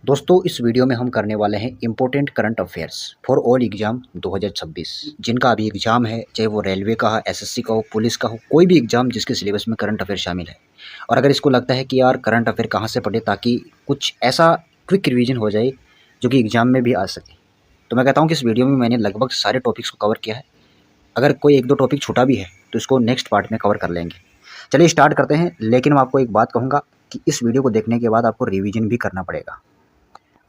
दोस्तों इस वीडियो में हम करने वाले हैं important current affairs for all exam 2026। जिनका अभी एग्जाम है, चाहे वो रेलवे का हो, एसएससी का हो, पुलिस का हो, कोई भी एग्जाम जिसके सिलेबस में करंट अफेयर शामिल है। और अगर इसको लगता है कि यार करंट अफेयर कहाँ से पढ़े ताकि कुछ ऐसा क्विक रिवीजन हो जाए जो कि एग्जाम में भी आ सके, तो मैं कहता हूँ कि इस वीडियो में मैंने लगभग सारे टॉपिक्स को कवर किया है। अगर कोई एक दो टॉपिक छूटा भी है तो इसको नेक्स्ट पार्ट में कवर कर लेंगे। चलिए स्टार्ट करते हैं। लेकिन मैं आपको एक बात कहूँगा कि इस वीडियो को देखने के बाद आपको रिवीजन भी करना पड़ेगा।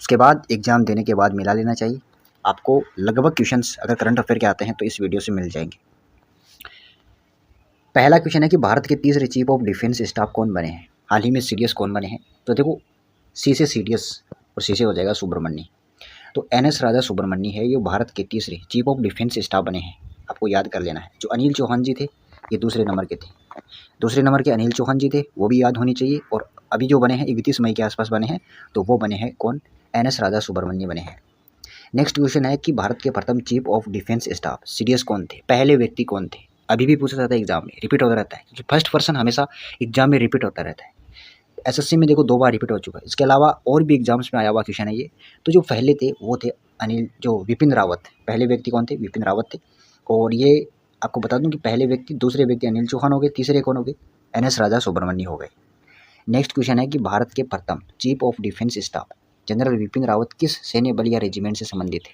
उसके बाद एग्ज़ाम देने के बाद मिला लेना चाहिए। आपको लगभग क्वेश्चंस अगर करंट अफेयर के आते हैं तो इस वीडियो से मिल जाएंगे। पहला क्वेश्चन है कि भारत के तीसरे चीफ ऑफ डिफेंस स्टाफ कौन बने हैं? हाल ही में सीडीएस कौन बने हैं? तो देखो, सी से सीडीएस और सी से हो जाएगा सुब्रमण्य। तो एनएस राजा सुब्रमण्य है, ये भारत के तीसरे चीफ ऑफ डिफेंस स्टाफ बने हैं। आपको याद कर लेना है। जो अनिल चौहान जी थे, ये दूसरे नंबर के थे। दूसरे नंबर के अनिल चौहान जी थे, वो भी याद होनी चाहिए। और अभी जो बने हैं 31 मई के आसपास बने हैं, तो वो बने हैं कौन? एनएस राजा सुब्रमण्य बने हैं। नेक्स्ट क्वेश्चन है कि भारत के प्रथम chief of defence staff CDS कौन थे? पहले व्यक्ति कौन थे? अभी भी पूछा जाता है एग्जाम में, रिपीट होता रहता है, क्योंकि फर्स्ट पर्सन हमेशा एग्जाम में रिपीट होता रहता है। एसएससी में देखो 2 बार रिपीट हो चुका है। इसके अलावा और भी एग्जाम्स में आया हुआ क्वेश्चन है ये। तो जो पहले थे वो थे जो विपिन रावत। पहले व्यक्ति कौन थे? विपिन रावत थे। और ये आपको बता दूं कि पहले व्यक्ति, दूसरे व्यक्ति अनिल चौहान हो गए, तीसरे कौन हो गए? एनएस राजा सुब्रमण्य हो गए। नेक्स्ट क्वेश्चन है कि भारत के प्रथम chief of defence staff general Vipin Rawat किस सैन्य बल या रेजिमेंट से संबंधित है?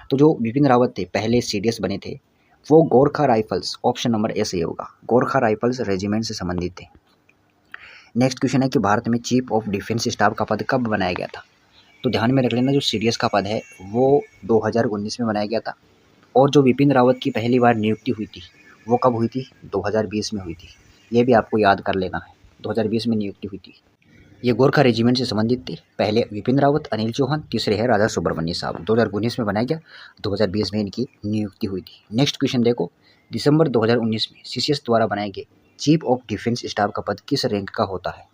तो जो विपिन रावत थे, पहले सीडीएस बने थे, वो Gorkha rifles, option number A सही होगा, गोरखा राइफल्स रेजिमेंट से संबंधित थे। नेक्स्ट क्वेश्चन है कि भारत में चीफ ऑफ डिफेंस स्टाफ का पद कब बनाया गया था? तो ध्यान में रख लेना, जो सीडीएस का पद है वो 2019 में बनाया गया था। और जो विपिन रावत की पहली बार नियुक्ति हुई थी वो कब हुई थी? 2020 में हुई थी। ये भी आपको याद कर लेना है, 2020 में नियुक्ति हुई थी। ये गोरखा रेजिमेंट से संबंधित थे। पहले विपिन रावत, अनिल चौहान, तीसरे है राजा सुब्रमण्य साहब। 2019 में बनाया गया, 2020 में इनकी नियुक्ति हुई थी। नेक्स्ट क्वेश्चन देखो, दिसंबर 2019 में सीसीएस द्वारा बनाए गए चीफ ऑफ डिफेंस स्टाफ का पद किस रैंक का होता है?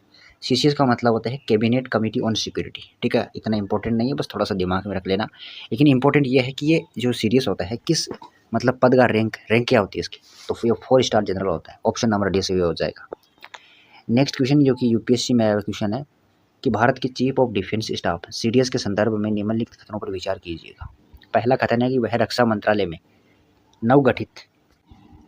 सीसीएस का मतलब होता है कैबिनेट कमेटी ऑन सिक्योरिटी। ठीक है, इतना इंपॉर्टेंट नहीं है, बस थोड़ा सा दिमाग में रख लेना। लेकिन इंपॉर्टेंट ये है कि ये जो सीडीएस होता है किस मतलब पद का रैंक क्या होती है इसकी? तो ये 4 स्टार जनरल होता है। ऑप्शन नंबर डी से हो जाएगा। नेक्स्ट क्वेश्चन जो कि यूपीएससी में आया क्वेश्चन है कि भारत के chief of defence staff CDS के संदर्भ में निम्नलिखित कथनों पर विचार कीजिएगा। पहला कथन है कि वह रक्षा मंत्रालय में नवगठित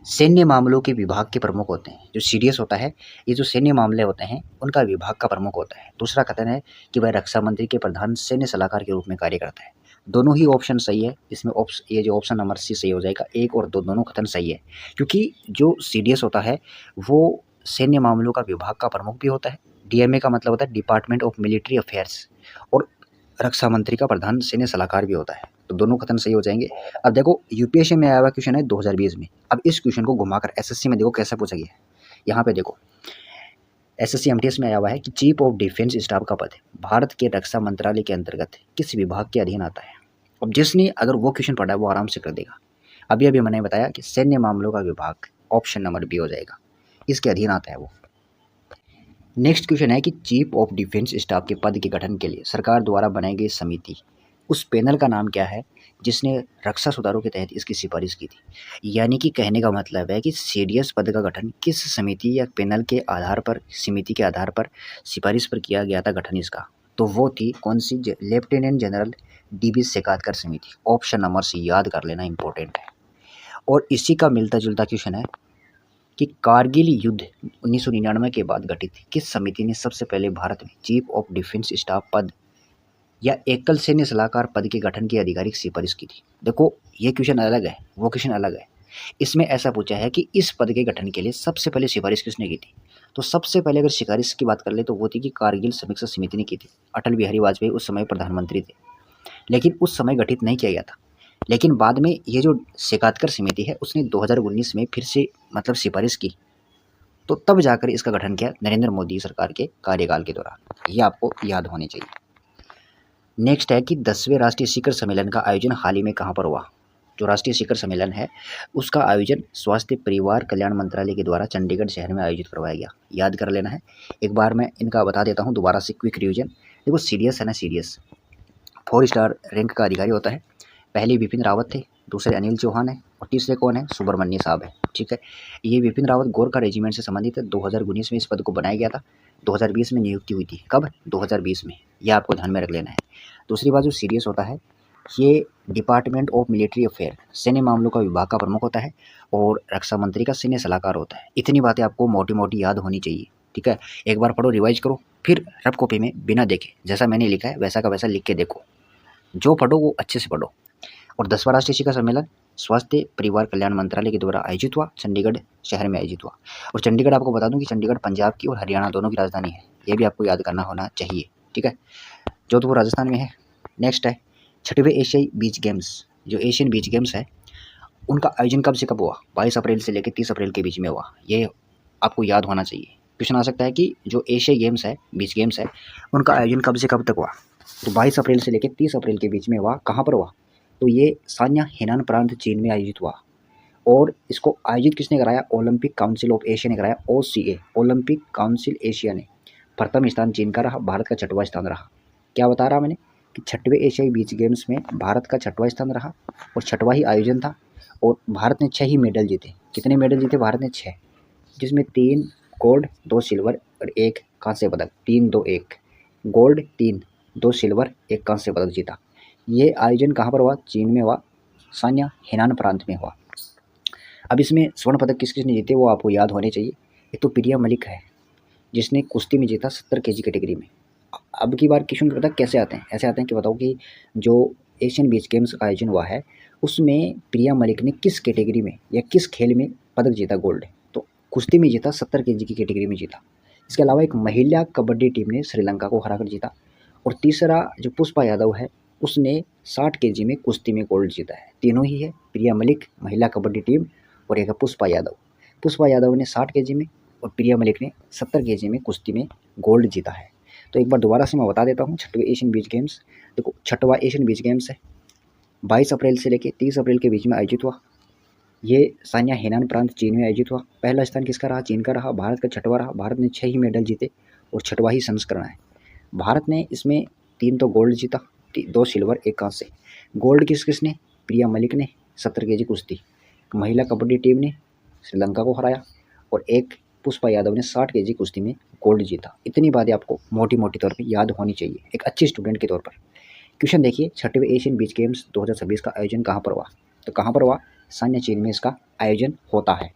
सैन्य मामलों के विभाग के प्रमुख होते हैं। जो सीडीएस होता है, ये जो सैन्य मामले होते हैं उनका विभाग का प्रमुख होता है। दूसरा कथन है कि वह रक्षा मंत्री के प्रधान सैन्य सलाहकार के रूप में कार्य करता है। दोनों ही ऑप्शन सही है। इसमें ये जो ऑप्शन नंबर सी सही हो जाएगा। 1 और 2 दोनों कथन सही है, क्योंकि जो सीडीएस होता है वो सैन्य मामलों का विभाग का प्रमुख भी होता है। डीएमए का मतलब होता है डिपार्टमेंट ऑफ मिलिट्री अफेयर्स, और रक्षा मंत्री का प्रधान सैन्य सलाहकार भी होता है। तो दोनों कथन सही हो जाएंगे। अब देखो, यूपीएससी में आया हुआ क्वेश्चन है 2020 में। अब इस क्वेश्चन को घुमाकर एसएससी में देखो कैसा पूछा गया है। यहाँ पे देखो, एसएससी एमटीएस में आया हुआ है कि चीफ ऑफ डिफेंस स्टाफ का पद भारत के रक्षा मंत्रालय के अंतर्गत किस विभाग के अधीन आता है? अब जिसने अगर वो क्वेश्चन पढ़ा है वो आराम से कर देगा। अभी मैंने बताया कि सैन्य मामलों का विभाग, ऑप्शन नंबर बी हो जाएगा, इसके अधीन आता है वो। नेक्स्ट क्वेश्चन है कि चीफ ऑफ डिफेंस स्टाफ के पद के गठन के लिए सरकार द्वारा बनाई गई समिति, उस पैनल का नाम क्या है जिसने रक्षा सुधारों के तहत इसकी सिफारिश की थी? यानी कि कहने का मतलब है कि सीडीएस पद का गठन किस समिति या पैनल के आधार पर, समिति के आधार पर सिफारिश पर किया गया था गठन इसका? तो वो थी कौन सी? लेफ्टिनेंट जनरल डीबी शेखावत समिति। ऑप्शन नंबर सी याद कर लेना, इंपॉर्टेंट है। और इसी का मिलता जुलता क्वेश्चन है कि कारगिल युद्ध 1999 के बाद गठित किस समिति ने सबसे पहले भारत में चीफ ऑफ डिफेंस स्टाफ पद या एकल सैन्य सलाहकार पद के गठन की आधिकारिक सिफारिश की थी? देखो, ये क्वेश्चन अलग है, वो क्वेश्चन अलग है। इसमें ऐसा पूछा है कि इस पद के गठन के लिए सबसे पहले सिफारिश किसने की थी? तो सबसे पहले अगर सिफारिश की बात कर ले तो वो थी कि कारगिल समीक्षा समिति ने की थी। अटल बिहारी वाजपेयी उस समय प्रधानमंत्री थे, लेकिन उस समय गठित नहीं किया गया था। लेकिन बाद में ये जो शेखावत समिति है उसने 2019 में फिर से मतलब सिफारिश की, तो तब जाकर इसका गठन किया नरेंद्र मोदी सरकार के कार्यकाल के दौरान। ये आपको याद होने चाहिए। नेक्स्ट है कि 10वें राष्ट्रीय शिखर सम्मेलन का आयोजन हाल ही में कहाँ पर हुआ? जो राष्ट्रीय शिखर सम्मेलन है उसका आयोजन स्वास्थ्य परिवार कल्याण मंत्रालय के द्वारा चंडीगढ़ शहर में आयोजित करवाया गया। याद कर लेना है। एक बार मैं इनका बता देता हूँ दोबारा से, क्विक रिवीजन। देखो, सीडीएस है ना, सीडीएस 4 स्टार रैंक का अधिकारी होता है। पहले विपिन रावत थे, दूसरे अनिल चौहान है, और तीसरे कौन है? सुब्रमण्य साहब है। ठीक है। ये विपिन रावत गोरखा रेजिमेंट से संबंधित है। 2019 में इस पद को बनाया गया था। 2020 में नियुक्ति हुई थी। कब? 2020 में। यह आपको ध्यान में रख लेना है। दूसरी बात, जो सीडीएस होता है ये डिपार्टमेंट ऑफ मिलिट्री अफेयर, सैन्य मामलों का विभाग का प्रमुख होता है और रक्षा मंत्री का सैन्य सलाहकार होता है। इतनी बातें आपको मोटी मोटी याद होनी चाहिए, ठीक है। एक बार पढ़ो, रिवाइज करो, फिर रफ कॉपी में बिना देखे जैसा मैंने लिखा है वैसा का वैसा लिख के देखो। जो पढ़ो वो अच्छे से पढ़ो। और 10वां राष्ट्रीय शिखर सम्मेलन स्वास्थ्य परिवार कल्याण मंत्रालय के द्वारा आयोजित हुआ, चंडीगढ़ शहर में आयोजित हुआ। और चंडीगढ़ आपको बता दूं कि चंडीगढ़ पंजाब की और हरियाणा दोनों की राजधानी है। ये भी आपको याद करना होना चाहिए, ठीक है। जोधपुर राजस्थान में है। नेक्स्ट है 6वें एशियाई बीच गेम्स। जो एशियन बीच गेम्स है उनका आयोजन कब से कब हुआ? 22 अप्रैल से लेकर 30 अप्रैल के बीच में हुआ। ये आपको याद होना चाहिए। क्वेश्चन आ सकता है कि जो एशियाई गेम्स है, बीच गेम्स है, उनका आयोजन कब से कब तक हुआ? तो 22 अप्रैल से लेकर 30 अप्रैल के बीच में हुआ। कहाँ पर हुआ? तो ये सान्या हेनान प्रांत चीन में आयोजित हुआ। और इसको आयोजित किसने कराया? ओलंपिक काउंसिल ऑफ एशिया ने कराया, OCA, ओलंपिक काउंसिल एशिया ने। प्रथम स्थान चीन का रहा, भारत का 6वां स्थान रहा। क्या बता रहा मैंने कि 6वें एशियाई बीच गेम्स में भारत का 6वां स्थान रहा और 6वां ही आयोजन था। और भारत ने 6 ही मेडल जीते। कितने मेडल जीते भारत ने? 6, जिसमें 3 गोल्ड, 2 सिल्वर और 1 कांस्य पदक। 3, 2, 1 गोल्ड, 3, 2 सिल्वर, 1 कांस्य पदक जीता। ये आयोजन कहाँ पर हुआ? चीन में हुआ, सान्या हेनान प्रांत में हुआ। अब इसमें स्वर्ण पदक किस किसने जीते वो आपको याद होने चाहिए। एक तो प्रिया मलिक है जिसने कुश्ती में जीता 70 kg कैटेगरी में। अब की बार क्वेश्चन पता कैसे आते हैं? ऐसे आते हैं कि बताओ कि जो एशियन बीच गेम्स का आयोजन हुआ है उसमें प्रिया मलिक ने किस कैटेगरी में या किस खेल में पदक जीता गोल्ड? तो कुश्ती में जीता, 70 kg की कैटेगरी में जीता। इसके अलावा एक महिला कबड्डी टीम ने श्रीलंका को हराकर जीता। और तीसरा जो पुष्पा यादव है उसने 60 kg में कुश्ती में गोल्ड जीता है। तीनों ही है, प्रिया मलिक, महिला कबड्डी टीम और एक है पुष्पा यादव। पुष्पा यादव ने 60 kg में और प्रिया मलिक ने 70 kg में कुश्ती में गोल्ड जीता है। तो एक बार दोबारा से मैं बता देता हूँ 6वें एशियन बीच गेम्स। देखो 6वां एशियन बीच गेम्स है, 22 अप्रैल से लेकर 30 अप्रैल के बीच में आयोजित हुआ। ये सान्या हेनान प्रांत चीन में आयोजित हुआ। पहला स्थान किसका रहा? चीन का रहा। भारत का 6वां रहा। भारत ने 6 ही मेडल जीते और 6वां ही संस्करण है। भारत ने इसमें 3 तो गोल्ड जीता, 2 सिल्वर, 1 कांस्य। गोल्ड किसने? प्रिया मलिक ने 70 kg कुश्ती। महिला कबड्डी टीम ने श्रीलंका को हराया और एक पुष्पा यादव ने 60 kg कुश्ती में गोल्ड जीता। इतनी बातें आपको मोटी मोटी तौर पे याद होनी चाहिए एक अच्छे स्टूडेंट के तौर पर। क्वेश्चन देखिए, 6वें एशियन बीच गेम्स 2026 का आयोजन कहाँ पर हुआ? तो कहाँ पर हुआ? सान्या चीन में इसका आयोजन होता है।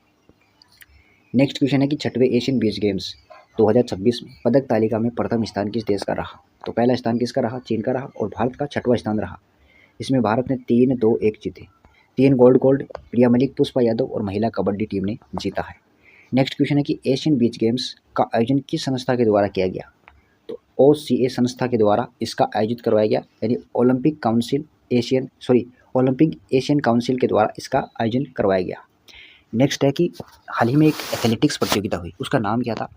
नेक्स्ट क्वेश्चन है कि 6वें एशियन बीच गेम्स 2026 में पदक तालिका में प्रथम स्थान किस देश का रहा? तो पहला स्थान किसका रहा? चीन का रहा और भारत का 6वां स्थान रहा। इसमें भारत ने 3, 2, 1 जीते। 3 गोल्ड प्रिया मलिक, पुष्पा यादव और महिला कबड्डी टीम ने जीता है। नेक्स्ट क्वेश्चन है कि एशियन बीच गेम्स का आयोजन किस संस्था के द्वारा किया गया? तो OCA संस्था के द्वारा इसका आयोजित करवाया गया, यानी ओलंपिक एशियन काउंसिल के द्वारा इसका आयोजन करवाया गया। नेक्स्ट है कि हाल ही में एक एथलेटिक्स प्रतियोगिता हुई, उसका नाम क्या था?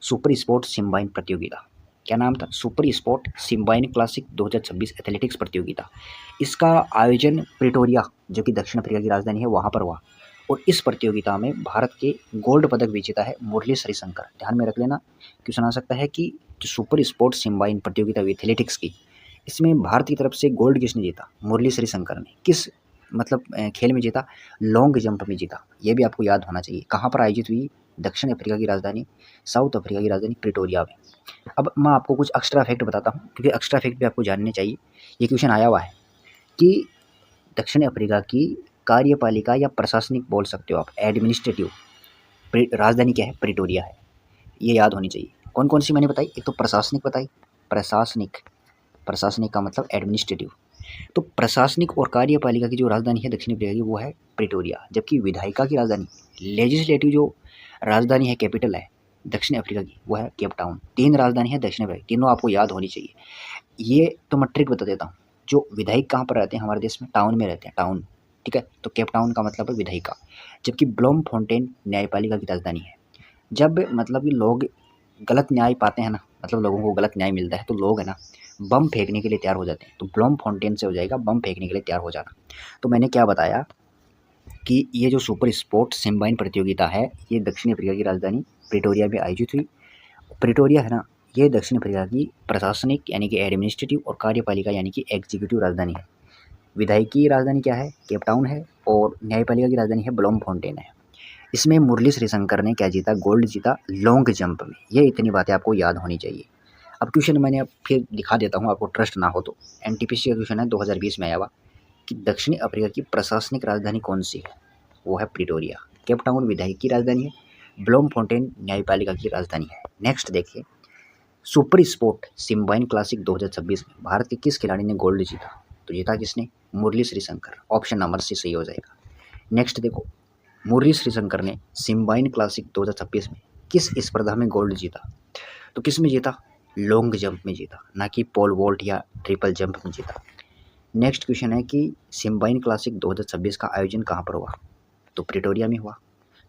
सुपर स्पोर्ट सिम्बाइन प्रतियोगिता। क्या नाम था? सुपर स्पोर्ट सिम्बाइन क्लासिक 2026 एथलेटिक्स प्रतियोगिता। इसका आयोजन प्रिटोरिया, जो कि दक्षिण अफ्रीका की राजधानी है, वहाँ पर हुआ। और इस प्रतियोगिता में भारत के गोल्ड पदक विजेता है मुरली श्रीशंकर। ध्यान में रख लेना, क्वेश्चन आ सकता है कि जो सुपर स्पोर्ट सिम्बाइन प्रतियोगिता हुई एथलेटिक्स की, इसमें भारत की तरफ से गोल्ड किसने जीता? मुरली श्रीशंकर ने। किस खेल में जीता? लॉन्ग जंप में जीता। ये भी आपको याद होना चाहिए। कहाँ पर आयोजित हुई? दक्षिण अफ्रीका की राजधानी, साउथ अफ्रीका की राजधानी प्रिटोरिया में। अब मैं आपको कुछ एक्स्ट्रा फैक्ट बताता हूँ, क्योंकि एक्स्ट्रा फैक्ट भी आपको जानने चाहिए। ये क्वेश्चन आया हुआ है कि दक्षिण अफ्रीका की कार्यपालिका या प्रशासनिक बोल सकते हो आप, एडमिनिस्ट्रेटिव राजधानी क्या है? प्रिटोरिया है। ये याद होनी चाहिए। कौन कौन सी मैंने बताई? एक तो प्रशासनिक बताई, प्रशासनिक का मतलब एडमिनिस्ट्रेटिव। तो प्रशासनिक और कार्यपालिका की जो राजधानी है दक्षिण अफ्रीका की वो है प्रिटोरिया, जबकि विधायिका की राजधानी, लेजिस्लेटिव जो राजधानी है, कैपिटल है दक्षिण अफ्रीका की, वो है केप टाउन। 3 राजधानी है दक्षिण अफ्रीका, तीनों आपको याद होनी चाहिए। ये तो मैं ट्रिक बता देता हूँ। जो विधायक कहाँ पर रहते हैं हमारे देश में? टाउन में रहते हैं, टाउन, ठीक है। तो केप टाउन का मतलब है विधायिका, जबकि ब्लोम फोंटेन न्यायपालिका की राजधानी है। जब मतलब लोग गलत न्याय पाते हैं ना, मतलब लोगों को गलत न्याय मिलता है, तो लोग है ना बम फेंकने के लिए तैयार हो जाते हैं। तो ब्लोम फाउंटेन से हो जाएगा बम फेंकने के लिए तैयार हो जाना। तो मैंने क्या बताया कि ये जो सुपर स्पोर्ट सिम्बाइन प्रतियोगिता है ये दक्षिण अफ्रीका की राजधानी प्रिटोरिया में आयोजित हुई। प्रिटोरिया है ना, ये दक्षिण अफ्रीका की प्रशासनिक यानी कि एडमिनिस्ट्रेटिव और कार्यपालिका यानी कि एग्जीक्यूटिव राजधानी है। विधायिकी राजधानी क्या है? केप टाउन है और न्यायपालिका की राजधानी है ब्लोम फाउंटेन है। इसमें मुरली श्रीशंकर ने क्या जीता, गोल्ड जीता लॉन्ग जंप में। ये इतनी बातें आपको याद होनी चाहिए। अब क्वेश्चन मैंने अब फिर दिखा देता हूँ, आपको ट्रस्ट ना हो तो। एनटीपीसी का क्वेश्चन है 2020 में आया हुआ कि दक्षिणी अफ्रीका की प्रशासनिक राजधानी कौन सी है? वो है प्रिटोरिया। केप टाउन विधायक की राजधानी है, ब्लोमफोंटेन न्यायपालिका की राजधानी है। नेक्स्ट देखिए, सुपर स्पोर्ट सिम्बाइन क्लासिक 2026 में भारत के किस खिलाड़ी ने गोल्ड जीता? तो जीता किसने? मुरली श्रीशंकर। ऑप्शन नंबर सी सही हो जाएगा। नेक्स्ट देखो, मुरली श्रीशंकर ने सिम्बाइन क्लासिक 2026 में किस स्पर्धा में गोल्ड जीता? तो किस में जीता? लॉन्ग जंप में जीता, ना कि पोल वॉल्ट या ट्रिपल जंप में जीता। नेक्स्ट क्वेश्चन है कि सिम्बाइन क्लासिक 2026 का आयोजन कहाँ पर हुआ? तो प्रिटोरिया में हुआ,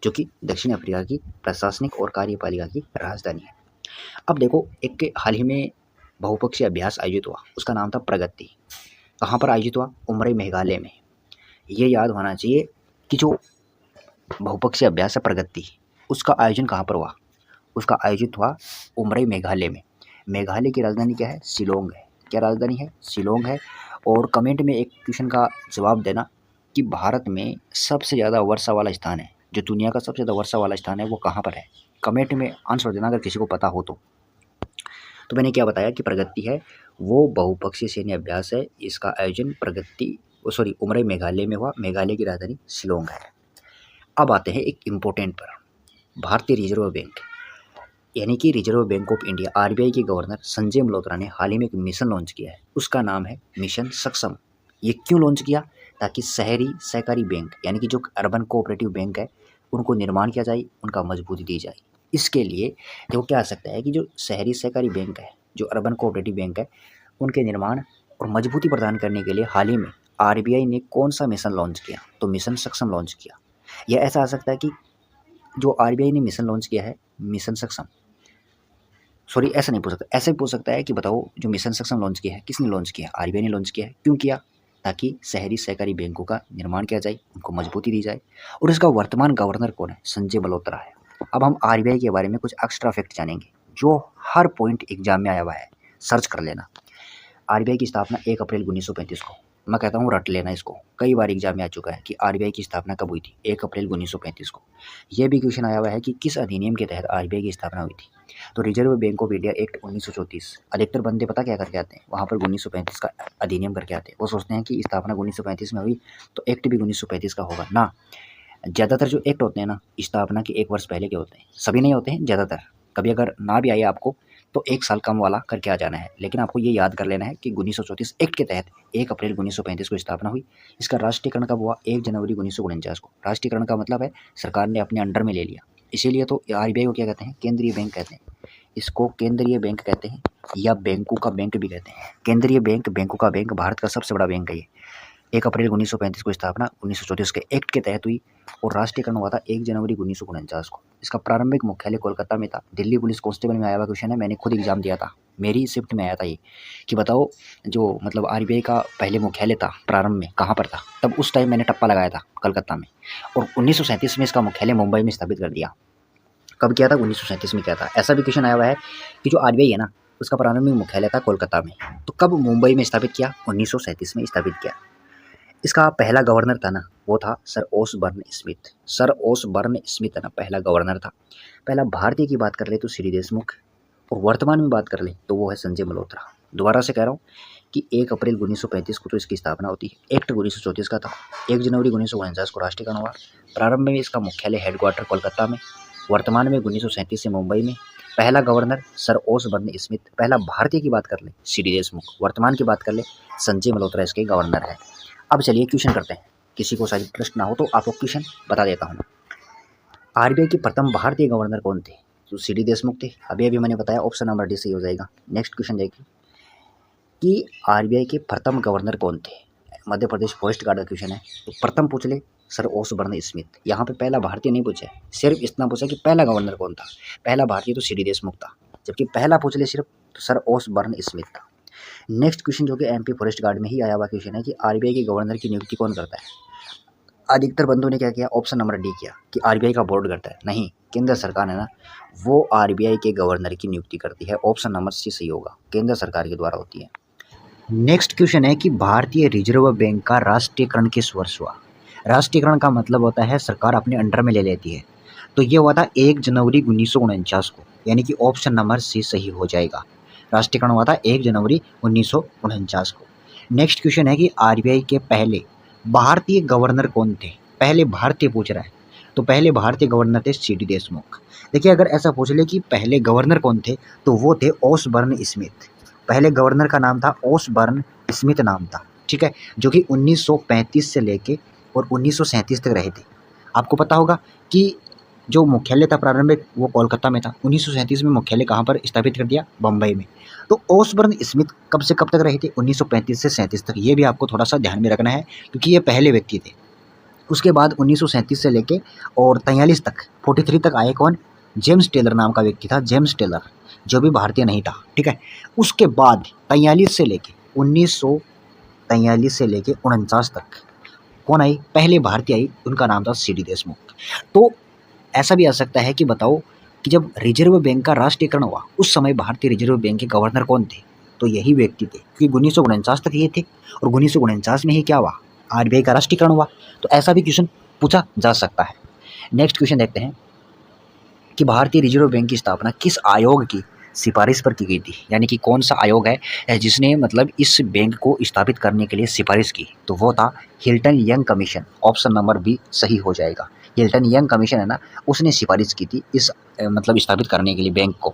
जो कि दक्षिण अफ्रीका की प्रशासनिक और कार्यपालिका की राजधानी है। अब देखो, एक हाल ही में बहुपक्षीय अभ्यास आयोजित हुआ, उसका नाम था प्रगति। कहाँ पर आयोजित हुआ? उमरई मेघालय में। ये याद होना चाहिए कि जो बहुपक्षीय अभ्यास है प्रगति, उसका आयोजन कहाँ पर हुआ? उसका आयोजित हुआ उमरई मेघालय में। मेघालय की राजधानी क्या है? शिलोंग है। क्या राजधानी है? शिलोंग है। और कमेंट में एक क्वेश्चन का जवाब देना कि भारत में सबसे ज़्यादा वर्षा वाला स्थान है, जो दुनिया का सबसे ज़्यादा वर्षा वाला स्थान है, वो कहाँ पर है? कमेंट में आंसर देना अगर किसी को पता हो तो। तो मैंने क्या बताया कि प्रगति है वो बहुपक्षीय सैन्य अभ्यास है, इसका आयोजन उमरई मेघालय में हुआ। मेघालय की राजधानी शिलोंग है। अब आते हैं एक इम्पोर्टेंट पर, भारतीय रिजर्व बैंक यानी कि reserve bank of India RBI के गवर्नर संजय मल्होत्रा ने हाल ही में एक मिशन लॉन्च किया है, उसका नाम है मिशन सक्षम। ये क्यों लॉन्च किया? ताकि शहरी सहकारी बैंक यानी कि जो अर्बन कोऑपरेटिव बैंक है, उनको निर्माण किया जाए, उनका मजबूती दी जाए। इसके लिए देखो क्या आ सकता है कि जो शहरी सहकारी बैंक है, जो अर्बन कोऑपरेटिव बैंक है, उनके निर्माण और मजबूती प्रदान करने के लिए हाल ही में आरबीआई ने कौन सा मिशन लॉन्च किया? तो मिशन सक्षम लॉन्च किया। यह ऐसा आ सकता है कि जो आरबीआई ने मिशन लॉन्च किया है, मिशन सक्षम, सॉरी ऐसा नहीं पूछ सकता, ऐसे पूछ सकता है कि बताओ जो मिशन सक्षम लॉन्च किया है किसने लॉन्च किया? आरबीआई ने लॉन्च किया है। क्यों किया? ताकि शहरी सहकारी बैंकों का निर्माण किया जाए, उनको मजबूती दी जाए। और इसका वर्तमान गवर्नर कौन है? संजय मल्होत्रा है। अब हम आरबीआई के बारे में कुछ एक्स्ट्रा फैक्ट जानेंगे, जो हर पॉइंट एग्जाम में आया हुआ है, सर्च कर लेना। आरबीआई की स्थापना 1 अप्रैल 1935 को, मैं कहता हूँ रट लेना इसको, कई बार एग्जाम में आ चुका है कि आरबीआई की स्थापना कब हुई थी? 1 अप्रैल 1935 को। यह भी क्वेश्चन आया हुआ है कि किस अधिनियम के तहत आरबीआई की स्थापना हुई थी? तो reserve bank of India act 1934। अधिकतर बंदे पता क्या करके आते हैं, वहाँ पर 1935 का अधिनियम करके आते हैं। वो सोचते हैं कि स्थापना 1935 में हुई तो एक्ट भी 1935 का होगा ना। ज़्यादातर जो एक्ट होते हैं ना, स्थापना के 1 वर्ष पहले के होते हैं, सभी नहीं होते हैं, ज़्यादातर। कभी अगर ना भी आए आपको तो 1 साल कम वाला करके आ जाना है, लेकिन आपको ये याद कर लेना है कि 1934 एक्ट के तहत 1 अप्रैल 1935 को स्थापना हुई। इसका राष्ट्रीयकरण कब हुआ? 1 जनवरी 1949 को। राष्ट्रीयकरण का मतलब है सरकार ने अपने अंडर में ले लिया। इसीलिए तो आरबीआई को क्या कहते हैं? केंद्रीय बैंक कहते हैं। इसको केंद्रीय बैंक कहते हैं या बैंकों का बैंक भी कहते हैं। केंद्रीय बैंक, बैंकों का बैंक, भारत का सबसे बड़ा बैंक है ये। 1 अप्रैल 1935 को स्थापना 1934 के एक्ट के तहत हुई और राष्ट्रीयकरण हुआ था 1 जनवरी 1949 को। इसका प्रारंभिक मुख्यालय कोलकाता में था। दिल्ली पुलिस कांस्टेबल में आया हुआ क्वेश्चन है, मैंने खुद एग्जाम दिया था, मेरी शिफ्ट में आया था ये, कि बताओ जो मतलब आरबीआई का पहले मुख्यालय था प्रारंभ में कहाँ पर था? तब उस टाइम मैंने टप्पा लगाया था कलकत्ता में, और 1937 में इसका मुख्यालय मुंबई में स्थापित कर दिया। कब किया था? 1937 में किया था। ऐसा भी क्वेश्चन आया हुआ है कि जो आरबीआई है ना, उसका प्रारंभिक मुख्यालय था कोलकाता में, तो कब मुंबई में स्थापित किया? 1937 में स्थापित किया। इसका पहला गवर्नर था ना, वो था सर ओसबर्न स्मिथ। सर ओसबर्न स्मिथ है ना पहला गवर्नर था। पहला भारतीय की बात कर ले तो श्री देशमुख, और वर्तमान में बात कर ले तो वो है संजय मल्होत्रा। दोबारा से कह रहा हूँ कि 1 अप्रैल 1935 को तो इसकी स्थापना होती है। एक्ट 1934 का था। 1 जनवरी 1949 को राष्ट्रीयकरण हुआ। प्रारंभ में इसका मुख्यालय हेडक्वार्टर कोलकाता में, वर्तमान में 1937 से मुंबई में। पहला गवर्नर सर ओसबर्न स्मिथ। पहला भारतीय की बात कर ले श्री देशमुख, वर्तमान की बात कर ले संजय मल्होत्रा इसके गवर्नर है। अब चलिए क्वेश्चन करते हैं, किसी को शायद ट्रस्ट ना हो तो आपको क्वेश्चन बता देता हूँ। आरबीआई के प्रथम भारतीय गवर्नर कौन थे? तो सी डी देशमुख थे। अभी मैंने बताया, ऑप्शन नंबर डी सही हो जाएगा। नेक्स्ट क्वेश्चन देखिए कि आरबीआई के प्रथम गवर्नर कौन थे? मध्य प्रदेश फॉरेस्ट गार्ड का क्वेश्चन है, तो प्रथम पूछ ले सर ओसबर्न स्मिथ। यहाँ पे पहला भारतीय नहीं पूछा है, सिर्फ इतना पूछा कि पहला गवर्नर कौन था। पहला भारतीय तो सी डी देशमुख था, जबकि पहला पूछ ले सिर्फ तो सर ओसबर्न स्मिथ था। नेक्स्ट क्वेश्चन जो कि एमपी फॉरेस्ट गार्ड में ही आया हुआ क्वेश्चन है कि आरबीआई के गवर्नर की नियुक्ति कौन करता है? अधिकतर बंधुओं ने क्या किया? ऑप्शन नंबर डी किया कि आरबीआई का बोर्ड करता है। नहीं, केंद्र सरकार है ना, वो आरबीआई के गवर्नर की नियुक्ति करती है। ऑप्शन नंबर सी सही होगा, केंद्र सरकार के द्वारा होती है। नेक्स्ट क्वेश्चन है कि भारतीय रिजर्व बैंक का राष्ट्रीयकरण किस वर्ष हुआ? राष्ट्रीयकरण का मतलब होता है सरकार अपने अंडर में ले लेती है। तो ये हुआ था 1 जनवरी 1949 को, यानी कि ऑप्शन नंबर सी सही हो जाएगा। राष्ट्रीयकरण हुआ था 1 जनवरी 1949 को। नेक्स्ट क्वेश्चन है कि आरबीआई के पहले भारतीय गवर्नर कौन थे? पहले भारतीय पूछ रहा है, तो पहले भारतीय गवर्नर थे सीडी देशमुख। देखिए, अगर ऐसा पूछ ले कि पहले गवर्नर कौन थे, तो वो थे ओसबर्न स्मिथ। पहले गवर्नर का नाम था ओसबर्न स्मिथ नाम था, ठीक है, जो कि 1935 से लेके और 1937 तक रहे थे। आपको पता होगा कि जो मुख्यालय था प्रारंभिक, वो कोलकाता में था। 1937 में मुख्यालय कहाँ पर स्थापित कर दिया? बम्बई में। तो ओसबर्न स्मिथ कब से कब तक रहे थे? 1935 से 37 तक। ये भी आपको थोड़ा सा ध्यान में रखना है, क्योंकि ये पहले व्यक्ति थे। उसके बाद 1937 से लेके और 43 तक, 43 तक आए कौन? जेम्स टेलर नाम का व्यक्ति था, जेम्स टेलर, जो भी भारतीय नहीं था, ठीक है। उसके बाद 43 से लेके 1943 से लेके 49 तक कौन आई? पहले भारतीय आई, उनका नाम था सीडी देशमुख। तो ऐसा भी आ सकता है कि बताओ कि जब रिजर्व बैंक का राष्ट्रीयकरण हुआ, उस समय भारतीय रिजर्व बैंक के गवर्नर कौन थे? तो यही व्यक्ति थे, क्योंकि 1949 तक ये थे और 1949 में ही क्या हुआ? आरबीआई का राष्ट्रीयकरण हुआ। तो ऐसा भी क्वेश्चन पूछा जा सकता है। नेक्स्ट क्वेश्चन देखते हैं कि भारतीय रिजर्व बैंक की स्थापना किस आयोग की सिफारिश पर की गई थी? यानी कि कौन सा आयोग है जिसने मतलब इस बैंक को स्थापित करने के लिए सिफारिश की? तो वो था Hilton Young commission. Option number B सही हो जाएगा। हिल्टन यंग कमीशन है ना, उसने सिफारिश की थी इस मतलब स्थापित करने के लिए बैंक को।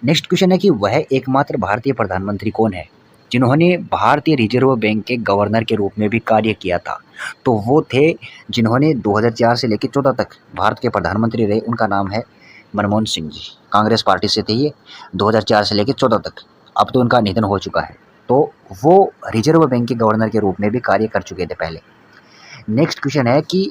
नेक्स्ट क्वेश्चन है कि वह एकमात्र भारतीय प्रधानमंत्री कौन है जिन्होंने भारतीय रिजर्व बैंक के गवर्नर के रूप में भी कार्य किया था? तो वो थे जिन्होंने 2004 से लेकर 14 तक भारत के प्रधानमंत्री रहे। उनका नाम है मनमोहन सिंह जी। कांग्रेस पार्टी से थे ये 2004 से लेकर 14 तक। अब तो उनका निधन हो चुका है। तो वो रिजर्व बैंक के गवर्नर के रूप में भी कार्य कर चुके थे पहले। नेक्स्ट क्वेश्चन है कि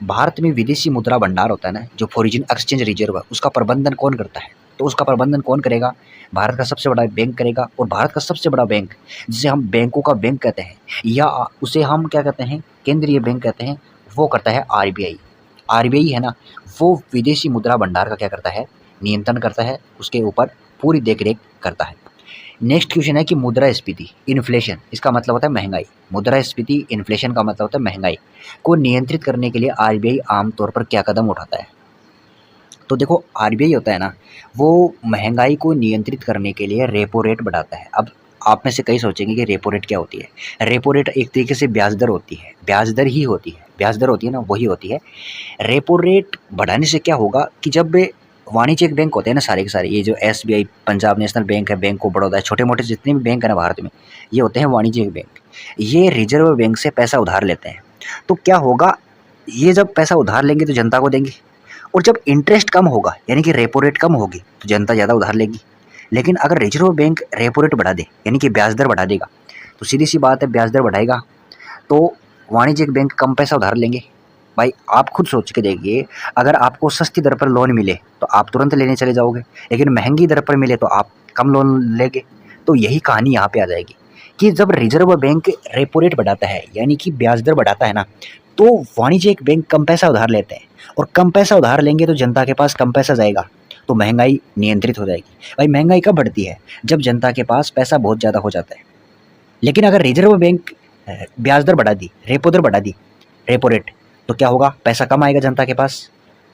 भारत में विदेशी मुद्रा भंडार होता है ना, जो फॉरेन एक्सचेंज रिजर्व है, उसका प्रबंधन कौन करता है? तो उसका प्रबंधन कौन करेगा? भारत का सबसे बड़ा बैंक करेगा। और भारत का सबसे बड़ा बैंक, जिसे हम बैंकों का बैंक कहते हैं या उसे हम क्या कहते हैं, केंद्रीय बैंक कहते हैं, वो करता है आरबीआई। आरबीआई है ना, वो विदेशी मुद्रा भंडार का क्या करता है? नियंत्रण करता है, उसके ऊपर पूरी देखरेख करता है। नेक्स्ट क्वेश्चन है कि मुद्रास्फीति, इन्फ्लेशन, इसका मतलब होता है महंगाई। मुद्रास्फीति, इन्फ्लेशन का मतलब होता है महंगाई को नियंत्रित करने के लिए आरबीआई आमतौर पर क्या कदम उठाता है? तो देखो, आरबीआई होता है ना, वो महंगाई को नियंत्रित करने के लिए रेपो रेट बढ़ाता है। अब आप में से कई सोचेंगे कि रेपो रेट क्या होती है? रेपो रेट एक तरीके से ब्याज दर होती है, ब्याज दर ही होती है, ब्याज दर होती है ना, वही होती है। रेपो रेट बढ़ाने से क्या होगा कि जब वाणिज्यिक बैंक होते हैं ना, सारे के सारे, ये जो एसबीआई, पंजाब नेशनल बैंक है, बैंक ऑफ बड़ौदा है, छोटे मोटे जितने भी बैंक है ना भारत में, ये होते हैं वाणिज्यिक बैंक। ये रिजर्व बैंक से पैसा उधार लेते हैं। तो क्या होगा, ये जब पैसा उधार लेंगे तो जनता को देंगे, और जब इंटरेस्ट कम होगा यानी कि रेपो रेट कम होगी तो जनता ज़्यादा उधार लेगी। लेकिन अगर रिजर्व बैंक रेपो रेट बढ़ा दे यानी कि ब्याज दर बढ़ा देगा, तो सीधी सी बात है, ब्याज दर बढ़ाएगा तो वाणिज्यिक बैंक कम पैसा उधार लेंगे। भाई आप खुद सोच के देखिए, अगर आपको सस्ती दर पर लोन मिले तो आप तुरंत लेने चले जाओगे, लेकिन महंगी दर पर मिले तो आप कम लोन लेंगे। तो यही कहानी यहाँ पे आ जाएगी कि जब रिजर्व बैंक रेपो रेट बढ़ाता है यानी कि ब्याज दर बढ़ाता है ना, तो वाणिज्यिक बैंक कम पैसा उधार लेते हैं, और कम पैसा उधार लेंगे तो जनता के पास कम पैसा जाएगा, तो महंगाई नियंत्रित हो जाएगी। भाई महंगाई कब बढ़ती है? जब जनता के पास पैसा बहुत ज़्यादा हो जाता है। लेकिन अगर रिजर्व बैंक ब्याज दर बढ़ा दी, रेपो दर बढ़ा दी, रेपो रेट, तो क्या होगा? पैसा कम आएगा जनता के पास,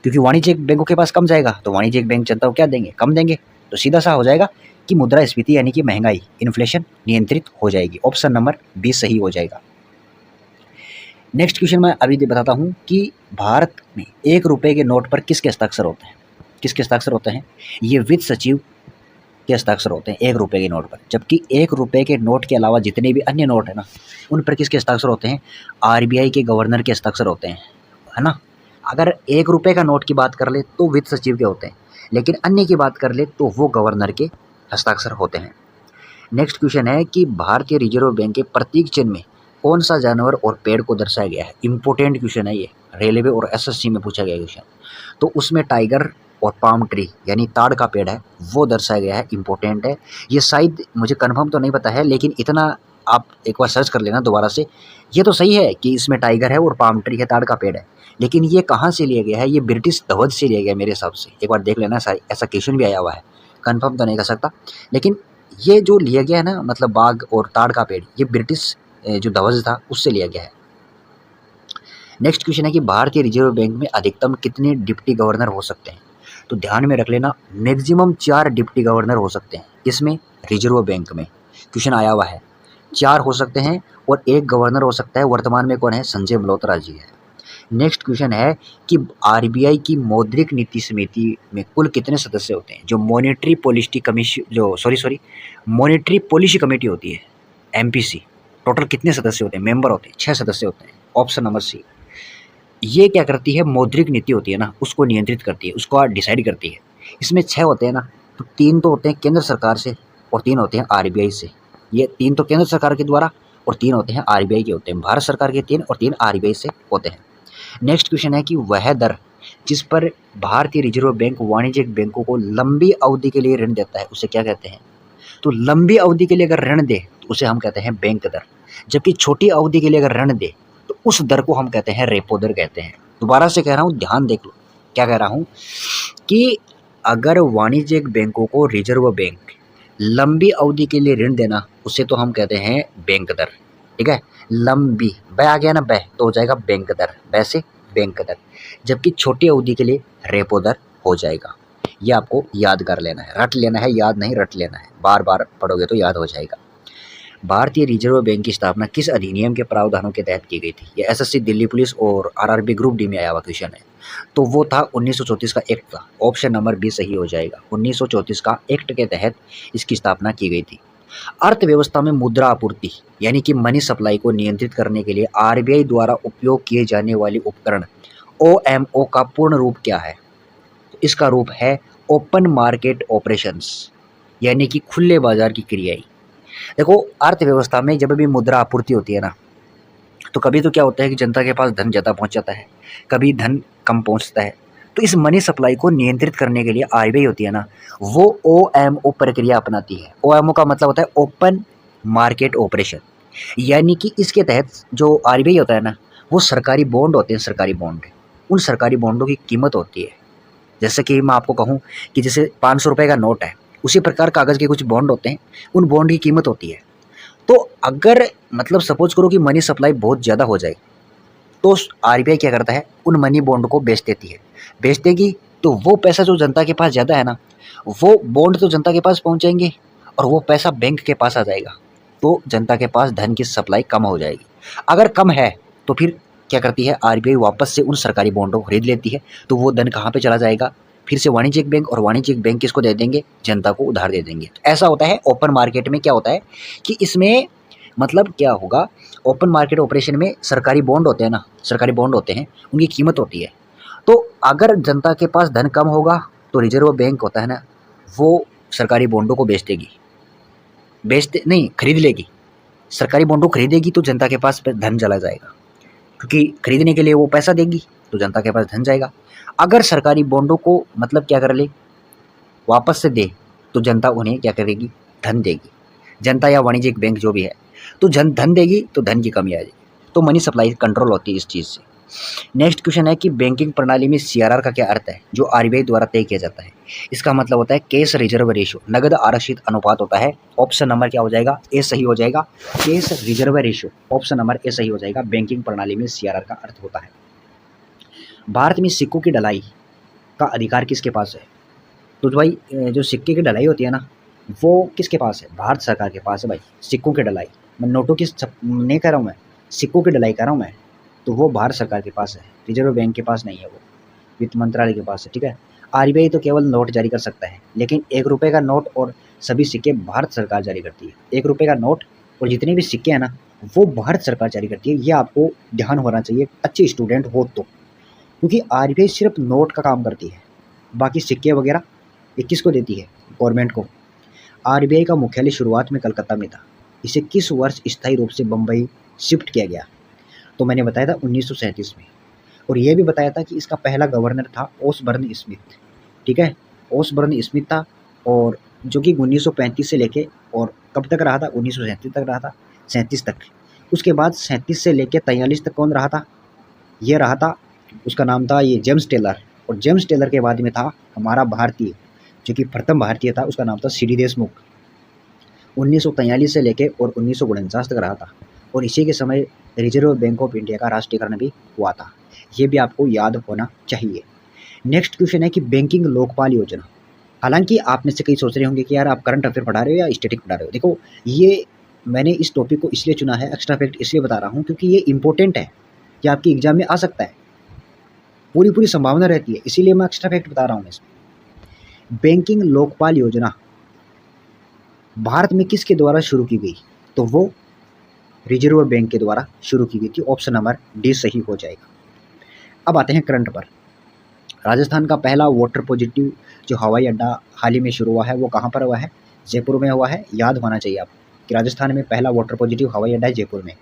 क्योंकि वाणिज्यिक बैंकों के पास कम जाएगा, तो वाणिज्यिक बैंक जनता को क्या देंगे? कम देंगे। तो सीधा सा हो जाएगा कि मुद्रास्फीति यानी कि महंगाई, इन्फ्लेशन नियंत्रित हो जाएगी। ऑप्शन नंबर 20 सही हो जाएगा। नेक्स्ट क्वेश्चन मैं अभी बताता हूँ कि भारत में 1 रुपये के नोट पर किसके हस्ताक्षर होते हैं? किसके हस्ताक्षर होते हैं? ये वित्त सचिव के हस्ताक्षर होते हैं 1 रुपये के नोट पर। जबकि 1 रुपये के नोट के अलावा जितने भी अन्य नोट है ना, उन पर किसके हस्ताक्षर होते हैं? आरबीआई के गवर्नर के हस्ताक्षर होते हैं, है ना। अगर 1 रुपये का नोट की बात कर ले तो वित्त सचिव के होते हैं, लेकिन अन्य की बात कर ले तो वो गवर्नर के हस्ताक्षर होते हैं। नेक्स्ट क्वेश्चन है कि भारतीय रिजर्व बैंक के प्रतीक चिन्ह में कौन सा जानवर और पेड़ को दर्शाया गया है? इंपॉर्टेंट क्वेश्चन है ये, रेलवे और एसएससी में पूछा गया क्वेश्चन। तो उसमें टाइगर और पाम ट्री यानी ताड़ का पेड़ है, वो दर्शाया गया है, इंपॉर्टेंट है ये। शायद मुझे कंफर्म तो नहीं पता है, लेकिन इतना आप एक बार सर्च कर लेना दोबारा से। ये तो सही है कि इसमें टाइगर है और पाम ट्री है, ताड़ का पेड़ है, लेकिन ये कहाँ से लिया गया है? ये ब्रिटिश ध्वज से लिया गया मेरे हिसाब से। एक बार देख लेना, ऐसा क्वेश्चन भी आया हुआ है, कंफर्म तो नहीं कर सकता, लेकिन ये जो लिया गया है ना, मतलब बाघ और ताड़ का पेड़, ये ब्रिटिश जो ध्वज था उससे लिया गया है। नेक्स्ट क्वेश्चन है कि भारतीय रिजर्व बैंक में अधिकतम कितने डिप्टी गवर्नर हो सकते हैं? तो ध्यान में रख लेना, मैक्सिमम 4 डिप्टी गवर्नर हो सकते हैं। किसमें? रिजर्व बैंक में। क्वेश्चन आया हुआ है, 4 हो सकते हैं और 1 गवर्नर हो सकता है। वर्तमान में कौन है? संजय मल्होत्रा जी है। नेक्स्ट क्वेश्चन है कि आरबीआई की मौद्रिक नीति समिति में कुल कितने सदस्य होते हैं? जो मॉनेटरी पॉलिसी कमीशन जो मॉनेटरी पॉलिसी कमेटी होती है, एमपीसी, टोटल कितने सदस्य होते हैं? मेंबर होते हैं 6 सदस्य होते हैं। Option number C. ये क्या करती है? मौद्रिक नीति होती है ना, उसको नियंत्रित करती है, उसको डिसाइड करती है। इसमें 6 होते हैं ना, तो 3 तो होते हैं केंद्र सरकार से और 3 होते हैं आरबीआई से। ये 3 तो केंद्र सरकार के द्वारा और 3 होते हैं आरबीआई के होते हैं। भारत सरकार के 3 और 3 आरबीआई से होते हैं। नेक्स्ट क्वेश्चन है कि वह दर जिस पर भारतीय रिजर्व बैंक वाणिज्यिक बैंकों को लंबी अवधि के लिए ऋण देता है, उसे क्या कहते हैं? तो लंबी अवधि के लिए अगर ऋण दे तो उसे हम कहते हैं बैंक दर, जबकि छोटी अवधि के लिए अगर ऋण दे तो उस दर को हम कहते हैं रेपो दर कहते हैं। दोबारा से कह रहा हूँ, ध्यान देख लो क्या कह रहा हूँ कि अगर वाणिज्यिक बैंकों को रिजर्व बैंक लंबी अवधि के लिए ऋण देना, उसे तो हम कहते हैं बैंक दर। ठीक है, लंबी बै आ गया ना, बै तो हो जाएगा बैंक दर, वैसे बैंक दर, जबकि छोटी अवधि के लिए रेपो दर हो जाएगा। ये आपको याद कर लेना है, रट लेना है, याद नहीं रट लेना है, बार बार पढ़ोगे तो याद हो जाएगा। भारतीय रिजर्व बैंक की स्थापना किस अधिनियम के प्रावधानों के तहत की गई थी? ये एसएससी, दिल्ली पुलिस और आरआरबी ग्रुप डी में आया हुआ क्वेश्चन है। तो वो था 1934 का एक्ट था। ऑप्शन नंबर बी सही हो जाएगा। 1934 का एक्ट के तहत इसकी स्थापना की गई थी। अर्थव्यवस्था में मुद्रा आपूर्ति यानी कि मनी सप्लाई को नियंत्रित करने के लिए आरबीआई द्वारा उपयोग किए जाने वाले उपकरण ओएमओ का पूर्ण रूप क्या है? तो इसका रूप है ओपन मार्केट ऑपरेशंस, यानी कि खुले बाजार की क्रियाएं। देखो, अर्थव्यवस्था में जब भी मुद्रा आपूर्ति होती है ना, तो कभी तो क्या होता है कि जनता के पास धन ज़्यादा पहुंच जाता है, कभी धन कम पहुंचता है। तो इस मनी सप्लाई को नियंत्रित करने के लिए आरबीआई होती है ना, वो ओएमओ प्रक्रिया अपनाती है। ओएमओ का मतलब होता है ओपन मार्केट ऑपरेशन, यानी कि इसके तहत जो आरबीआई होता है ना, वो सरकारी बॉन्ड होते हैं, सरकारी बॉन्ड, उन सरकारी बॉन्डों की कीमत होती है। जैसे कि मैं आपको कहूँ कि जैसे 500 रुपये का नोट है, उसी प्रकार कागज़ के कुछ बॉन्ड होते हैं, उन बॉन्ड की कीमत होती है। तो अगर मतलब सपोज करो कि मनी सप्लाई बहुत ज़्यादा हो जाए, तो आरबीआई क्या करता है? उन मनी बॉन्ड को बेच देती है। बेच देगी तो वो पैसा जो जनता के पास ज़्यादा है ना, वो बॉन्ड तो जनता के पास पहुंचेंगे और वो पैसा बैंक के पास आ जाएगा। तो जनता के पास धन की सप्लाई कम हो जाएगी। अगर कम है तो फिर क्या करती है आरबीआई? वापस से उन सरकारी बॉन्डों को खरीद लेती है। तो वो धन कहाँ पे चला जाएगा? फिर से वाणिज्यिक बैंक, और वाणिज्यिक बैंक किसको दे देंगे? जनता को उधार दे देंगे। तो ऐसा होता है ओपन मार्केट में। क्या होता है कि इसमें मतलब क्या होगा? ओपन मार्केट ऑपरेशन में सरकारी बॉन्ड होते हैं ना, सरकारी बॉन्ड होते हैं, उनकी कीमत होती है। तो अगर जनता के पास धन कम होगा तो रिजर्व बैंक होता है ना, वो सरकारी बॉन्डों को बेच देगी, नहीं खरीद लेगी। सरकारी बॉन्डों को खरीदेगी तो जनता के पास धन चला जाएगा, क्योंकि खरीदने के लिए वो पैसा देगी तो जनता के पास धन जाएगा। अगर सरकारी बॉन्डों को मतलब क्या कर ले, वापस से दे, तो जनता उन्हें क्या करेगी? धन देगी। जनता या वाणिज्यिक बैंक जो भी है, तो धन देगी तो धन की कमी आ जाएगी। तो मनी सप्लाई कंट्रोल होती है इस चीज़ से। नेक्स्ट क्वेश्चन है कि बैंकिंग प्रणाली में सीआरआर का क्या अर्थ है? जो आरबीआई द्वारा तय किया जाता है। इसका मतलब होता है कैश रिजर्व रेशियो, नगद आरक्षित अनुपात होता है। ऑप्शन नंबर क्या हो जाएगा? ए सही हो जाएगा। Cash reserve ratio, option number A सही हो जाएगा। बैंकिंग प्रणाली में सीआरआर का अर्थ होता है। भारत में सिक्कों की ढलाई का अधिकार किसके पास है? तो भाई जो सिक्के की ढलाई होती है ना, वो किसके पास है? भारत सरकार के पास है भाई। सिक्कों की ढलाई, मैं नोटों की नहीं कह रहा हूँ, मैं सिक्कों की ढलाई कर रहा हूँ मैं, तो वो भारत सरकार के पास है, रिजर्व बैंक के पास नहीं है, वो वित्त मंत्रालय के पास है। ठीक है, आरबीआई तो केवल नोट जारी कर सकता है, लेकिन 1 रुपये का नोट और सभी सिक्के भारत सरकार जारी करती है। 1 रुपये का नोट और जितने भी सिक्के हैं ना, वो भारत सरकार जारी करती है। ये आपको ध्यान होना चाहिए, अच्छे स्टूडेंट हो तो, क्योंकि आरबीआई सिर्फ नोट का काम करती है, बाकी सिक्के वगैरह ये किसको देती है? गवर्नमेंट को। आरबीआई का मुख्यालय शुरुआत में कलकत्ता में था। इसे किस वर्ष स्थायी रूप से बम्बई शिफ्ट किया गया? तो मैंने बताया था 1937 में, और यह भी बताया था कि इसका पहला गवर्नर था ओसबर्न स्मिथ। ठीक है, ओसबर्न स्मिथ था, और जो कि 1935 से लेके और कब तक रहा था? 1937 तक रहा था, 37 तक। उसके बाद 37 से लेके 43 तक कौन रहा था? ये रहा था, उसका नाम था ये जेम्स टेलर, और जेम्स टेलर के बाद में था हमारा भारतीय, जो कि प्रथम भारतीय था, उसका नाम था सीडी देशमुख। 1943 से लेके और 1949 तक रहा था, और इसी के समय रिजर्व बैंक ऑफ इंडिया का राष्ट्रीयकरण भी हुआ था। ये भी आपको याद होना चाहिए। नेक्स्ट क्वेश्चन है कि बैंकिंग लोकपाल योजना। हालांकि आप में से कई सोच रहे होंगे कि यार आप करंट अफेयर पढ़ा रहे हो या स्टैटिक पढ़ा रहे हो। देखो, ये मैंने इस टॉपिक को इसलिए चुना है, एक्स्ट्रा फैक्ट इसलिए बता रहा हूँ क्योंकि ये इंपॉर्टेंट है कि आपकी एग्जाम में आ सकता है, पूरी संभावना रहती है, इसीलिए मैं एक्स्ट्रा फैक्ट बता रहा हूँ इसमें। बैंकिंग लोकपाल योजना भारत में किसके द्वारा शुरू की गई? तो वो रिजर्व बैंक के द्वारा शुरू की गई थी। ऑप्शन नंबर डी सही हो जाएगा। अब आते हैं करंट पर। राजस्थान का पहला वाटर पॉजिटिव जो हवाई अड्डा हाल ही में शुरू हुआ है वो कहाँ पर हुआ है? जयपुर में हुआ है। याद होना चाहिए आपको कि राजस्थान में पहला वाटर पॉजिटिव हवाई अड्डा है जयपुर में।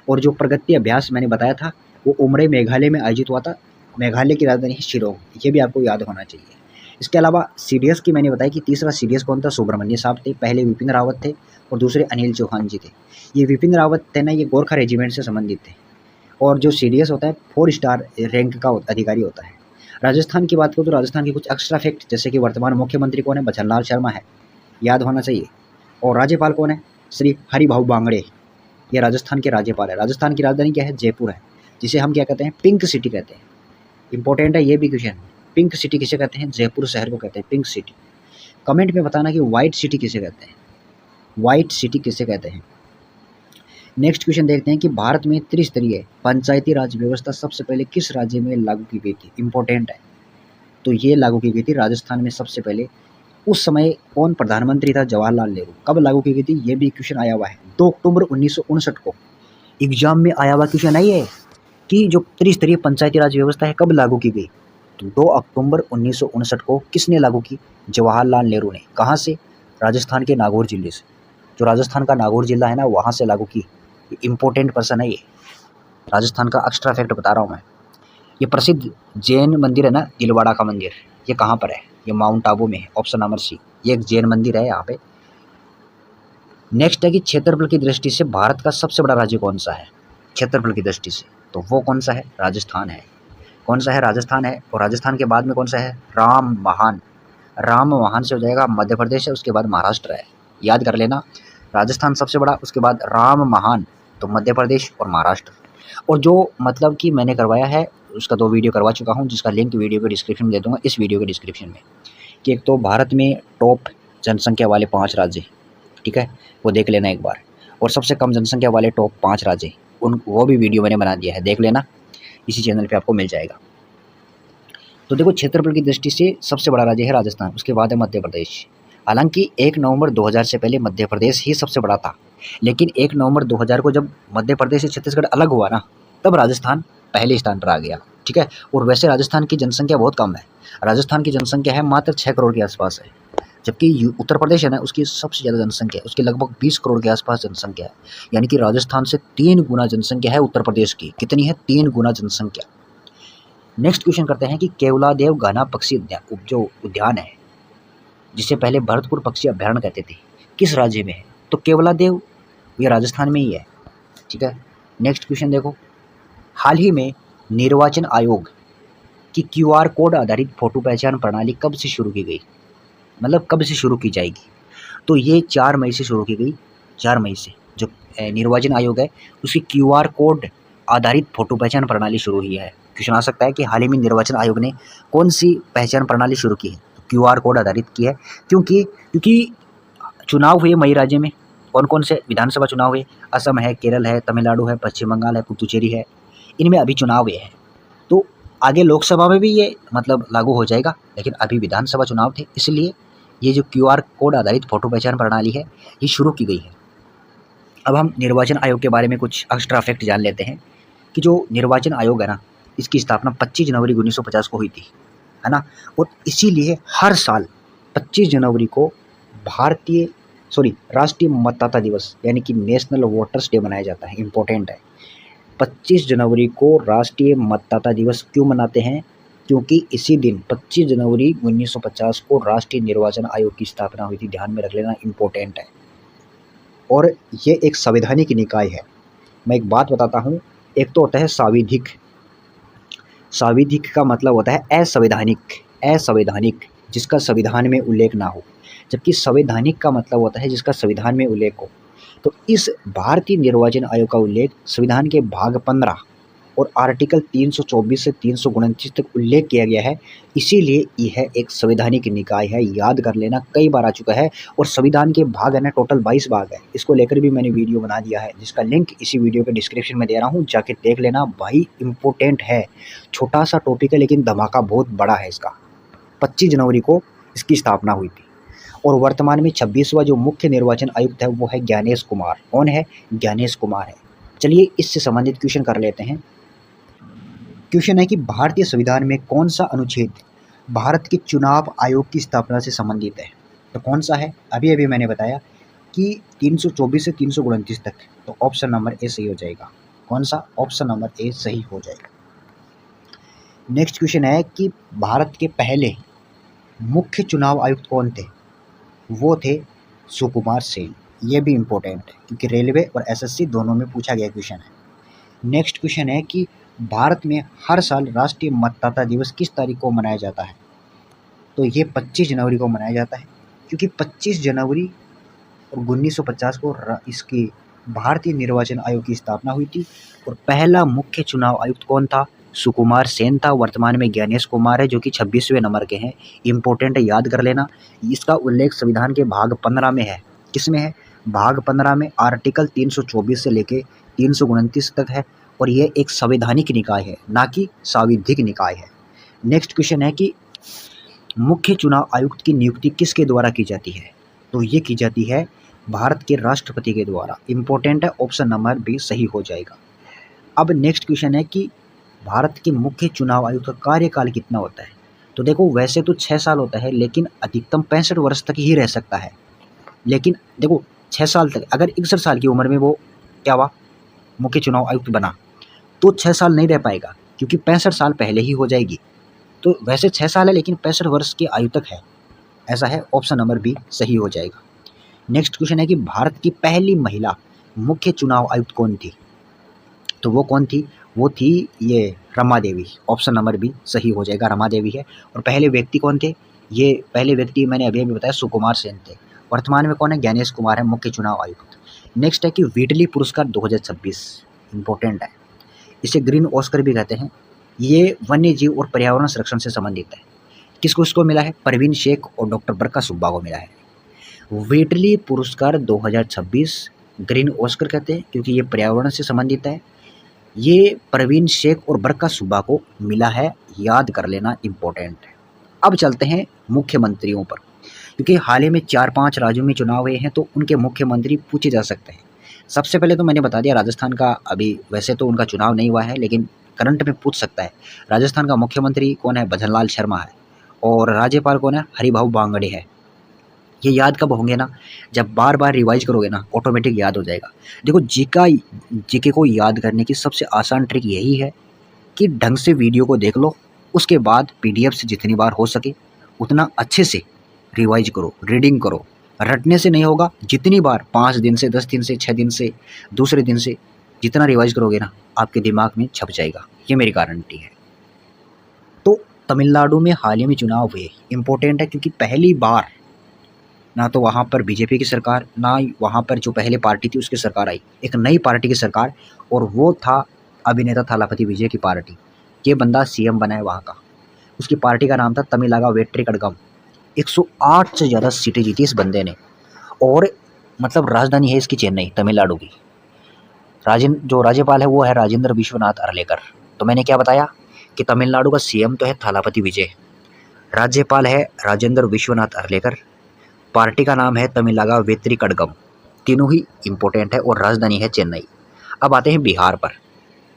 और जो प्रगति अभ्यास मैंने बताया था वो उमरे मेघालय में आयोजित हुआ था। मेघालय की राजधानी है शिलोंग, ये भी आपको याद होना चाहिए। इसके अलावा सीडीएस की मैंने बताया कि तीसरा सीडीएस कौन था? सुब्रमण्य साहब थे। पहले विपिन रावत थे और दूसरे अनिल चौहान जी थे। ये विपिन रावत थे ना, ये गोरखा रेजिमेंट से संबंधित थे। और जो सीडीएस होता है 4 स्टार रैंक का अधिकारी होता है। राजस्थान की बात करूँ तो राजस्थान के कुछ एक्स्ट्रा फैक्ट, जैसे कि वर्तमान मुख्यमंत्री कौन है? बचनलाल शर्मा है, याद होना चाहिए। और राज्यपाल कौन है? श्री हरिभाऊ बांगड़े, ये राजस्थान के राज्यपाल है। राजस्थान की राजधानी क्या है? जयपुर है, जिसे हम क्या कहते हैं? पिंक सिटी कहते हैं। इंपॉर्टेंट है ये भी क्वेश्चन। पिंक सिटी किसे कहते हैं? जयपुर शहर को कहते हैं पिंक सिटी। कमेंट में बताना कि व्हाइट सिटी किसे कहते हैं? व्हाइट सिटी किसे कहते हैं? नेक्स्ट क्वेश्चन देखते हैं कि भारत में त्रिस्तरीय पंचायती राज व्यवस्था सबसे पहले किस राज्य में लागू की गई थी? इंपॉर्टेंट है। तो ये लागू की गई थी राजस्थान में सबसे पहले। उस समय कौन प्रधानमंत्री था? जवाहरलाल नेहरू। कब लागू की गई थी? ये भी क्वेश्चन आया हुआ है 2 अक्टूबर 1959 को। एग्जाम में आया हुआ क्वेश्चन है ये कि जो त्रिस्तरीय पंचायती राज व्यवस्था है कब लागू की गई? तो 2 अक्टूबर 1959 को किसने लागू की? जवाहरलाल नेहरू ने। कहाँ से? राजस्थान के नागौर जिले से। जो राजस्थान का नागौर जिला है ना, वहाँ से लागू की। इम्पोर्टेंट पर्सन है ये, राजस्थान का एक्स्ट्रा फैक्ट बता रहा हूँ मैं। ये प्रसिद्ध जैन मंदिर है ना, दिलवाड़ा का मंदिर, ये कहाँ पर है? ये माउंट आबू में है। ऑप्शन नंबर सी, ये एक जैन मंदिर है यहाँ पे। नेक्स्ट है कि क्षेत्रफल की दृष्टि से भारत का सबसे बड़ा राज्य कौन सा है? क्षेत्रफल की दृष्टि से तो वो कौन सा है? राजस्थान है। कौन सा है? राजस्थान है। और राजस्थान के बाद में कौन सा है? राम महान। राम महान से हो जाएगा मध्य प्रदेश है, उसके बाद महाराष्ट्र है। याद कर लेना, राजस्थान सबसे बड़ा, उसके बाद राम महान, तो मध्य प्रदेश और महाराष्ट्र। और जो मतलब कि मैंने करवाया है उसका 2 वीडियो करवा चुका हूँ, जिसका लिंक वीडियो के डिस्क्रिप्शन में दे दूँगा, इस वीडियो के डिस्क्रिप्शन में। कि एक तो भारत में टॉप जनसंख्या वाले 5 राज्य, ठीक है, वो देख लेना एक बार। और सबसे कम जनसंख्या वाले टॉप 5 राज्य, उन वो भी वीडियो मैंने बना दिया है, देख लेना, इसी चैनल पे आपको मिल जाएगा। तो देखो, क्षेत्रफल की दृष्टि से सबसे बड़ा राज्य है राजस्थान, उसके बाद है मध्य प्रदेश। हालांकि 1 नवंबर 2000 से पहले मध्य प्रदेश ही सबसे बड़ा था, लेकिन 1 नवंबर 2000 को जब मध्य प्रदेश से छत्तीसगढ़ अलग हुआ ना, तब राजस्थान पहले स्थान पर आ गया, ठीक है। और वैसे राजस्थान की जनसंख्या बहुत कम है। राजस्थान की जनसंख्या है मात्र 6 करोड़ के आसपास है, जबकि उत्तर प्रदेश है ना, उसकी सबसे ज़्यादा जनसंख्या है, उसकी लगभग 20 करोड़ के आसपास जनसंख्या है। यानी कि राजस्थान से 3 गुना जनसंख्या है उत्तर प्रदेश की। कितनी है? 3 गुना जनसंख्या। नेक्स्ट क्वेश्चन करते हैं कि केवलादेव घना पक्षी उद्यान, जो उद्यान है, जिसे पहले भरतपुर पक्षी अभ्यारण्य कहते थे, किस राज्य में है? तो केवलादेव ये राजस्थान में ही है, ठीक है। नेक्स्ट क्वेश्चन देखो, हाल ही में निर्वाचन आयोग की क्यूआर कोड आधारित फोटो पहचान प्रणाली कब से शुरू की गई? मतलब कब से शुरू की जाएगी? तो ये 4 मई से शुरू की गई। 4 मई से जो निर्वाचन आयोग है उसकी क्यूआर कोड आधारित फोटो पहचान प्रणाली शुरू हुई है। क्वेश्चन आ सकता है कि हाल ही में निर्वाचन आयोग ने कौन सी पहचान प्रणाली शुरू की है? तो क्यूआर कोड आधारित की है, क्योंकि चुनाव हुए मई राज्य में। कौन कौन से विधानसभा चुनाव हुए? असम है, केरल है, तमिलनाडु है, पश्चिम बंगाल है, पुदुचेरी है, इनमें अभी चुनाव हुए हैं। तो आगे लोकसभा में भी ये मतलब लागू हो जाएगा, लेकिन अभी विधानसभा चुनाव थे, इसलिए ये जो क्यूआर कोड आधारित फोटो पहचान प्रणाली है ये शुरू की गई है। अब हम निर्वाचन आयोग के बारे में कुछ एक्स्ट्रा फैक्ट जान लेते हैं कि जो निर्वाचन आयोग है ना, इसकी स्थापना 25 जनवरी 1950 को हुई थी, है ना। और इसीलिए हर साल 25 जनवरी को राष्ट्रीय मतदाता दिवस यानी कि नेशनल वोटर्स डे मनाया जाता है। इम्पोर्टेंट है, 25 जनवरी को राष्ट्रीय मतदाता दिवस क्यों मनाते हैं? क्योंकि इसी दिन 25 जनवरी 1950 को राष्ट्रीय निर्वाचन आयोग की स्थापना हुई थी। ध्यान में रख लेना, इम्पोर्टेंट है। और ये एक संवैधानिक निकाय है। मैं एक बात बताता हूँ, एक तो होता है सांविधिक। सांविधिक का मतलब होता है असंवैधानिक, जिसका संविधान में उल्लेख ना हो, जबकि संवैधानिक का मतलब होता है जिसका संविधान में उल्लेख हो। तो तो इस भारतीय निर्वाचन आयोग का उल्लेख संविधान के भाग 15 और आर्टिकल 324 से 329 तक उल्लेख किया गया है। इसीलिए यह एक संवैधानिक निकाय है, याद कर लेना, कई बार आ चुका है। और संविधान के भाग है ना, टोटल 22 भाग है। इसको लेकर भी मैंने वीडियो बना दिया है, जिसका लिंक इसी वीडियो के डिस्क्रिप्शन में दे रहा हूँ, जाके देख लेना भाई। इंपॉर्टेंट है, छोटा सा टॉपिक है लेकिन धमाका बहुत बड़ा है इसका। 25 जनवरी को इसकी स्थापना हुई थी और वर्तमान में 26वां जो मुख्य निर्वाचन आयुक्त है वो है ज्ञानेश कुमार। कौन है? ज्ञानेश कुमार है। चलिए इससे संबंधित क्वेश्चन कर लेते हैं। क्वेश्चन है कि भारतीय संविधान में कौन सा अनुच्छेद भारत के चुनाव आयोग की स्थापना से संबंधित है? तो कौन सा है? अभी अभी मैंने बताया कि 324 से 329 तक। तो ऑप्शन नंबर ए सही हो जाएगा। कौन सा? ऑप्शन नंबर ए सही हो जाएगा। नेक्स्ट क्वेश्चन है कि भारत के पहले मुख्य चुनाव आयुक्त कौन थे? वो थे सुकुमार सेन। ये भी इम्पोर्टेंट है क्योंकि रेलवे और एसएससी दोनों में पूछा गया क्वेश्चन है। नेक्स्ट क्वेश्चन है कि भारत में हर साल राष्ट्रीय मतदाता दिवस किस तारीख को मनाया जाता है? तो ये 25 जनवरी को मनाया जाता है, क्योंकि 25 जनवरी और 1950 को इसकी भारतीय निर्वाचन आयोग की स्थापना हुई थी। और पहला मुख्य चुनाव आयुक्त कौन था? सुकुमार सेन था। वर्तमान में ज्ञानेश कुमार है, जो कि 26वें नंबर के हैं। इंपॉर्टेंट है, याद कर लेना। इसका उल्लेख संविधान के भाग 15 में है। किस में है? भाग 15 में आर्टिकल 324 से लेके 329 तक है। और यह एक संवैधानिक निकाय है, ना कि सांविधिक निकाय है। नेक्स्ट क्वेश्चन है कि मुख्य चुनाव आयुक्त की नियुक्ति किसके द्वारा की जाती है? तो ये की जाती है भारत के राष्ट्रपति के द्वारा। इंपॉर्टेंट है, ऑप्शन नंबर बी सही हो जाएगा। अब नेक्स्ट क्वेश्चन है कि भारत के मुख्य चुनाव आयुक्त का कार्यकाल कितना होता है? तो देखो, वैसे तो 6 साल होता है, लेकिन अधिकतम 65 वर्ष तक ही रह सकता है। लेकिन देखो, 6 साल तक, अगर 61 साल की उम्र में वो क्या हुआ, मुख्य चुनाव आयुक्त बना, तो 6 साल नहीं रह पाएगा, क्योंकि 65 साल पहले ही हो जाएगी। तो वैसे 6 साल है, लेकिन 65 वर्ष की आयु तक है। ऐसा है, ऑप्शन नंबर बी सही हो जाएगा। नेक्स्ट क्वेश्चन है कि भारत की पहली महिला मुख्य चुनाव आयुक्त कौन थी? तो वो कौन थी? वो थी ये Rama Devi. Option number B सही हो जाएगा, रमा देवी है। और पहले व्यक्ति कौन थे? ये पहले व्यक्ति मैंने अभी अभी बताया, सुकुमार सेन थे। वर्तमान में कौन है? ज्ञानेश कुमार है, मुख्य चुनाव आयुक्त। नेक्स्ट है कि व्हीटली पुरस्कार 2026, इंपॉर्टेंट है। इसे ग्रीन ऑस्कर भी कहते हैं। ये वन्य जीव और पर्यावरण संरक्षण से संबंधित है। किसको इसको मिला है? परवीन शेख और डॉक्टर बरका सुब्बा को मिला है। व्हीटली पुरस्कार 2026 ग्रीन ऑस्कर कहते हैं, क्योंकि ये पर्यावरण से संबंधित है। ये परवीन शेख और बरका सुब्बा को मिला है, याद कर लेना, इंपॉर्टेंट है। अब चलते हैं मुख्यमंत्रियों पर, क्योंकि हाल ही में 4-5 राज्यों में चुनाव हुए हैं, तो उनके मुख्यमंत्री पूछे जा सकते हैं। सबसे पहले तो मैंने बता दिया राजस्थान का, अभी वैसे तो उनका चुनाव नहीं हुआ है, लेकिन करंट में पूछ सकता है। राजस्थान का मुख्यमंत्री कौन है? भजनलाल शर्मा है। और राज्यपाल कौन है? हरिभाऊ बांगड़े है। ये याद कब होंगे ना? जब बार बार रिवाइज करोगे ना, ऑटोमेटिक याद हो जाएगा। देखो, जीके को याद करने की सबसे आसान ट्रिक यही है कि ढंग से वीडियो को देख लो, उसके बाद पीडीएफ से जितनी बार हो सके उतना अच्छे से रिवाइज करो, रीडिंग करो। रटने से नहीं होगा, जितनी बार 5 दिन से, 10 दिन से, 6 दिन से, दूसरे दिन से जितना रिवाइज करोगे ना, आपके दिमाग में छप जाएगा। ये मेरी गारंटी है। तो तमिलनाडु में हाल ही में चुनाव हुए, इंपॉर्टेंट है, क्योंकि पहली बार ना तो वहाँ पर बीजेपी की सरकार, ना वहाँ पर जो पहले पार्टी थी उसकी सरकार आई, एक नई पार्टी की सरकार। और वो था अभिनेता थालापति विजय की पार्टी। ये बंदा सीएम बना है वहाँ का। उसकी पार्टी का नाम था तमिलनाडु वेट्री कड़गम। 108 से ज़्यादा सीटें जीती इस बंदे ने। और मतलब राजधानी है इसकी चेन्नई, तमिलनाडु की। जो राज्यपाल है वो है राजेंद्र विश्वनाथ अर्लेकर। तो मैंने क्या बताया कि तमिलनाडु का सीएम तो है थालापति विजय, राज्यपाल है राजेंद्र विश्वनाथ अर्लेकर, पार्टी का नाम है तमिलनाडु वेट्री कड़गम। तीनों ही इंपॉर्टेंट है और राजधानी है चेन्नई। अब आते हैं बिहार पर,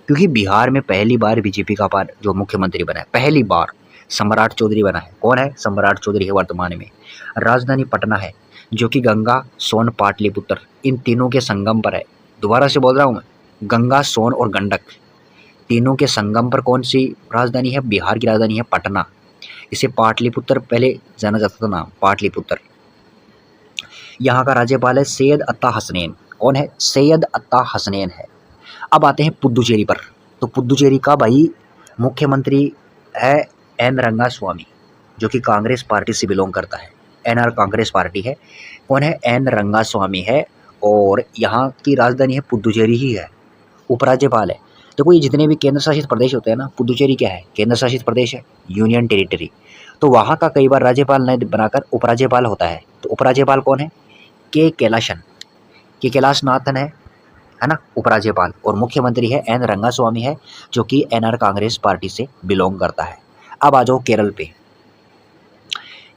क्योंकि बिहार में पहली बार बीजेपी का जो मुख्यमंत्री बना है, पहली बार सम्राट चौधरी बना है। कौन है? सम्राट चौधरी है वर्तमान में। राजधानी पटना है, जो कि गंगा, सोन, पाटलिपुत्र इन तीनों के संगम पर है। दोबारा से बोल रहा हूँ मैं, गंगा, सोन और गंडक तीनों के संगम पर कौन सी राजधानी है? बिहार की राजधानी है पटना। इसे पाटलिपुत्र पहले जाना जाता था नाम, पाटलिपुत्र। यहाँ का राज्यपाल है सैयद अत्ता हसनैन। कौन है? सैयद अत्ता हसनैन है। अब आते हैं पुद्दुचेरी पर। तो पुद्दुचेरी का भाई मुख्यमंत्री है एन रंगास्वामी, जो कि कांग्रेस पार्टी से बिलोंग करता है। एनआर कांग्रेस पार्टी है। कौन है? एन रंगास्वामी है। और यहाँ की राजधानी है पुदुचेरी ही है। उपराज्यपाल है, देखो ये जितने भी केंद्र शासित प्रदेश होते हैं ना, पुदुचेरी क्या है, केंद्र शासित प्रदेश है, यूनियन टेरिटरी। तो वहाँ का कई बार राज्यपाल नहीं बनाकर उपराज्यपाल होता है। तो उपराज्यपाल कौन है, के कैलाशन, के कैलाशनाथन है ना उपराज्यपाल। और मुख्यमंत्री है एन रंगास्वामी है, जो कि एनआर कांग्रेस पार्टी से बिलोंग करता है। अब आ जाओ केरल पे।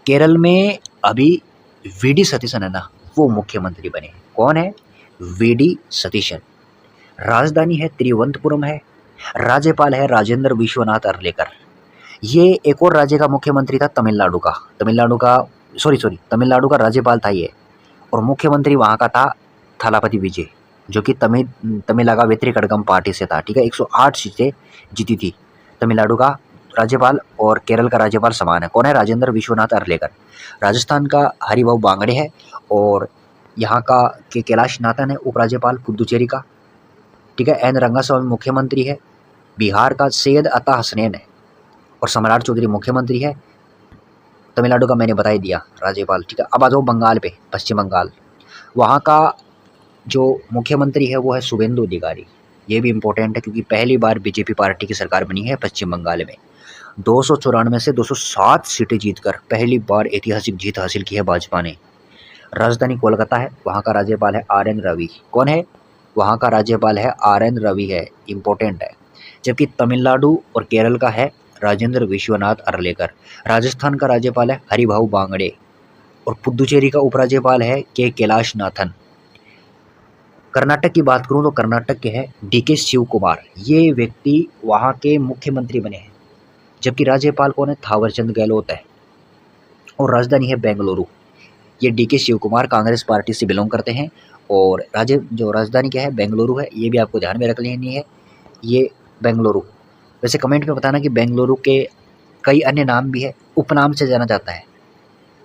केरल में अभी वीडी सतीशन है ना, वो मुख्यमंत्री बने। कौन है, वीडी सतीशन। राजधानी है तिरुवनंतपुरम है। राज्यपाल है राजेंद्र विश्वनाथ अर्लेकर। ये एक और राज्य का मुख्यमंत्री था, तमिलनाडु का। तमिलनाडु का राज्यपाल था ये। और मुख्यमंत्री वहाँ का था थालापति विजय, जो कि तमिलनाडु वेत्री कड़गम पार्टी से था। ठीक है, 108 सीटें जीती थी। तमिलनाडु का राज्यपाल और केरल का राज्यपाल समान है। कौन है, राजेंद्र विश्वनाथ अर्लेकर। राजस्थान का हरिभाऊ बांगड़े है। और यहाँ का के कैलाशनाथन है उपराज्यपाल पुदुचेरी का। ठीक है, एन रंगास्वामी मुख्यमंत्री है। बिहार का सैयद अता हसनैन है और सम्राट चौधरी मुख्यमंत्री है। तमिलनाडु का मैंने बता ही दिया राज्यपाल। ठीक है, अब आ जाओ बंगाल पे, पश्चिम बंगाल। वहाँ का जो मुख्यमंत्री है वो है शुभेंदु अधिकारी। ये भी इम्पोर्टेंट है क्योंकि पहली बार बीजेपी पार्टी की सरकार बनी है पश्चिम बंगाल में। 294 से 207 सीटें जीतकर पहली बार ऐतिहासिक जीत हासिल की है भाजपा ने। राजधानी कोलकाता है। वहाँ का राज्यपाल है आर एन रवि। कौन है, वहाँ का राज्यपाल है आर एन रवि है, इम्पोर्टेंट है। जबकि तमिलनाडु और केरल का है राजेंद्र विश्वनाथ अर्लेकर। राजस्थान का राज्यपाल है हरिभाऊ बांगड़े। और पुदुचेरी का उपराज्यपाल है के कैलाशनाथन। कर्नाटक की बात करूं तो कर्नाटक के हैं डीके शिव कुमार। ये व्यक्ति वहाँ के मुख्यमंत्री बने हैं। जबकि राज्यपाल कौन है, थावरचंद गहलोत है। और राजधानी है बेंगलुरु। ये डीके शिव कुमार कांग्रेस पार्टी से बिलोंग करते हैं। और जो राजधानी क्या है, बेंगलुरु है। ये भी आपको ध्यान में रख लेनी है, ये बेंगलुरु। वैसे कमेंट में बताना कि बेंगलुरु के कई अन्य नाम भी है, उपनाम से जाना जाता है,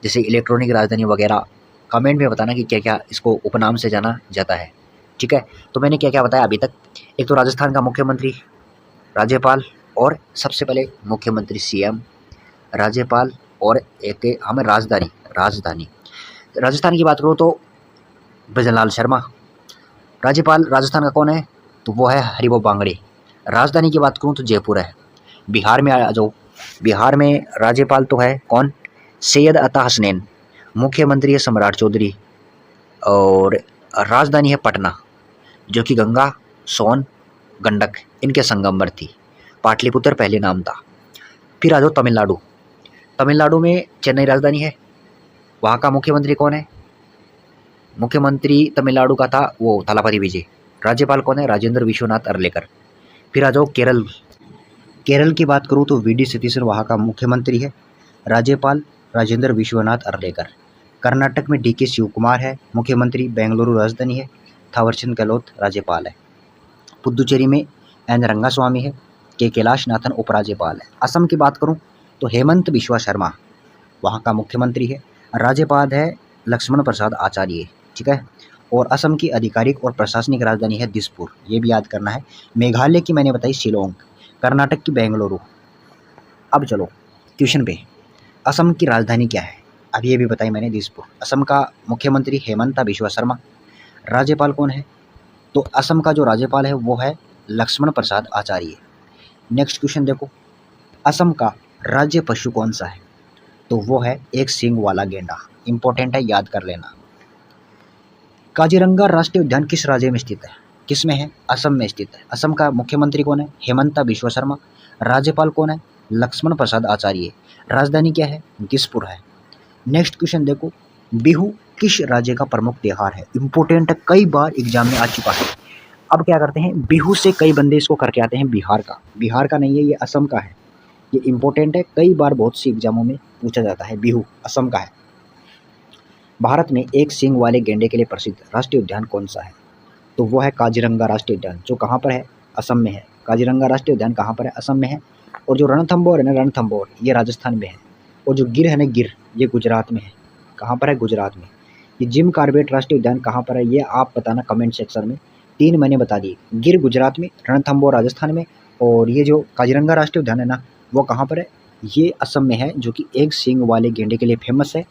जैसे इलेक्ट्रॉनिक राजधानी वगैरह। कमेंट में बताना कि क्या क्या इसको उपनाम से जाना जाता है। ठीक है, तो मैंने क्या क्या बताया अभी तक। एक तो राजस्थान का मुख्यमंत्री, राज्यपाल और सबसे पहले मुख्यमंत्री सीएम, राज्यपाल और एक हमें राजधानी। राजस्थान की बात करूँ तो ब्रजलाल शर्मा। राज्यपाल राजस्थान का कौन है, तो वो है हरिभाऊ बांगड़े। राजधानी की बात करूँ तो जयपुर है। बिहार में आ जाओ। बिहार में राज्यपाल तो है कौन, सैयद अता हसनैन। मुख्यमंत्री है सम्राट चौधरी। और राजधानी है पटना, जो कि गंगा, सोन, गंडक इनके संगम थी। पाटलिपुत्र पहले नाम था। फिर आ जाओ तमिलनाडु। तमिलनाडु में चेन्नई राजधानी है। वहाँ का मुख्यमंत्री कौन है, मुख्यमंत्री तमिलनाडु का था वो थालापति विजय। राज्यपाल कौन है, राजेंद्र विश्वनाथ अर्लेकर। फिर आ जाओ केरल। केरल की बात करूँ तो वीडी सतीशन वहाँ का मुख्यमंत्री है। राज्यपाल राजेंद्र विश्वनाथ अर्लेकर। कर्नाटक में डीके शिव कुमार है मुख्यमंत्री। बेंगलुरु राजधानी है। थावरचंद गहलोत राज्यपाल है। पुदुचेरी में एन रंगास्वामी है। के कैलाशनाथन उपराज्यपाल है। असम की बात करूं तो हेमंत बिश्वा शर्मा वहां का मुख्यमंत्री है। राज्यपाल है लक्ष्मण प्रसाद आचार्य। ठीक है, और असम की आधिकारिक और प्रशासनिक राजधानी है दिसपुर, ये भी याद करना है। मेघालय की मैंने बताई शिलोंग। कर्नाटक की बेंगलुरु। अब चलो क्वेश्चन पे, असम की राजधानी क्या है, अब ये भी बताई मैंने, दिसपुर। असम का मुख्यमंत्री हेमंता बिश्वा शर्मा। राज्यपाल कौन है, तो असम का जो राज्यपाल है वो है लक्ष्मण प्रसाद आचार्य। नेक्स्ट क्वेश्चन देखो, असम का राज्य पशु कौन सा है, तो वो है एक सींग वाला गेंडा। इंपॉर्टेंट है, याद कर लेना। काजीरंगा राष्ट्रीय उद्यान किस राज्य में स्थित है, किस में है, असम में स्थित है। असम का मुख्यमंत्री कौन है, हेमंता बिश्वा शर्मा। राज्यपाल कौन है, लक्ष्मण प्रसाद आचार्य। राजधानी क्या है, दिसपुर है। नेक्स्ट क्वेश्चन देखो, बिहू किस राज्य का प्रमुख त्योहार है। इंपॉर्टेंट है, कई बार एग्जाम में आ चुका है। अब क्या करते हैं, बिहू से कई बंदे इसको करके आते हैं बिहार का नहीं है, ये असम का है। ये इंपॉर्टेंट है, कई बार बहुत सी एग्जामों में पूछा जाता है। बिहू असम का है। भारत में एक सींग वाले गेंडे के लिए प्रसिद्ध राष्ट्रीय उद्यान कौन सा है, तो वो है काजीरंगा राष्ट्रीय उद्यान, जो कहाँ पर है, असम में है। काजीरंगा राष्ट्रीय उद्यान कहाँ पर है, असम में है। और जो रणथंभौर है ना, रणथंभौर ये राजस्थान में है। और जो गिर है ना, गिर ये गुजरात में है। कहाँ पर है, गुजरात में। ये जिम कार्बेट राष्ट्रीय उद्यान कहाँ पर है, ये आप बताना कमेंट सेक्शन में। 3 मैंने बता दिए, गिर गुजरात में, रणथंभौर राजस्थान में, और ये जो काजीरंगा राष्ट्रीय उद्यान है ना, वो कहाँ पर है, ये असम में है, जो कि एक सींग वाले गेंडे के लिए फेमस है।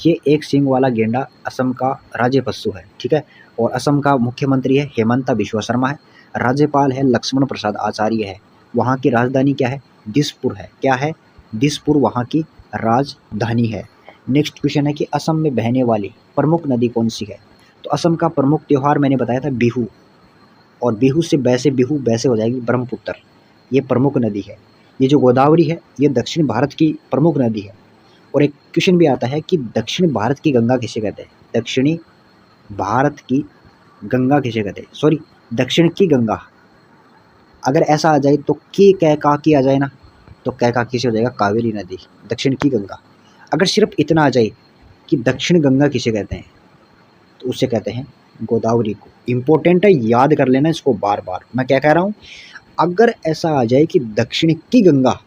ये एक सींग वाला गेंडा असम का राज्य पशु है। ठीक है, और असम का मुख्यमंत्री है हेमंता बिश्वा शर्मा है। राज्यपाल है लक्ष्मण प्रसाद आचार्य है। वहाँ की राजधानी क्या है? दिसपुर है। क्या है? दिसपुर वहाँ की राजधानी है। नेक्स्ट क्वेश्चन है कि असम में बहने वाली प्रमुख नदी कौन सी है? तो असम का प्रमुख त्यौहार मैंने बताया था बिहू, और बिहू से बिहू बैसे हो जाएगी ब्रह्मपुत्र, ये प्रमुख नदी है। ये जो गोदावरी है ये दक्षिण भारत की प्रमुख नदी है। और एक क्वेश्चन भी आता है कि दक्षिण भारत की गंगा किसे कहते हैं? दक्षिणी भारत की गंगा किसे कहते हैं? सॉरी, दक्षिण की गंगा। अगर ऐसा आ जाए तो की कै का की आ जाए ना, तो कै का किसे हो जाएगा? कावेरी नदी, दक्षिण की गंगा। अगर सिर्फ इतना आ जाए कि दक्षिण गंगा किसे कहते हैं, तो उससे कहते हैं गोदावरी को। इम्पोर्टेंट है, याद कर लेना इसको बार बार। मैं क्या कह रहा हूँ, अगर ऐसा आ जाए कि दक्षिण की गंगा,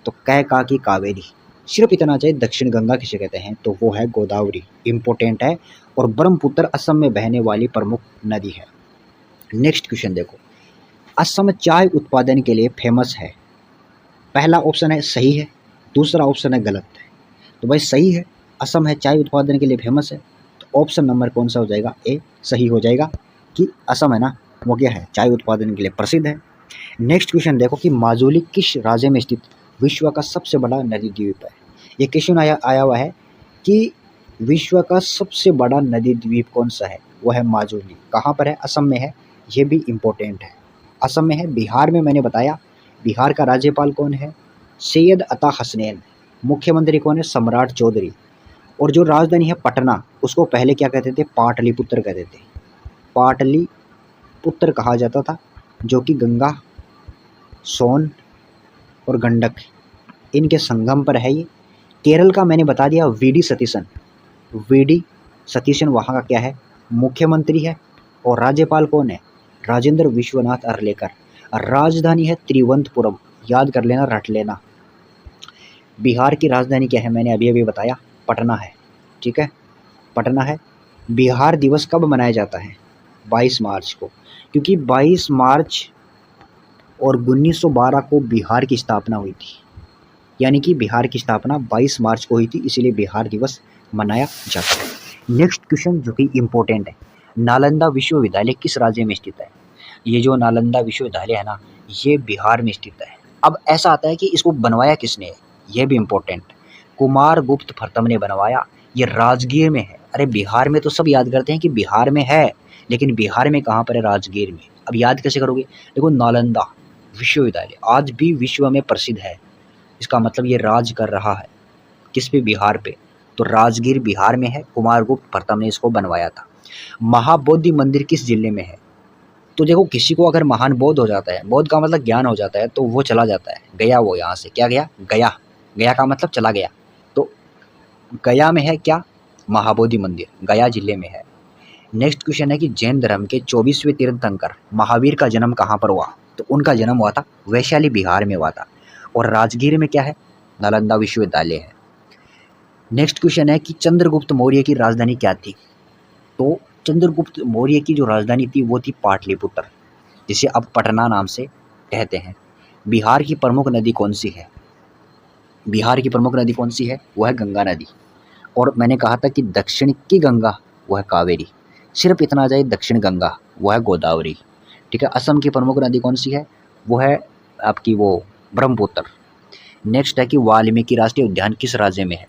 तो कै का की कावेरी। सिर्फ इतना आ जाए दक्षिण गंगा किसे कहते हैं, तो वो है गोदावरी। इम्पोर्टेंट है। और ब्रह्मपुत्र असम में बहने वाली प्रमुख नदी है। नेक्स्ट क्वेश्चन देखो, असम चाय उत्पादन के लिए फेमस है। पहला ऑप्शन है सही है, दूसरा ऑप्शन है गलत है। तो भाई सही है, असम है चाय उत्पादन के लिए फेमस है, तो ऑप्शन नंबर कौन सा हो जाएगा? ए सही हो जाएगा कि असम है ना, वो क्या है? चाय उत्पादन के लिए प्रसिद्ध है। नेक्स्ट क्वेश्चन देखो कि माजुली किस राज्य में स्थित विश्व का सबसे बड़ा नदी द्वीप है? ये क्वेश्चन आया हुआ है कि विश्व का सबसे बड़ा नदी द्वीप कौन सा है? वो है माजुली। कहाँ पर है? असम में है। ये भी इम्पोर्टेंट है। असम में है। बिहार में मैंने बताया, बिहार का राज्यपाल कौन है? सैयद अता हसनैन। मुख्यमंत्री कौन है? सम्राट चौधरी। और जो राजधानी है पटना, उसको पहले क्या कहते थे? पाटलिपुत्र कहते थे। पाटलिपुत्र कहा जाता था, जो कि गंगा, सोन और गंडक इनके संगम पर है ये। केरल का मैंने बता दिया वीडी सतीशन। वीडी सतीशन वहाँ का क्या है? मुख्यमंत्री है। और राज्यपाल कौन है? राजेंद्र विश्वनाथ अर्लेकर। राजधानी है त्रिवंतपुरम। याद कर लेना, रट लेना। बिहार की राजधानी क्या है? मैंने अभी अभी बताया, पटना है। ठीक है, पटना है। बिहार दिवस कब मनाया जाता है? 22 मार्च को, क्योंकि 22 मार्च और 1912 को बिहार की स्थापना हुई थी। यानी कि बिहार की स्थापना 22 मार्च को हुई थी, इसीलिए बिहार दिवस मनाया जाता है। नेक्स्ट क्वेश्चन जो कि इम्पोर्टेंट है, नालंदा विश्वविद्यालय किस राज्य में स्थित है? ये जो नालंदा विश्वविद्यालय है ना, ये बिहार में स्थित है। अब ऐसा आता है कि इसको बनवाया किसने? ये भी इम्पोर्टेंट। कुमारगुप्त प्रथम ने बनवाया। ये राजगीर में है। अरे बिहार में तो सब याद करते हैं कि बिहार में है, लेकिन बिहार में कहाँ पर है? राजगीर में। अब याद कैसे करोगे? देखो, नालंदा विश्वविद्यालय आज भी विश्व में प्रसिद्ध है। इसका मतलब ये राज कर रहा है किस पे? बिहार पे। तो राजगीर बिहार में है। कुमारगुप्त प्रथम ने इसको बनवाया था। महाबोधि मंदिर किस जिले में है? तो देखो, किसी को अगर महान बोध हो जाता है, बोध का मतलब ज्ञान हो जाता है, तो वो चला जाता है गया। वो यहाँ से क्या गया? गया। गया का मतलब चला गया। तो गया में है क्या? महाबोधि मंदिर गया जिले में है। नेक्स्ट क्वेश्चन है कि जैन धर्म के 24वें तीर्थंकर महावीर का जन्म कहाँ पर हुआ? तो उनका जन्म हुआ था वैशाली, बिहार में हुआ था। और राजगीर में क्या है? नालंदा विश्वविद्यालय है। नेक्स्ट क्वेश्चन है कि चंद्रगुप्त मौर्य की राजधानी क्या थी? तो चंद्रगुप्त मौर्य की जो राजधानी थी वो थी पाटलिपुत्र, जिसे अब पटना नाम से कहते हैं। बिहार की प्रमुख नदी कौन सी है? बिहार की प्रमुख नदी कौन सी है? वो है गंगा नदी। और मैंने कहा था कि दक्षिण की गंगा वो है कावेरी। सिर्फ इतना आ जाए, दक्षिण गंगा वो है गोदावरी। ठीक है। असम की प्रमुख नदी कौन सी है? वो है आपकी वो ब्रह्मपुत्र। नेक्स्ट है कि वाल्मीकि राष्ट्रीय उद्यान किस राज्य में है?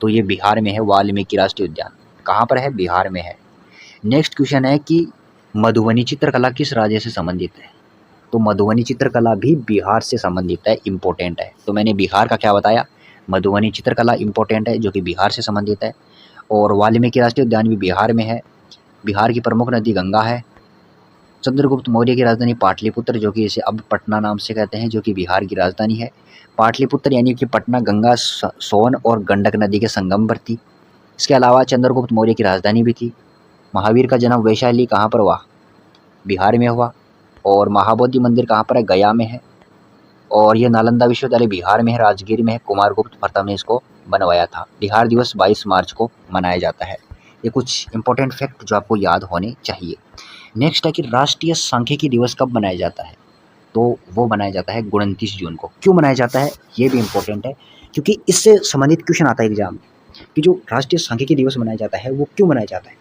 तो ये बिहार में है। वाल्मीकि राष्ट्रीय उद्यान कहाँ पर है? बिहार में है। नेक्स्ट क्वेश्चन है कि मधुबनी चित्रकला किस राज्य से संबंधित है? तो मधुबनी चित्रकला भी बिहार से संबंधित है, इम्पोर्टेंट है। तो मैंने बिहार का क्या बताया? मधुबनी चित्रकला इम्पोर्टेंट है, जो कि बिहार से संबंधित है। और वाल्मीकि राष्ट्रीय उद्यान भी बिहार में है। बिहार की प्रमुख नदी गंगा है। चंद्रगुप्त मौर्य की राजधानी पाटलिपुत्र, जो कि इसे अब पटना नाम से कहते हैं, जो कि बिहार की राजधानी है। पाटलिपुत्र यानी कि पटना गंगा, सोन और गंडक नदी के संगम पर थी। इसके अलावा चंद्रगुप्त मौर्य की राजधानी भी थी। महावीर का जन्म वैशाली कहाँ पर हुआ? बिहार में हुआ। और महाबोधि मंदिर कहाँ पर है? गया में है। और ये नालंदा विश्वविद्यालय बिहार में है, राजगीर में है। कुमारगुप्त प्रथम ने इसको बनवाया था। बिहार दिवस 22 मार्च को मनाया जाता है। ये कुछ इंपॉर्टेंट फैक्ट जो आपको याद होने चाहिए। नेक्स्ट है कि राष्ट्रीय सांख्यिकी दिवस कब मनाया जाता है? तो वो मनाया जाता है 29 जून को। क्यों मनाया जाता है? ये भी इम्पोर्टेंट है, क्योंकि इससे संबंधित क्वेश्चन आता है एग्जाम में कि जो राष्ट्रीय सांख्यिकी दिवस मनाया जाता है वो क्यों मनाया जाता है।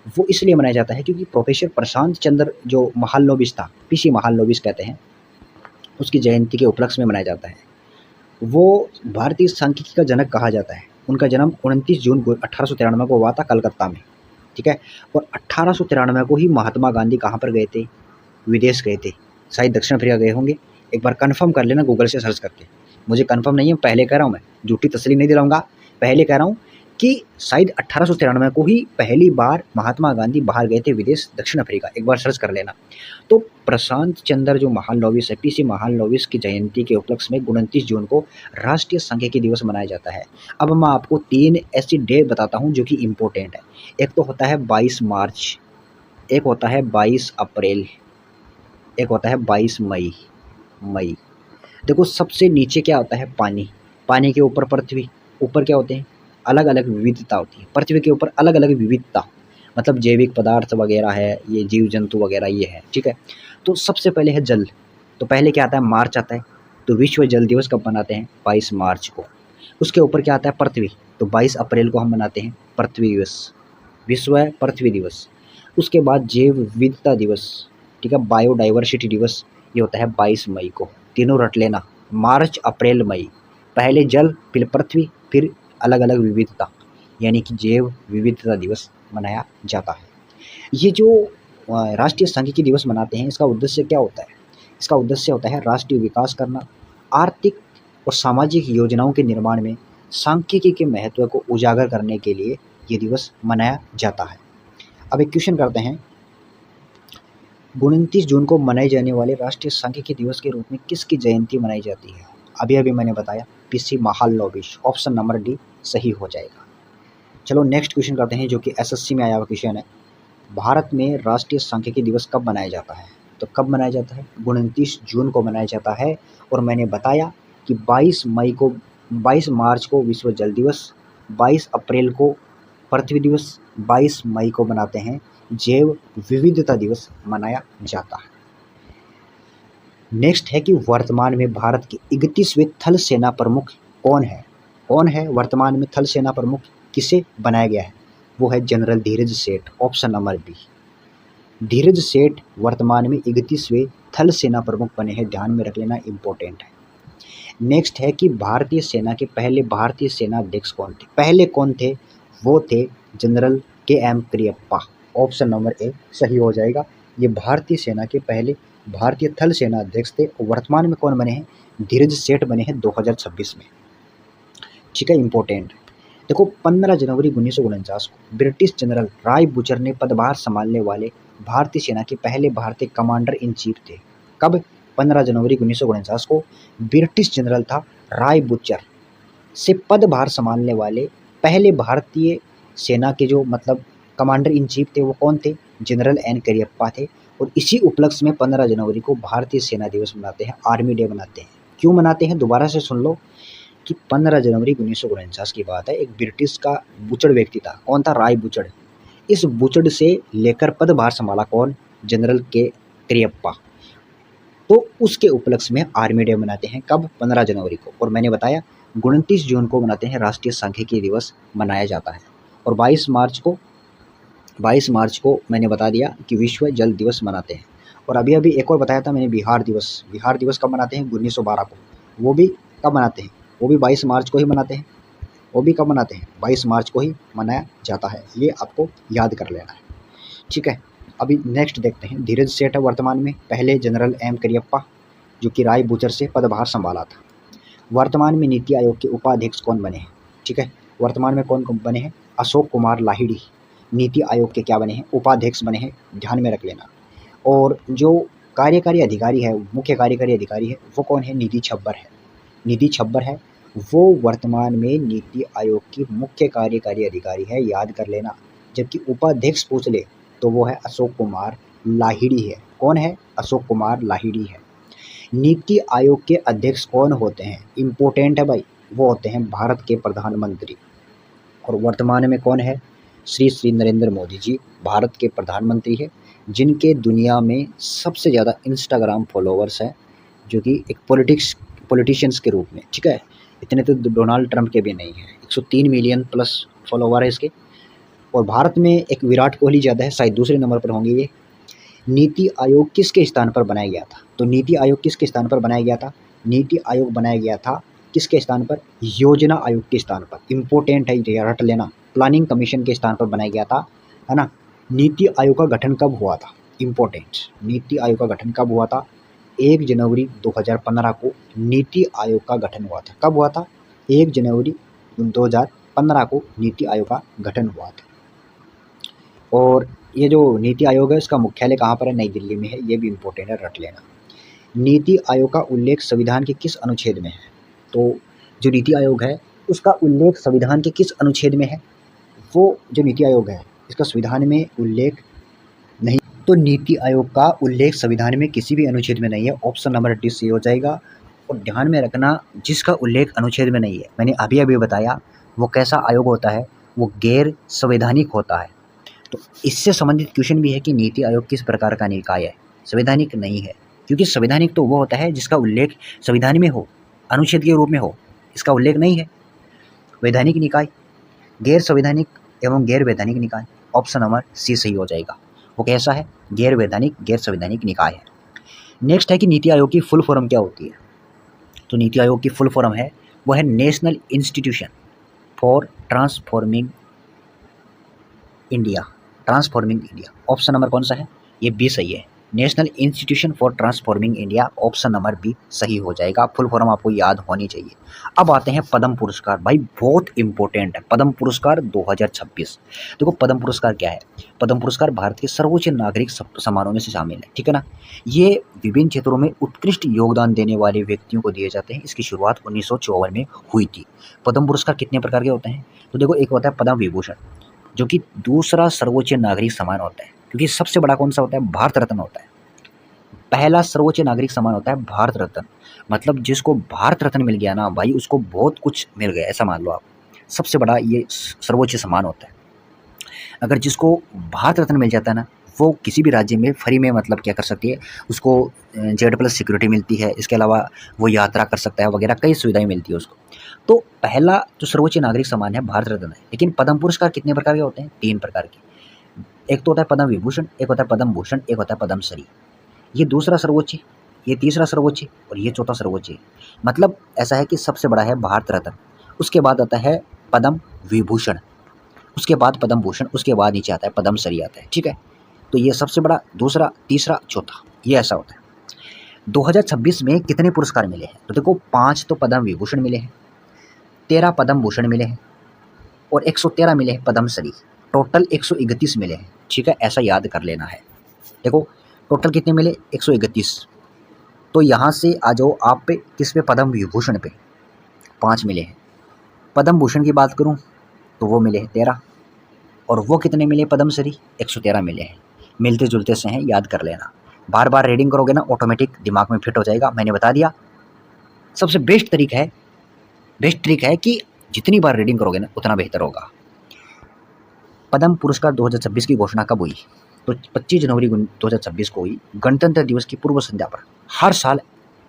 वो इसलिए मनाया जाता है क्योंकि प्रोफेसर प्रशांत चंद्र जो महालनोबिस था, पीसी महालनोबिस कहते हैं, उसकी जयंती के उपलक्ष्य में मनाया जाता है। वो भारतीय सांख्यिकी का जनक कहा जाता है। उनका जन्म 29 जून को 1893 को हुआ था कलकत्ता में, ठीक है। और 1893 को ही महात्मा गांधी कहाँ पर गए थे? विदेश गए थे, शायद दक्षिण अफ्रीका गए होंगे। एक बार कंफर्म कर लेना गूगल से सर्च करके, मुझे कंफर्म नहीं है, पहले कह रहा हूँ, मैं झूठी तसल्ली नहीं दिलाऊंगा, पहले कह रहा हूँ कि शायद 1893 को ही पहली बार महात्मा गांधी बाहर गए थे विदेश, दक्षिण अफ्रीका। एक बार सर्च कर लेना। तो प्रशांत चंद्र जो महालनोबिस है, पीसी महालनोबिस की जयंती के उपलक्ष्य में 29 जून को राष्ट्रीय सांख्यिकी दिवस मनाया जाता है। अब मैं आपको 3 ऐसी डेट बताता हूँ जो कि इम्पोर्टेंट है। एक तो होता है 22 मार्च, एक होता है 22 अप्रैल, एक होता है 22 मई। देखो सबसे नीचे क्या होता है? पानी। पानी के ऊपर पृथ्वी, ऊपर क्या होते हैं? अलग अलग विविधता होती है। पृथ्वी के ऊपर अलग अलग विविधता, मतलब जैविक पदार्थ वगैरह है, ये जीव जंतु वगैरह ये है, ठीक है। तो सबसे पहले है जल। तो पहले क्या आता है? मार्च आता है। तो विश्व जल दिवस कब मनाते हैं? 22 मार्च को। उसके ऊपर क्या आता है? पृथ्वी। तो 22 अप्रैल को हम मनाते हैं पृथ्वी दिवस, विश्व पृथ्वी दिवस। उसके बाद जैव विविधता दिवस, ठीक है, बायोडाइवर्सिटी दिवस, ये होता है 22 मई को। तीनों रट लेना, मार्च अप्रैल मई। पहले जल, फिर पृथ्वी, फिर अलग अलग विविधता, यानी कि जैव विविधता दिवस मनाया जाता है। ये जो राष्ट्रीय सांख्यिकी दिवस मनाते हैं, इसका उद्देश्य क्या होता है? इसका उद्देश्य होता है राष्ट्रीय विकास करना, आर्थिक और सामाजिक योजनाओं के निर्माण में सांख्यिकी के महत्व को उजागर करने के लिए ये दिवस मनाया जाता है। अब एक क्वेश्चन करते हैं, 29 जून को मनाए जाने वाले राष्ट्रीय सांख्यिकी दिवस के रूप में किसकी जयंती मनाई जाती है? अभी अभी मैंने बताया, PC Mahalanobis. Option number D सही हो जाएगा। चलो नेक्स्ट क्वेश्चन करते हैं, जो कि एसएससी में आया हुआ क्वेश्चन है। भारत में राष्ट्रीय सांख्यिकी दिवस कब मनाया जाता है? तो कब मनाया जाता है? 29 जून को मनाया जाता है। और मैंने बताया कि 22 मार्च को विश्व जल दिवस, 22 अप्रैल को पृथ्वी दिवस, 22 मई को मनाते हैं जैव विविधता दिवस मनाया जाता है। नेक्स्ट है कि वर्तमान में भारत के 31वें थल सेना प्रमुख कौन है? कौन है वर्तमान में थल सेना प्रमुख? किसे बनाया गया है? वो है जनरल धीरज सेठ। ऑप्शन नंबर बी, धीरज सेठ वर्तमान में 31वें थल सेना प्रमुख बने हैं। ध्यान में रख लेना, इंपॉर्टेंट है। नेक्स्ट है कि भारतीय सेना के पहले भारतीय सेना अध्यक्ष कौन थे? पहले कौन थे? वो थे general KM Cariappa. Option number A सही हो जाएगा। ये भारतीय सेना के पहले भारतीय थल सेना अध्यक्ष थे। और वर्तमान में कौन बने हैं? धीरज सेठ बने हैं 2026 में, ठीक है, इंपॉर्टेंट। देखो 15 जनवरी 1949 को ब्रिटिश जनरल राय बूचर ने पदभार संभालने वाले भारतीय सेना के पहले भारतीय कमांडर इन चीफ थे। कब? 15 जनवरी 1949 को ब्रिटिश जनरल था राय बूचर से पदभार संभालने वाले पहले भारतीय सेना के जो मतलब कमांडर इन चीफ थे, वो कौन थे? जनरल एन करियप्पा थे। और इसी उपलक्ष्य में 15 जनवरी को भारतीय सेना दिवस मनाते हैं, आर्मी डे मनाते हैं। क्यों मनाते हैं? दोबारा से सुन लो कि 15 जनवरी 1949 की बात है। एक ब्रिटिश का बुचड़ व्यक्ति था। कौन था? राय बुचड़। इस बुचड़ से लेकर पदभार संभाला कौन? जनरल के करियप्पा। तो उसके उपलक्ष्य में आर्मी डे मनाते हैं। कब? 15 जनवरी को। और मैंने बताया 29 जून को मनाते हैं राष्ट्रीय सांख्यिकी दिवस मनाया जाता है। और 22 मार्च को मैंने बता दिया कि विश्व जल दिवस मनाते हैं। और अभी अभी एक और बताया था मैंने, बिहार दिवस। बिहार दिवस कब मनाते हैं? 1912 को। वो भी कब मनाते हैं? वो भी 22 मार्च को ही मनाते हैं। वो भी कब मनाते हैं? 22 मार्च को ही मनाया जाता है। ये आपको याद कर लेना है, ठीक है। अभी नेक्स्ट देखते हैं। धीरज सेठ है वर्तमान में, पहले जनरल एम करियप्पा जो कि राय बूचर से पदभार संभाला था। वर्तमान में नीति आयोग के उपाध्यक्ष कौन बने हैं? ठीक है, वर्तमान में कौन बने हैं? अशोक कुमार लाहिड़ी नीति आयोग के क्या बने हैं? उपाध्यक्ष बने हैं। ध्यान में रख लेना। और जो कार्यकारी अधिकारी है, मुख्य कार्यकारी अधिकारी है, वो कौन है? निधि छब्बर है। निधि छब्बर है, वो वर्तमान में नीति आयोग की मुख्य कार्यकारी अधिकारी है, याद कर लेना। जबकि उपाध्यक्ष पूछ ले तो वो है अशोक कुमार लाहिड़ी है। कौन है? अशोक कुमार लाहिड़ी है। नीति आयोग के अध्यक्ष कौन होते हैं? इम्पोर्टेंट है भाई, वो होते हैं भारत के प्रधानमंत्री। और वर्तमान में कौन है? श्री नरेंद्र मोदी जी भारत के प्रधानमंत्री है, जिनके दुनिया में सबसे ज़्यादा इंस्टाग्राम फॉलोअर्स हैं, जो कि एक पॉलिटिशियंस के रूप में, ठीक है। इतने तो डोनाल्ड ट्रंप के भी नहीं है। 103 मिलियन प्लस फॉलोवर है इसके। और भारत में एक विराट कोहली ज़्यादा है, शायद दूसरे नंबर पर होंगे ये। नीति आयोग किसके स्थान पर बनाया गया था? तो नीति आयोग किसके स्थान पर बनाया गया था? नीति आयोग बनाया गया था किसके स्थान पर? योजना आयोग के स्थान पर। इम्पोर्टेंट है ये, रट लेना। प्लानिंग कमीशन के स्थान पर बनाया गया था, है ना। नीति आयोग का गठन कब हुआ था? इम्पोर्टेंट, नीति आयोग का गठन कब हुआ था? 1 जनवरी 2015 को नीति आयोग का गठन हुआ था। कब हुआ था? 1 जनवरी 2015 को नीति आयोग का गठन हुआ था। और ये जो नीति आयोग है इसका मुख्यालय कहाँ पर है? नई दिल्ली में है। ये भी इम्पोर्टेंट है, रट लेना। नीति आयोग का उल्लेख संविधान के किस अनुच्छेद में है? तो जो नीति आयोग है उसका उल्लेख संविधान के किस अनुच्छेद में है? वो जो नीति आयोग है इसका संविधान में उल्लेख नहीं। तो नीति आयोग का उल्लेख संविधान में किसी भी अनुच्छेद में नहीं है। ऑप्शन नंबर डी सही हो जाएगा। और ध्यान में रखना, जिसका उल्लेख अनुच्छेद में नहीं है, मैंने अभी अभी बताया वो कैसा आयोग होता है, वो गैर संवैधानिक होता है। तो इससे संबंधित क्वेश्चन भी है कि नीति आयोग किस प्रकार का निकाय है? संवैधानिक नहीं है, क्योंकि संवैधानिक तो वो होता है जिसका उल्लेख संविधान में हो, अनुच्छेद के रूप में हो। इसका उल्लेख नहीं है। वैधानिक निकाय, गैर संवैधानिक एवं गैर वैधानिक निकाय। ऑप्शन नंबर सी सही हो जाएगा। वो कैसा है? गैर वैधानिक गैर संवैधानिक निकाय है। नेक्स्ट है कि नीति आयोग की फुल फॉर्म क्या होती है? तो नीति आयोग की फुल फॉर्म है वो है national institution for transforming India. Transforming India, option number कौन सा है? ये बी सही है। National institution for transforming India, option number B सही हो जाएगा। फुल फॉर्म आपको याद होनी चाहिए। अब आते हैं पद्म पुरस्कार। भाई बहुत इंपॉर्टेंट है पद्म पुरस्कार 2026। देखो पद्म पुरस्कार क्या है? पद्म पुरस्कार भारत के सर्वोच्च नागरिक सम्मानों में से शामिल है, ठीक है ना। ये विभिन्न क्षेत्रों में उत्कृष्ट योगदान देने वाले व्यक्तियों को दिए जाते हैं। इसकी शुरुआत 1954 में हुई थी। पद्म पुरस्कार कितने प्रकार के होते हैं? तो देखो, एक होता है पद्म विभूषण, जो कि दूसरा सर्वोच्च नागरिक सम्मान होता है, क्योंकि सबसे बड़ा कौन सा होता है? भारत रत्न होता है। पहला सर्वोच्च नागरिक सम्मान होता है भारत रत्न। मतलब जिसको भारत रत्न मिल गया ना भाई, उसको बहुत कुछ मिल गया, ऐसा मान लो आप। सबसे बड़ा ये सर्वोच्च सम्मान होता है। अगर जिसको भारत रत्न मिल जाता है ना, वो किसी भी राज्य में फ्री में मतलब क्या कर सकती है, उसको जेड+ सिक्योरिटी मिलती है। इसके अलावा वो यात्रा कर सकता है वगैरह, कई सुविधाएं मिलती है उसको। तो पहला जो सर्वोच्च नागरिक सम्मान है भारत रत्न है। लेकिन पद्म पुरस्कार कितने प्रकार के होते हैं? 3 प्रकार के। एक तो होता है पद्म विभूषण, एक होता है पद्म भूषण, एक होता है पद्मश्री। ये दूसरा सर्वोच्च, ये तीसरा सर्वोच्च और ये चौथा सर्वोच्च। मतलब ऐसा है कि सबसे बड़ा है भारत रत्न, उसके बाद आता है पद्म विभूषण, उसके बाद पद्म भूषण, उसके बाद नीचे आता है पद्मश्री आता है, ठीक है। तो ये सबसे बड़ा, दूसरा, तीसरा, चौथा, ये ऐसा होता है। 2026 में कितने पुरस्कार मिले हैं? तो देखो 5 तो पद्म विभूषण मिले हैं, 13 पद्म भूषण मिले हैं और 113 मिले हैं पद्मश्री। टोटल 131 मिले हैं, ठीक है। ऐसा याद कर लेना है। देखो टोटल कितने मिले? 131। तो यहाँ से आ जाओ आप पे, किस पे? पद्म विभूषण पे 5 मिले हैं। पद्म भूषण की बात करूँ तो वो मिले हैं 13, और वो कितने मिले? पद्मश्री 113 मिले हैं। मिलते जुलते से हैं, याद कर लेना। बार बार रीडिंग करोगे ना, ऑटोमेटिक दिमाग में फिट हो जाएगा। मैंने बता दिया। सबसे बेस्ट ट्रिक है कि जितनी बार रीडिंग करोगे ना उतना बेहतर होगा। पद्म पुरस्कार 2026 की घोषणा कब हुई? तो 25 जनवरी 2026 को हुई। गणतंत्र दिवस की पूर्व संध्या पर हर साल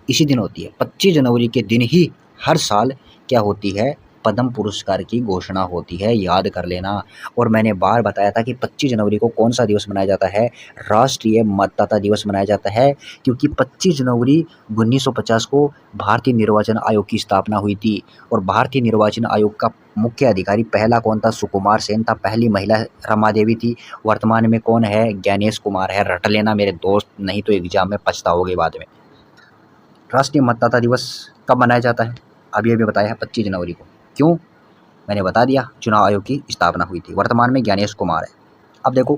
इसी दिन होती है। 25 जनवरी के दिन ही हर साल क्या होती है? पद्म पुरस्कार की घोषणा होती है, याद कर लेना। और मैंने बार बताया था कि 25 जनवरी को कौन सा दिवस मनाया जाता है? राष्ट्रीय मतदाता दिवस मनाया जाता है, क्योंकि 25 जनवरी 1950 को भारतीय निर्वाचन आयोग की स्थापना हुई थी। और भारतीय निर्वाचन आयोग का मुख्य अधिकारी पहला कौन था? सुकुमार सेन था। पहली महिला रमा देवी थी। वर्तमान में कौन है? ज्ञानेश कुमार है। रट लेना मेरे दोस्त, नहीं तो एग्जाम में पछताओगे बाद में। राष्ट्रीय मतदाता दिवस कब मनाया जाता है? अभी बताया है 25 जनवरी को। क्यों? मैंने बता दिया, चुनाव आयोग की स्थापना हुई थी। वर्तमान में ज्ञानेश कुमार है। अब देखो,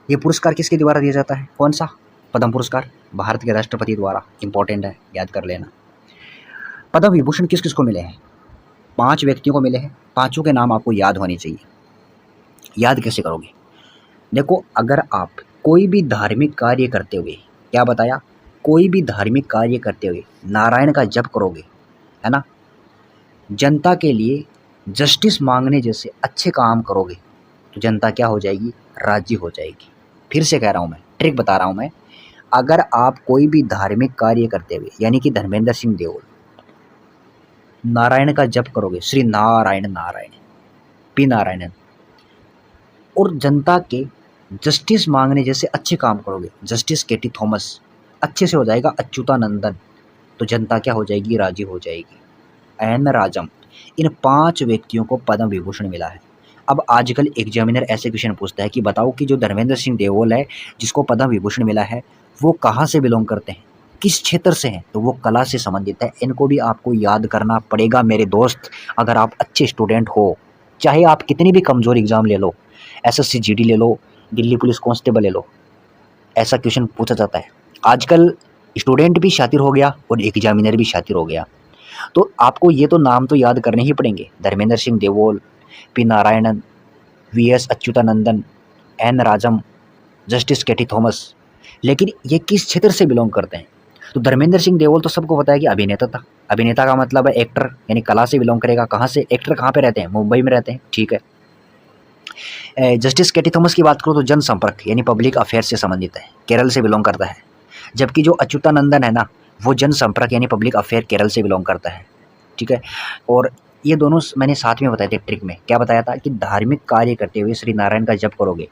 ये पुरस्कार किसके द्वारा दिया जाता है? कौन सा? पद्म पुरस्कार भारत के राष्ट्रपति द्वारा। इंपॉर्टेंट है, याद कर लेना। पद्म विभूषण किस किस को मिले हैं? 5 व्यक्तियों को मिले हैं। 5 के नाम आपको याद होने चाहिए। याद कैसे करोगे? देखो, अगर आप कोई भी धार्मिक कार्य करते हुए, क्या बताया? कोई भी धार्मिक कार्य करते हुए नारायण का जप करोगे, है ना, जनता के लिए जस्टिस मांगने जैसे अच्छे काम करोगे, तो जनता क्या हो जाएगी? राजी हो जाएगी। फिर से कह रहा हूँ मैं, ट्रिक बता रहा हूँ मैं। अगर आप कोई भी धार्मिक कार्य करते हुए, यानी कि धर्मेंद्र सिंह देओल, नारायण का जप करोगे, श्री नारायण नारायण, पी नारायणन, और जनता के जस्टिस मांगने जैसे अच्छे काम करोगे, जस्टिस केटी थॉमस अच्छे से हो जाएगा, अच्युतानंदन, तो जनता क्या हो जाएगी, राजी हो जाएगी। एन राजम, इन 5 व्यक्तियों को पद्म विभूषण मिला है। अब आजकल एग्जामिनर ऐसे क्वेश्चन पूछता है कि बताओ कि जो धर्मेंद्र सिंह देओल है जिसको पद्म विभूषण मिला है वो कहाँ से बिलोंग करते हैं, किस क्षेत्र से हैं, तो वो कला से संबंधित है। इनको भी आपको याद करना पड़ेगा मेरे दोस्त, अगर आप अच्छे स्टूडेंट हो, चाहे आप कितनी भी कमज़ोर एग्ज़ाम ले लो, एसएससी जीडी ले लो, दिल्ली पुलिस कांस्टेबल ले लो, ऐसा क्वेश्चन पूछा जाता है। आजकल स्टूडेंट भी शातिर हो गया और एग्जामिनर भी शातिर हो गया, तो आपको ये तो नाम तो याद करने ही पड़ेंगे, Dharmendra Singh Deol, P Narayanan, V S Achuthanandan, N Rajam, justice KT Thomas. लेकिन ये किस क्षेत्र से बिलोंग करते हैं, तो धर्मेंद्र सिंह देओल तो सबको पता है कि अभिनेता था, अभिनेता का मतलब है एक्टर, यानी कला से बिलोंग करेगा। कहाँ से, एक्टर कहाँ पे रहते हैं, मुंबई में रहते हैं, ठीक है। जस्टिस केटी थॉमस की बात करूँ तो जनसंपर्क यानी पब्लिक अफेयर से संबंधित है, केरल से बिलोंग करता है। जबकि जो अच्युतानंदन है ना, वो जनसंपर्क यानी पब्लिक अफेयर केरल से बिलोंग करता है, ठीक है। और ये दोनों मैंने साथ में बताए थे ट्रिक में, क्या बताया था कि धार्मिक कार्य करते हुए श्री नारायण का जप करोगे,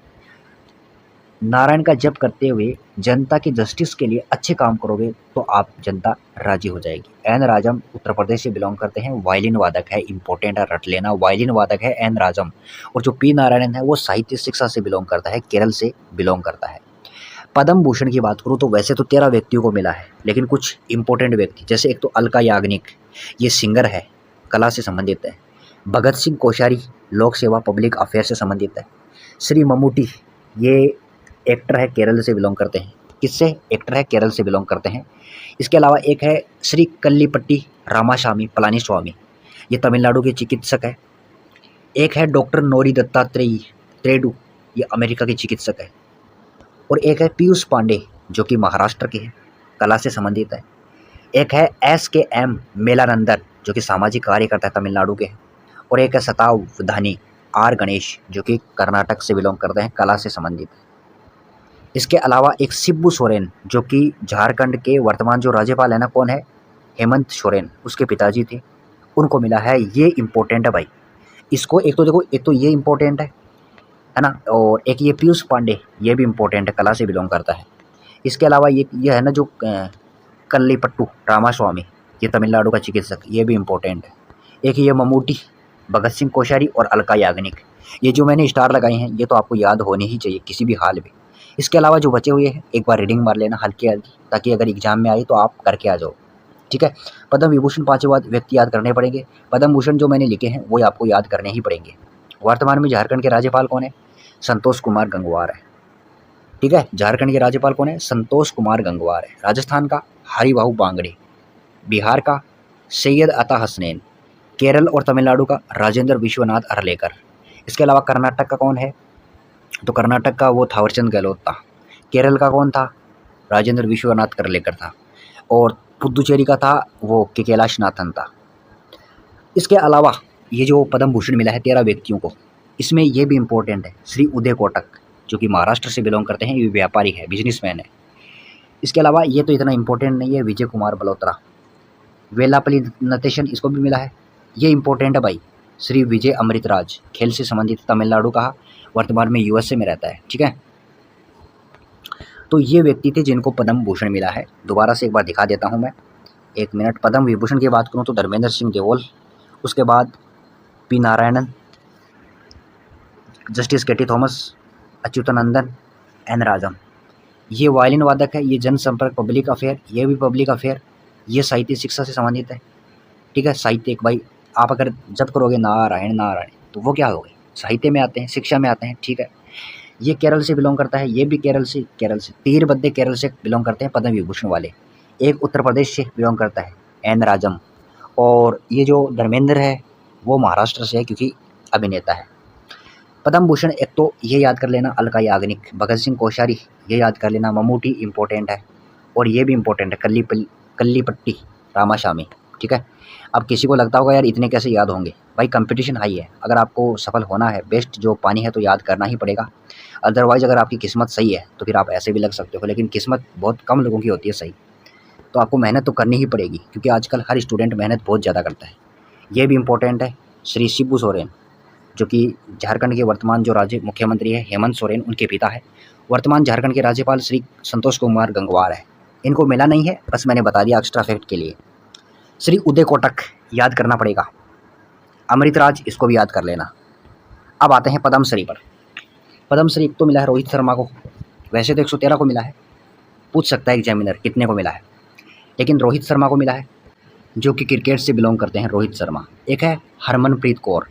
नारायण का जप करते हुए जनता के जस्टिस के लिए अच्छे काम करोगे तो आप जनता राजी हो जाएगी। एन राजम उत्तर प्रदेश से बिलोंग करते हैं, वायलिन वादक है, इंपॉर्टेंट है, रट लेना, वायलिन वादक है एन राजम। और जो पी नारायणन है वो साहित्य शिक्षा से बिलोंग करता है, केरल से बिलोंग करता है। पद्म भूषण की बात करूँ तो वैसे तो 13 व्यक्तियों को मिला है, लेकिन कुछ इंपॉर्टेंट व्यक्ति, जैसे एक तो अलका याग्निक, ये सिंगर है, कला से संबंधित है। भगत सिंह कोश्यारी, लोक सेवा पब्लिक अफेयर से संबंधित है। श्री ममूटी, ये एक्टर है, केरल से बिलोंग करते हैं। किससे, एक्टर है, केरल से बिलोंग करते हैं। इसके अलावा एक है श्री कल्लीपट्टी रामास्वामी पलानीस्वामी, ये तमिलनाडु के चिकित्सक है। एक है डॉक्टर नोरी दत्तात्रेय त्रेडू, ये अमेरिका के चिकित्सक है। और एक है पीयूष पांडे जो कि महाराष्ट्र के हैं, कला से संबंधित है। एक है SKM मेलानंदन जो कि सामाजिक कार्यकर्ता है, तमिलनाडु के हैं। और एक है शतावधानी R गणेश जो कि कर्नाटक से बिलोंग करते हैं, कला से संबंधित है। इसके अलावा एक शिबू सोरेन जो कि झारखंड के वर्तमान जो राज्यपाल है ना, कौन है, हेमंत सोरेन, उसके पिताजी थे, उनको मिला है। ये इम्पोर्टेंट है भाई, इसको एक तो देखो, एक तो ये इम्पोर्टेंट है ना, और एक ये पीयूष पांडे, ये भी इम्पोर्टेंट है, कला से बिलोंग करता है। इसके अलावा ये है ना जो कल्लीपट्टू रामास्वामी, ये तमिलनाडु का चिकित्सक, ये भी इम्पोर्टेंट है। एक ये ममूटी, भगत सिंह कोश्यारी और अलका याग्निक, ये जो मैंने स्टार लगाए हैं ये तो आपको याद होने ही चाहिए किसी भी हाल में। इसके अलावा जो बचे हुए हैं एक बार रीडिंग मार लेना हल्की हल्की, ताकि अगर एग्जाम में आए तो आप करके आ जाओ, ठीक है। पद्म विभूषण 5 व्यक्ति याद करने पड़ेंगे। पद्म भूषण जो मैंने लिखे हैं वो आपको याद करने ही पड़ेंगे। वर्तमान में झारखंड के राज्यपाल कौन है, संतोष कुमार गंगवार है, ठीक है। झारखंड के राज्यपाल कौन है, संतोष कुमार गंगवार है। राजस्थान का हरिभाऊ बांगड़े, बिहार का सैयद अता हसनैन, केरल और तमिलनाडु का राजेंद्र विश्वनाथ अरलेकर। इसके अलावा कर्नाटक का कौन है, तो कर्नाटक का वो थावरचंद गहलोत था। केरल का कौन था, राजेंद्र विश्वनाथ करलेकर था। और पुदुचेरी का था वो के कैलाश नाथन था। इसके अलावा ये जो पद्म भूषण मिला है 13 व्यक्तियों को, इसमें ये भी इम्पोर्टेंट है, श्री उदय कोटक जो कि महाराष्ट्र से बिलोंग करते हैं, ये व्यापारी है, बिजनेसमैन है। इसके अलावा ये तो इतना इम्पोर्टेंट नहीं है, विजय कुमार बलोत्रा, वेलापल्ली नटेशन, इसको भी मिला है, ये इम्पोर्टेंट है भाई। श्री विजय अमृतराज, खेल से संबंधित, तमिलनाडु का, वर्तमान में USA में रहता है, ठीक है। तो ये व्यक्ति थे जिनको पद्म भूषण मिला है। दोबारा से एक बार दिखा देता हूँ मैं, 1 मिनट। पद्म विभूषण की बात करूँ तो धर्मेंद्र सिंह देओल, उसके बाद P Narayanan, justice KT Thomas, Achuthanandan, N राजम। ये वायलिन वादक है, ये जनसंपर्क पब्लिक अफेयर, ये भी पब्लिक अफेयर, ये साहित्य शिक्षा से संबंधित है, ठीक है। साहित्य एक भाई, आप अगर जब करोगे नारायण नारायण तो वो क्या होगे, साहित्य में आते हैं, शिक्षा में आते हैं, ठीक है। ये केरल से बिलोंग करता है, ये भी केरल से तीर बद्दे केरल से बिलोंग करते हैं पद्म विभूषण वाले। एक उत्तर प्रदेश से बिलोंग करता है, एन राजम। और ये जो धर्मेंद्र है वो महाराष्ट्र से है क्योंकि अभिनेता है। पद्म भूषण एक तो ये याद कर लेना, अलका याग्निक, भगत सिंह कोश्यारी, ये याद कर लेना, ममूटी इम्पोर्टेंट है, और ये भी इम्पोर्टेंट है, कल्लीपट्टी रामास्वामी, ठीक है। अब किसी को लगता होगा यार इतने कैसे याद होंगे, भाई कंपटीशन हाई है, अगर आपको सफल होना है, बेस्ट जो पानी है तो याद करना ही पड़ेगा। अदरवाइज़ अगर आपकी किस्मत सही है तो फिर आप ऐसे भी लग सकते हो, लेकिन किस्मत बहुत कम लोगों की होती है सही, तो आपको मेहनत तो करनी ही पड़ेगी क्योंकि आजकल हर स्टूडेंट मेहनत बहुत ज़्यादा करता है। ये भी इम्पोर्टेंट है, श्री शिबू सोरेन, जो कि झारखंड के वर्तमान जो राज्य मुख्यमंत्री है हेमंत सोरेन, उनके पिता है। वर्तमान झारखंड के राज्यपाल श्री संतोष कुमार गंगवार है। इनको मिला नहीं है, बस मैंने बता दिया एक्स्ट्रा फैक्ट के लिए। श्री उदय कोटक याद करना पड़ेगा। अमृतराज, इसको भी याद कर लेना। अब आते हैं पद्मश्री पर। पद्मश्री एक तो मिला है रोहित शर्मा को, वैसे तो 113 को मिला है, पूछ सकता है एग्जामिनर कितने को मिला है, लेकिन रोहित शर्मा को मिला है, जो कि क्रिकेट से बिलोंग करते हैं रोहित शर्मा। एक है हरमनप्रीत कौर,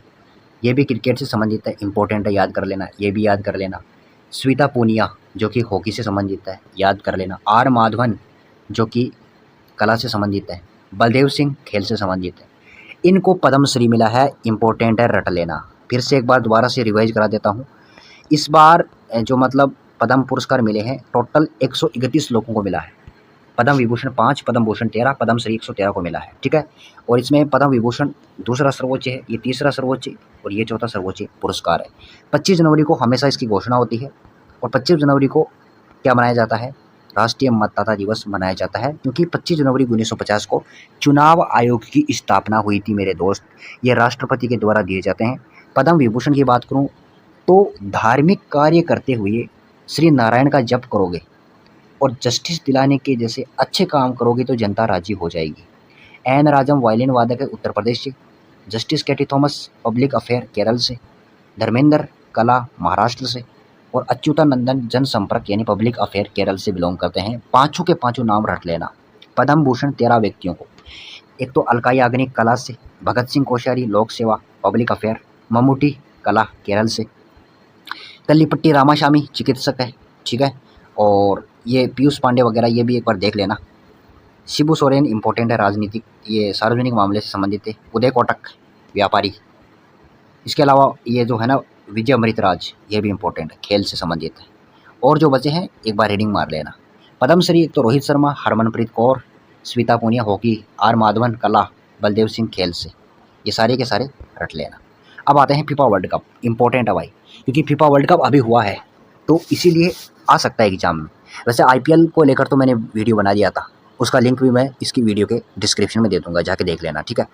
ये भी क्रिकेट से संबंधित है, इंपॉर्टेंट है, याद कर लेना, ये भी याद कर लेना। श्वेता पूनिया, जो कि हॉकी से संबंधित है, याद कर लेना। आर माधवन, जो कि कला से संबंधित है। बलदेव सिंह, खेल से संबंधित है। इनको पद्मश्री मिला है, इंपॉर्टेंट है, रट लेना। फिर से एक बार दोबारा से रिवाइज करा देता हूँ। इस बार जो मतलब पद्म पुरस्कार मिले हैं, टोटल 131 लोगों को मिला है। पद्म विभूषण 5, पद्म भूषण 13, पद्मश्री 113 को मिला है, ठीक है। और इसमें पद्म विभूषण दूसरा सर्वोच्च है, ये तीसरा सर्वोच्च और ये चौथा सर्वोच्च पुरस्कार है। 25 जनवरी को हमेशा इसकी घोषणा होती है, और 25 जनवरी को क्या मनाया जाता है? राष्ट्रीय मतदाता दिवस मनाया जाता है, क्योंकि 25 जनवरी 1950 को चुनाव आयोग की स्थापना हुई थी मेरे दोस्त। ये राष्ट्रपति के द्वारा दिए जाते हैं। पद्म विभूषण की बात करूँ तो धार्मिक कार्य करते हुए श्री नारायण का जप करोगे और जस्टिस दिलाने के जैसे अच्छे काम करोगे तो जनता राजी हो जाएगी। एन राजम वायलिन वादक है, उत्तर प्रदेश से। Justice KT Thomas, public affair, Kerala से। धर्मेंद्र, कला, महाराष्ट्र से। और अच्युतानंदन, जनसंपर्क यानी पब्लिक अफेयर, केरल से बिलोंग करते हैं। पाँचों के पाँचों नाम रट लेना। पद्म भूषण 13 व्यक्तियों को। एक तो अलका याग्निक, कला से। भगत सिंह कोश्यारी, लोक सेवा, पब्लिक अफेयर। मम्मूटी, कला, केरल से। कल्लीपट्टी रामास्वामी, चिकित्सक है, ठीक है। और ये पीयूष पांडे वगैरह, ये भी एक बार देख लेना। शिबू सोरेन इंपॉर्टेंट है, राजनीतिक, ये सार्वजनिक मामले से संबंधित है। उदय कोटक, व्यापारी। इसके अलावा ये जो है ना विजय अमृतराज, ये भी इंपॉर्टेंट है, खेल से संबंधित है। और जो बचे हैं एक बार रीडिंग मार लेना। पद्मश्री एक तो रोहित शर्मा, हरमनप्रीत कौर, श्वेता पूनिया, हॉकी, आर माधवन, कला, बलदेव सिंह, खेल से। ये सारे के सारे रट लेना। अब आते हैं फीफा वर्ल्ड कप, इंपॉर्टेंट है भाई, क्योंकि फीफा वर्ल्ड कप अभी हुआ है तो इसीलिए आ सकता है एग्जाम में। वैसे आईपीएल को लेकर तो मैंने वीडियो बना दिया था, उसका लिंक भी मैं इसकी वीडियो के डिस्क्रिप्शन में दे दूंगा, जाके देख लेना, ठीक है।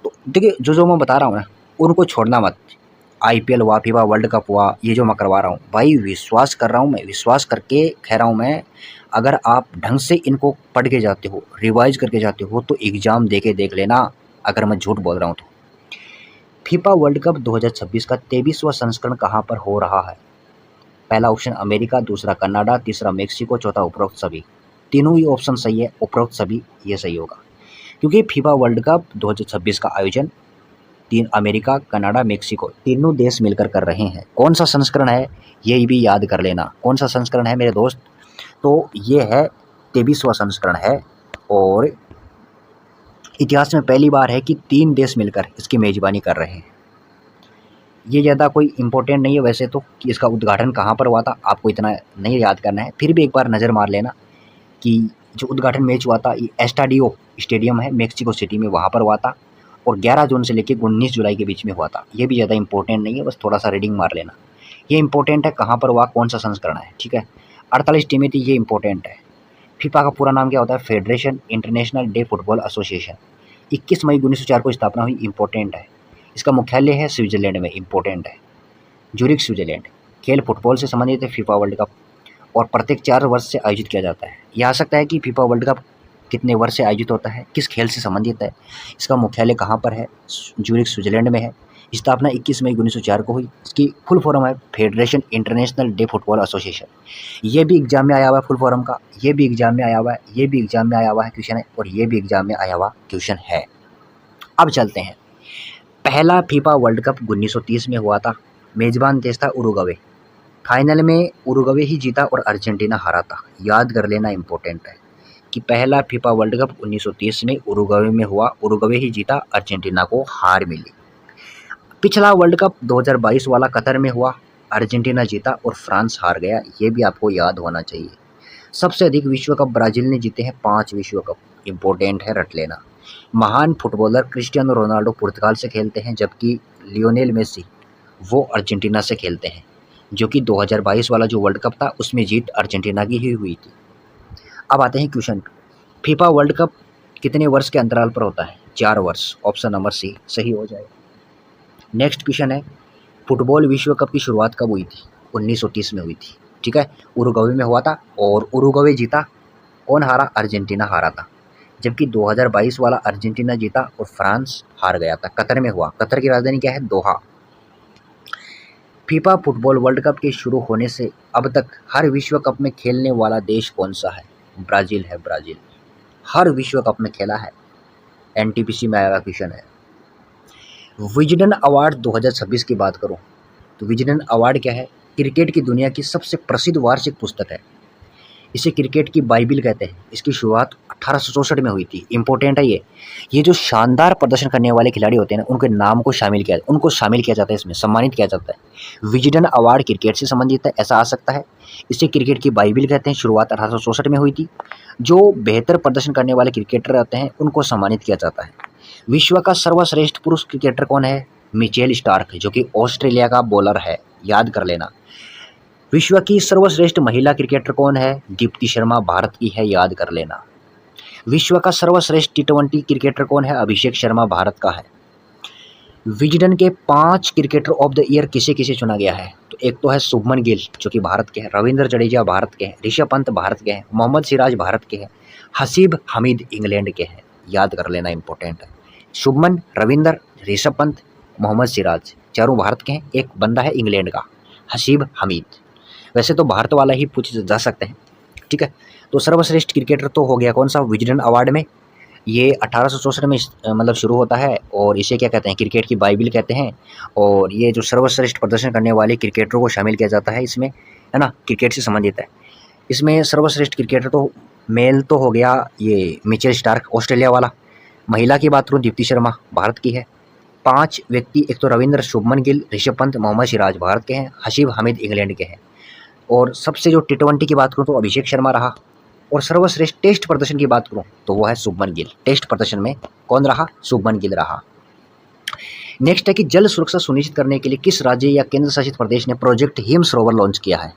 तो देखिए जो मैं बता रहा हूँ ना, उनको छोड़ना मत। आईपीएल हुआ, फीफा वर्ल्ड कप हुआ, ये जो मैं करवा रहा हूँ भाई, विश्वास कर रहा हूँ मैं, विश्वास करके कह रहा हूँ मैं, अगर आप ढंग से इनको पढ़ के जाते हो, रिवाइज करके जाते हो, तो एग्ज़ाम दे के देख लेना, अगर मैं झूठ बोल रहा हूँ तो। फीफा वर्ल्ड कप 2026 का 23वां संस्करण कहाँ पर हो रहा है? पहला ऑप्शन अमेरिका, दूसरा कनाडा, तीसरा मेक्सिको, चौथा उपरोक्त सभी। तीनों ही ऑप्शन सही है, उपरोक्त सभी ये सही होगा, क्योंकि फीफा वर्ल्ड कप 2026 का आयोजन अमेरिका, कनाडा, मेक्सिको तीनों देश मिलकर कर रहे हैं। कौन सा संस्करण है ये भी याद कर लेना। कौन सा संस्करण है मेरे दोस्त? तो ये है 23वां संस्करण है, और इतिहास में पहली बार है कि 3 देश मिलकर इसकी मेज़बानी कर रहे हैं। ये ज़्यादा कोई इम्पोर्टेंट नहीं है वैसे तो, कि इसका उद्घाटन कहाँ पर हुआ था, आपको इतना नहीं याद करना है, फिर भी एक बार नज़र मार लेना कि जो उद्घाटन मैच हुआ था ये एस्टाडियो स्टेडियम है मेक्सिको सिटी में, वहाँ पर हुआ था, और 11 जून से लेकर 19 जुलाई के बीच में हुआ था। ये भी ज़्यादा इंपॉर्टेंट नहीं है, बस थोड़ा सा रीडिंग मार लेना। ये इंपॉर्टेंट है कहाँ पर हुआ, कौन सा संस्करण है, ठीक है। 48 टीमें थी, ये इंपॉर्टेंट है। फीफा का पूरा नाम क्या होता है? Federation International de Football association. 21 मई 1904 को स्थापना हुई, इंपॉर्टेंट है। इसका मुख्यालय है स्विट्जरलैंड में, इंपॉर्टेंट है, ज्यूरिख स्विट्जरलैंड। खेल फुटबॉल से संबंधित है फीफा वर्ल्ड कप, और प्रत्येक 4 वर्ष से आयोजित किया जाता है। यह आ सकता है कि फीफा वर्ल्ड कप कितने वर्ष से आयोजित होता है, किस खेल से संबंधित है, इसका मुख्यालय कहाँ पर है? ज्यूरिख स्विट्जरलैंड में है। स्थापना 21 मई 1904 को हुई। इसकी फुल फॉर्म है Federation International de Football association. ये भी एग्जाम में आया हुआ है फुल फॉर्म का, ये भी एग्जाम में आया हुआ है, ये भी एग्जाम में आया हुआ है क्वेश्चन है, और ये भी एग्जाम में आया हुआ क्वेश्चन है। अब चलते हैं, पहला फीफा वर्ल्ड कप 1930 में हुआ था। मेजबान देश था उरुग्वे। फाइनल में उरुग्वे ही जीता और अर्जेंटीना हारा था। याद कर लेना, इंपॉर्टेंट है कि पहला फीफा वर्ल्ड कप 1930 में उरुग्वे में हुआ, उरुग्वे ही जीता, अर्जेंटीना को हार मिली। पिछला वर्ल्ड कप 2022 वाला कतर में हुआ, अर्जेंटीना जीता और फ्रांस हार गया। ये भी आपको याद होना चाहिए। सबसे अधिक विश्व कप ब्राज़ील ने जीते हैं, 5 विश्व कप, इंपॉर्टेंट है, रट लेना। महान फुटबॉलर क्रिस्टियानो रोनाल्डो पुर्तगाल से खेलते हैं, जबकि लियोनेल मेसी वो अर्जेंटीना से खेलते हैं, जो कि 2022 वाला जो वर्ल्ड कप था उसमें जीत अर्जेंटीना की ही हुई थी। अब आते हैं क्वेश्चन, फीफा वर्ल्ड कप कितने वर्ष के अंतराल पर होता है? 4 वर्ष, ऑप्शन नंबर सी सही हो जाएगा। नेक्स्ट क्वेश्चन है, फुटबॉल विश्व कप की शुरुआत कब हुई थी? 1930 में हुई थी, ठीक है। उरुग्वे में हुआ था और उरुग्वे जीता। कौन हारा? अर्जेंटीना हारा था। जबकि 2022 वाला अर्जेंटीना जीता और फ्रांस हार गया था। कतर में हुआ। कतर की राजधानी क्या है? दोहा। फीफा फुटबॉल वर्ल्ड कप के शुरू होने से अब तक हर विश्व कप में खेलने वाला देश कौन सा है? ब्राज़ील है, ब्राज़ील। हर विश्व कप में खेला है। एनटीपीसी में आया हुआ क्वेश्चन है। विजडन अवार्ड 2026 की बात करूं तो विजडन अवार्ड क्या है? क्रिकेट की दुनिया की सबसे प्रसिद्ध वार्षिक पुस्तक है। इसे क्रिकेट की बाइबिल कहते हैं। इसकी शुरुआत 1864 में हुई थी। इंपॉर्टेंट है ये जो शानदार प्रदर्शन करने वाले खिलाड़ी होते हैं ना, उनको शामिल किया जाता है, इसमें सम्मानित किया जाता है। विजडन अवार्ड क्रिकेट से संबंधित है, ऐसा आ सकता है। इसे क्रिकेट की बाइबिल कहते हैं। शुरुआत 1864 में हुई थी। जो बेहतर प्रदर्शन करने वाले क्रिकेटर रहते हैं उनको सम्मानित किया जाता है। विश्व का सर्वश्रेष्ठ पुरुष क्रिकेटर कौन है? मिचेल स्टार्क, जो कि ऑस्ट्रेलिया का बॉलर है, याद कर लेना। विश्व की सर्वश्रेष्ठ महिला क्रिकेटर कौन है? दीप्ति शर्मा, भारत की है, याद कर लेना। विश्व का सर्वश्रेष्ठ टी20 क्रिकेटर कौन है? अभिषेक शर्मा, भारत का है। विजडन के 5 क्रिकेटर ऑफ द ईयर किसे किसे चुना गया है? तो एक तो है शुभमन गिल, जो कि भारत के हैं, रविंद्र जडेजा भारत के हैं, ऋषभ पंत भारत के हैं, मोहम्मद सिराज भारत के हैं, हसीब हमीद इंग्लैंड के हैं, याद कर लेना, इंपॉर्टेंट है। शुभमन, रविंदर, ऋषभ पंत, मोहम्मद सिराज, चारों भारत के हैं। एक बंदा है इंग्लैंड का, हसीब हमीद। वैसे तो भारत वाला ही पूछे जा सकते हैं, ठीक है। तो सर्वश्रेष्ठ क्रिकेटर तो हो गया कौन सा? विजडन अवार्ड में। ये 1864 में मतलब शुरू होता है और इसे क्या कहते हैं? क्रिकेट की बाइबिल कहते हैं। और ये जो सर्वश्रेष्ठ प्रदर्शन करने वाले क्रिकेटरों को शामिल किया जाता है इसमें, है ना, क्रिकेट से संबंधित है। इसमें सर्वश्रेष्ठ क्रिकेटर तो मेल तो हो गया ये मिचेल स्टार्क, ऑस्ट्रेलिया वाला। महिला की बात करूँ, दीप्ति शर्मा भारत की है। 5 व्यक्ति, एक तो रविंद्र, शुभमन गिल, ऋषभ पंत, मोहम्मद सिराज भारत के हैं, हसीब हमीद इंग्लैंड के हैं। और सबसे जो टी20 की बात करूँ तो अभिषेक शर्मा रहा। और सर्वश्रेष्ठ टेस्ट प्रदर्शन की बात करूँ तो वो है शुभमन गिल। टेस्ट प्रदर्शन में कौन रहा? शुभमन गिल रहा। नेक्स्ट है कि जल सुरक्षा सुनिश्चित करने के लिए किस राज्य या केंद्र शासित प्रदेश ने प्रोजेक्ट हिम सरोवर लॉन्च किया है?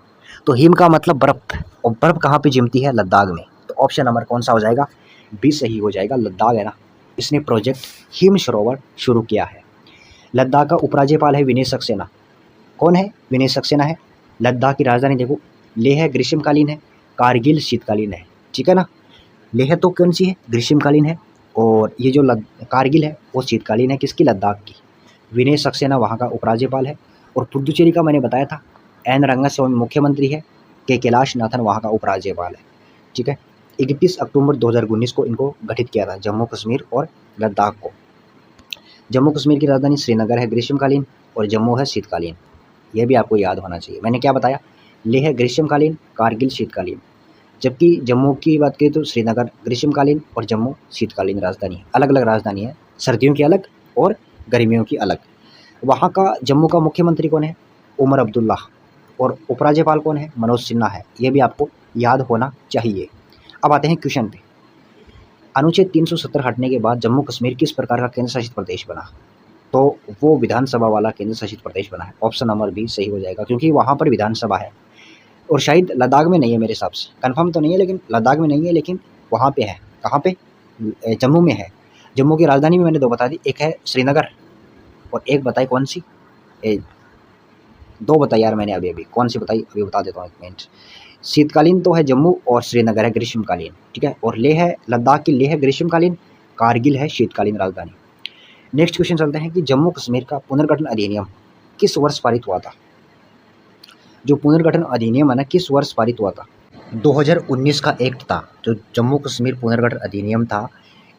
तो हिम का मतलब बर्फ, और बर्फ कहाँ पे जमती है? लद्दाख में। तो ऑप्शन नंबर कौन सा हो जाएगा? बी सही हो जाएगा, लद्दाख है ना। इसने प्रोजेक्ट हिम सरोवर शुरू किया है। लद्दाख का उपराज्यपाल है विनय सक्सेना। कौन है? विनय सक्सेना है। लद्दाख की राजधानी देखो, लेह ग्रीष्मकालीन है, कारगिल शीतकालीन है, ठीक है ना। लेह तो कौन सी है? ग्रीष्मकालीन है। और ये जो कारगिल है वो शीतकालीन है। किसकी? लद्दाख की। विनय सक्सेना वहाँ का उपराज्यपाल है। और पुदुचेरी का मैंने बताया था, एन रंगास्वामी मुख्यमंत्री है, के कैलाश नाथन वहाँ का उपराज्यपाल है, ठीक है। 31 अक्टूबर 2019 को इनको गठित किया था, जम्मू कश्मीर और लद्दाख को। जम्मू कश्मीर की राजधानी श्रीनगर है ग्रीष्मकालीन, और जम्मू है शीतकालीन। यह भी आपको याद होना चाहिए। मैंने क्या बताया? लेह ग्रीष्मकालीन, कारगिल शीतकालीन। जबकि जम्मू की बात करें तो श्रीनगर ग्रीष्मकालीन और जम्मू शीतकालीन राजधानी है। अलग अलग राजधानी है, सर्दियों की अलग और गर्मियों की अलग। वहाँ का जम्मू का मुख्यमंत्री कौन है? उमर अब्दुल्ला। और उपराज्यपाल कौन है? मनोज सिन्हा है। ये भी आपको याद होना चाहिए। अब आते हैं क्वेश्चन पे। अनुच्छेद 370 हटने के बाद जम्मू कश्मीर किस प्रकार का केंद्र शासित प्रदेश बना? तो वो विधानसभा वाला केंद्र शासित प्रदेश बना है। ऑप्शन नंबर बी सही हो जाएगा, क्योंकि वहाँ पर विधानसभा है। और शायद लद्दाख में नहीं है, मेरे हिसाब से कंफर्म तो नहीं है, लेकिन लद्दाख में नहीं है, लेकिन वहाँ पे है। कहाँ पे? जम्मू में है। जम्मू की राजधानी में मैंने 2 बता दी, एक है श्रीनगर और एक बताई कौन सी? 2 बताई यार मैंने, अभी कौन सी बताई अभी बता देता हूँ, 1 मिनट। शीतकालीन तो है जम्मू और श्रीनगर है ग्रीष्मकालीन, ठीक है। और लेह है, लद्दाख की लेह है ग्रीष्मकालीन, कारगिल है शीतकालीन राजधानी। नेक्स्ट क्वेश्चन चलते हैं कि जम्मू कश्मीर का पुनर्गठन अधिनियम किस वर्ष पारित हुआ था? जो पुनर्गठन अधिनियम है ना, किस वर्ष पारित हुआ था? 2019 का एक्ट था। जो जम्मू कश्मीर पुनर्गठन अधिनियम था,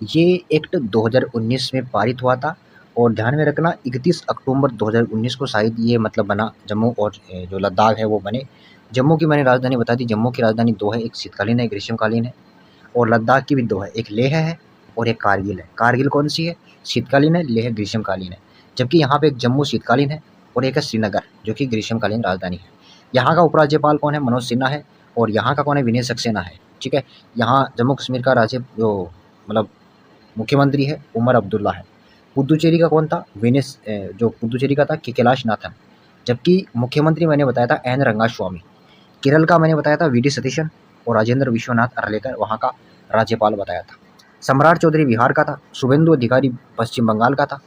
ये एक्ट 2019 में पारित हुआ था। और ध्यान में रखना, 31 अक्टूबर 2019 को शायद ये मतलब बना, जम्मू और जो लद्दाख है वो बने। जम्मू की मैंने राजधानी बता दी। जम्मू की राजधानी 2 है, एक शीतकालीन है, ग्रीष्मकालीन है। और लद्दाख की भी 2 है, एक लेह है और एक कारगिल है। कारगिल कौन सी है? शीतकालीन है, लेह ग्रीष्मकालीन है। जबकि यहाँ पे एक जम्मू शीतकालीन है और एक है श्रीनगर, जो कि ग्रीष्मकालीन राजधानी है। यहाँ का उपराज्यपाल कौन है? मनोज सिन्हा है। और यहाँ का कौन है? विनय सक्सेना है, ठीक है। यहाँ जम्मू कश्मीर का राज्य जो मतलब मुख्यमंत्री है उमर अब्दुल्ला है। पुदुचेरी का कौन था? जो पुदुचेरी का था के कैलाश नाथन। जबकि मुख्यमंत्री मैंने बताया था एन रंगास्वामी। केरल का मैंने बताया था वी डी सतीशन। और राजेंद्र विश्वनाथ अर्लेकर वहाँ का राज्यपाल बताया था। सम्राट चौधरी बिहार का था। शुभेंदु अधिकारी पश्चिम बंगाल का था।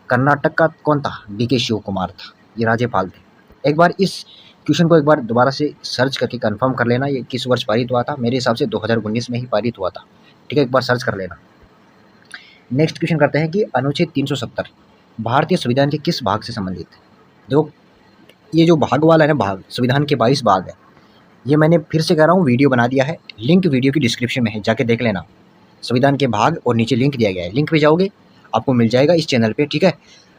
कर्नाटक का कौन था? डी के शिव कुमार था। ये राज्यपाल थे। एक बार इस क्वेश्चन को एक बार दोबारा से सर्च करके कंफर्म कर लेना, ये किस वर्ष पारित हुआ था। मेरे हिसाब से 2019 में ही पारित हुआ था, ठीक है, एक बार सर्च कर लेना। नेक्स्ट क्वेश्चन करते हैं कि अनुच्छेद 370 भारतीय संविधान के किस भाग से संबंधित है। देखो ये जो भाग वाला है ना, भाग संविधान के 22 भाग है, ये मैंने फिर से कह रहा हूँ, वीडियो बना दिया है, लिंक वीडियो की डिस्क्रिप्शन में है, जाके देख लेना। संविधान के भाग और नीचे लिंक दिया गया है, लिंक पे जाओगे आपको मिल जाएगा इस चैनल पे, ठीक है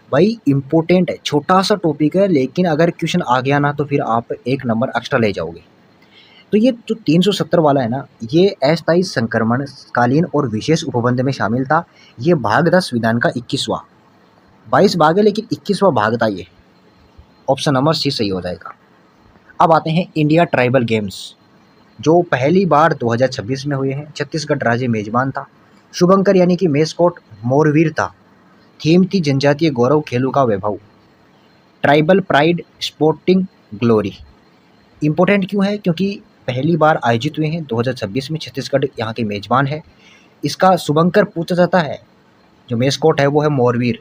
भाई। इंपॉर्टेंट है, छोटा सा टॉपिक है, लेकिन अगर क्वेश्चन आ गया ना तो फिर आप 1 नंबर एक्स्ट्रा ले जाओगे। तो ये जो 370 वाला है ना, ये अस्थायी संक्रमण कालीन और विशेष उपबंध में शामिल था। ये भाग था संविधान का 21वां, 22 भाग है लेकिन 21वां भाग था ये। ऑप्शन नंबर सी सही हो जाएगा। अब आते हैं इंडिया ट्राइबल गेम्स, जो पहली बार 2026 में हुए हैं। छत्तीसगढ़ राज्य मेजबान था। शुभंकर यानी कि मेस्कॉट मोरवीर था। थीम थी जनजातीय गौरव खेलों का वैभव। Tribal pride sporting glory. Important क्यों है? क्योंकि पहली बार आयोजित हुए हैं 2026 में, छत्तीसगढ़ यहाँ के मेजबान है। इसका शुभंकर पूछा जाता है, जो मेस्कॉट है वो है मोरवीर,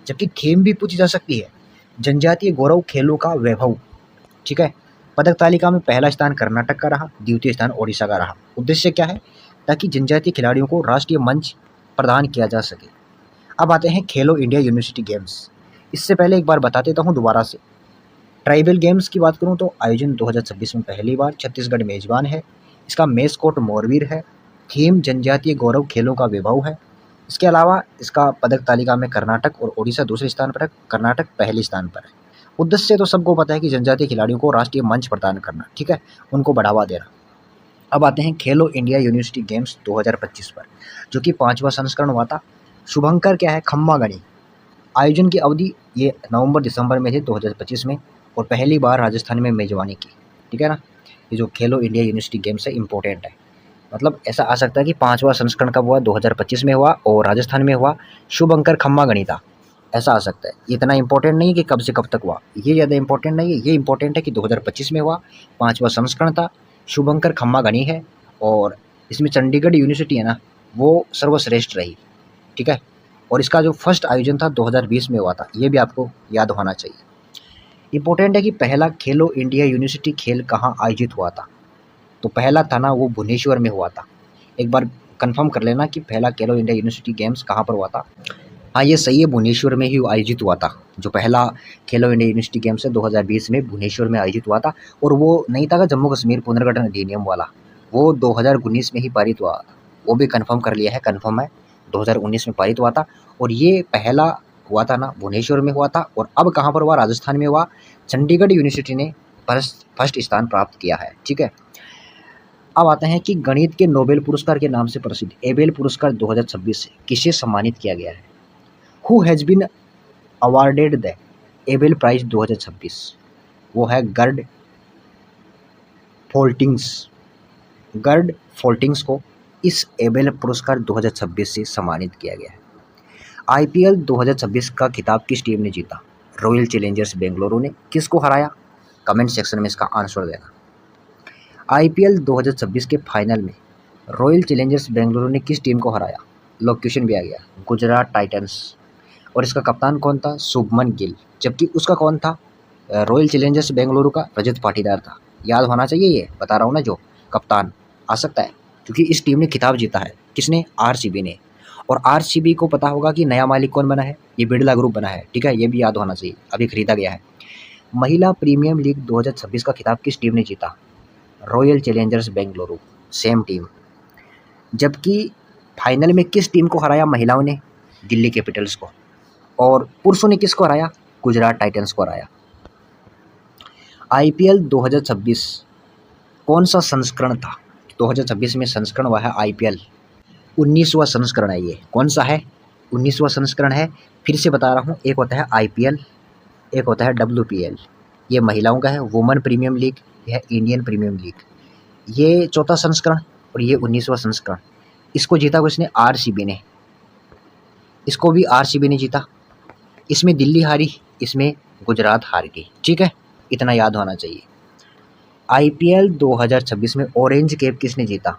जबकि थीम भी पूछी जा सकती है जनजातीय गौरव खेलों का वैभव, ठीक है। पदक तालिका में पहला स्थान कर्नाटक का रहा, द्वितीय स्थान ओडिशा का रहा। उद्देश्य क्या है? ताकि जनजातीय खिलाड़ियों को राष्ट्रीय मंच प्रदान किया जा सके। अब आते हैं खेलो इंडिया यूनिवर्सिटी गेम्स। इससे पहले एक बार बता देता हूँ दोबारा से। ट्राइबल गेम्स की बात करूँ तो आयोजन 2026 में पहली बार, छत्तीसगढ़ मेजबान है। इसका मेस्कॉट मोरवीर है। थीम जनजातीय गौरव खेलों का वैभव है। इसके अलावा इसका पदक तालिका में कर्नाटक और ओडिशा दूसरे स्थान पर है, कर्नाटक पहले स्थान पर है। उद्देश्य तो सबको पता है कि जनजातीय खिलाड़ियों को राष्ट्रीय मंच प्रदान करना, ठीक है, उनको बढ़ावा देना। अब आते हैं खेलो इंडिया यूनिवर्सिटी गेम्स 2025 पर, जो कि 5वां संस्करण हुआ था। शुभंकर क्या है? खम्मा गणी। आयोजन की अवधि ये नवंबर दिसंबर में थे 2025 में, और पहली बार राजस्थान में मेजबानी की, ठीक है ना। ये जो खेलो इंडिया यूनिवर्सिटी गेम्स है इंपॉर्टेंट है, मतलब ऐसा आ सकता है कि 5वां संस्करण कब हुआ? 2025 में हुआ और राजस्थान में हुआ। शुभंकर खम्मा गणी था, ऐसा आ सकता है। इतना इंपॉर्टेंट नहीं है कि कब से कब तक हुआ, ये ज़्यादा इंपॉर्टेंट नहीं है। ये इंपॉर्टेंट है कि 2025 में हुआ, 5वां संस्करण था, शुभंकर खम्मा गणी है, और इसमें चंडीगढ़ यूनिवर्सिटी है ना, वो सर्वश्रेष्ठ रही, ठीक है। और इसका जो फर्स्ट आयोजन था 2020 में हुआ था, ये भी आपको याद होना चाहिए। इंपॉर्टेंट है कि पहला खेलो इंडिया यूनिवर्सिटी खेल कहाँ आयोजित हुआ था। तो पहला था ना वो भुवनेश्वर में हुआ था। एक बार कंफर्म कर लेना कि पहला खेलो इंडिया यूनिवर्सिटी गेम्स कहाँ पर हुआ था। हाँ ये सही है, भुवनेश्वर में ही आयोजित हुआ था। जो पहला खेलो इंडिया यूनिवर्सिटी गेम्स है 2020 में भुवनेश्वर में आयोजित हुआ था। और वो नहीं था जम्मू कश्मीर पुनर्गठन अधिनियम वाला, वो 2019 में ही पारित हुआ, वो भी कंफर्म कर लिया है, कंफर्म है 2019 में पारित हुआ था। और ये पहला हुआ था ना भुवनेश्वर में हुआ था। और अब कहाँ पर हुआ? राजस्थान में हुआ। चंडीगढ़ यूनिवर्सिटी ने फर्स्ट स्थान प्राप्त किया है, ठीक है। अब आते हैं कि गणित के नोबेल पुरस्कार के नाम से प्रसिद्ध एबेल पुरस्कार 2026 से किसे सम्मानित किया गया है? Who has been awarded the Abel prize 2026? वो है गर्ड फोल्टिंग्स। गर्ड फोल्टिंग्स को इस एबेल पुरस्कार 2026 से सम्मानित किया गया है। आईपीएल 2026 का खिताब किस टीम ने जीता? रॉयल चैलेंजर्स बेंगलुरु ने। किसको हराया? कमेंट सेक्शन में इसका आंसर देना। आईपीएल 2026 के फाइनल में रॉयल चैलेंजर्स बेंगलुरु ने किस टीम को हराया? लोकेशन भी आ गया, गुजरात टाइटंस। और इसका कप्तान कौन था? शुभमन गिल। जबकि उसका कौन था? रॉयल चैलेंजर्स बेंगलुरु का रजत पाटीदार था। याद होना चाहिए, ये बता रहा हूँ ना, जो कप्तान आ सकता है, क्योंकि इस टीम ने खिताब जीता है। किसने? आरसीबी ने। और आरसीबी को पता होगा कि नया मालिक कौन बना है? ये बिरला ग्रुप बना है, ठीक है, ये भी याद होना चाहिए, अभी खरीदा गया है। महिला प्रीमियम लीग 2026 का खिताब किस टीम ने जीता? Royal Challengers Bengaluru, same team. जबकि फाइनल में किस टीम को हराया महिलाओं ने? दिल्ली कैपिटल्स को। और पुरुषों ने किसको हराया? गुजरात टाइटंस को हराया। आईपीएल 2026 कौन सा संस्करण था? 2026 में संस्करण हुआ है आईपीएल 19वां संस्करण है। ये कौन सा है? 19वां संस्करण है। फिर से बता रहा हूँ, एक होता है आईपीएल, एक होता है डब्ल्यूपीएल। ये महिलाओं का है, वुमेन प्रीमियम लीग, यह इंडियन प्रीमियम लीग। ये चौथा संस्करण और ये 19वां संस्करण। इसको जीता किसने? आरसीबी ने। इसको भी आरसीबी ने जीता। इसमें दिल्ली हारी, इसमें गुजरात हार गई, ठीक है, इतना याद होना चाहिए। आईपीएल 2026 में ऑरेंज कैप किसने जीता?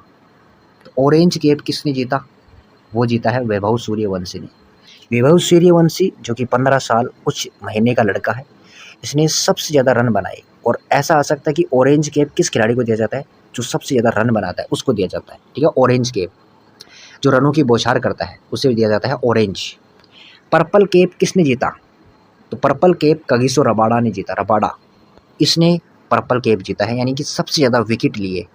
तो ऑरेंज कैप किसने जीता? वो जीता है वैभव सूर्यवंशी ने। वैभव सूर्यवंशी जो कि 15 साल कुछ महीने का लड़का है, इसने सबसे ज़्यादा रन बनाए। और ऐसा आ सकता है कि ऑरेंज कैप किस खिलाड़ी को दिया जाता है, जो सबसे ज़्यादा रन बनाता है उसको दिया जाता है, ठीक है। ऑरेंज कैप जो रनों की बौछार करता है उसे दिया जाता है ऑरेंज। पर्पल कैप किसने जीता, तो पर्पल कैप कगिसो रबाडा ने जीता। रबाडा इसने पर्पल कैप जीता है, यानी कि सबसे ज़्यादा विकेट लिए।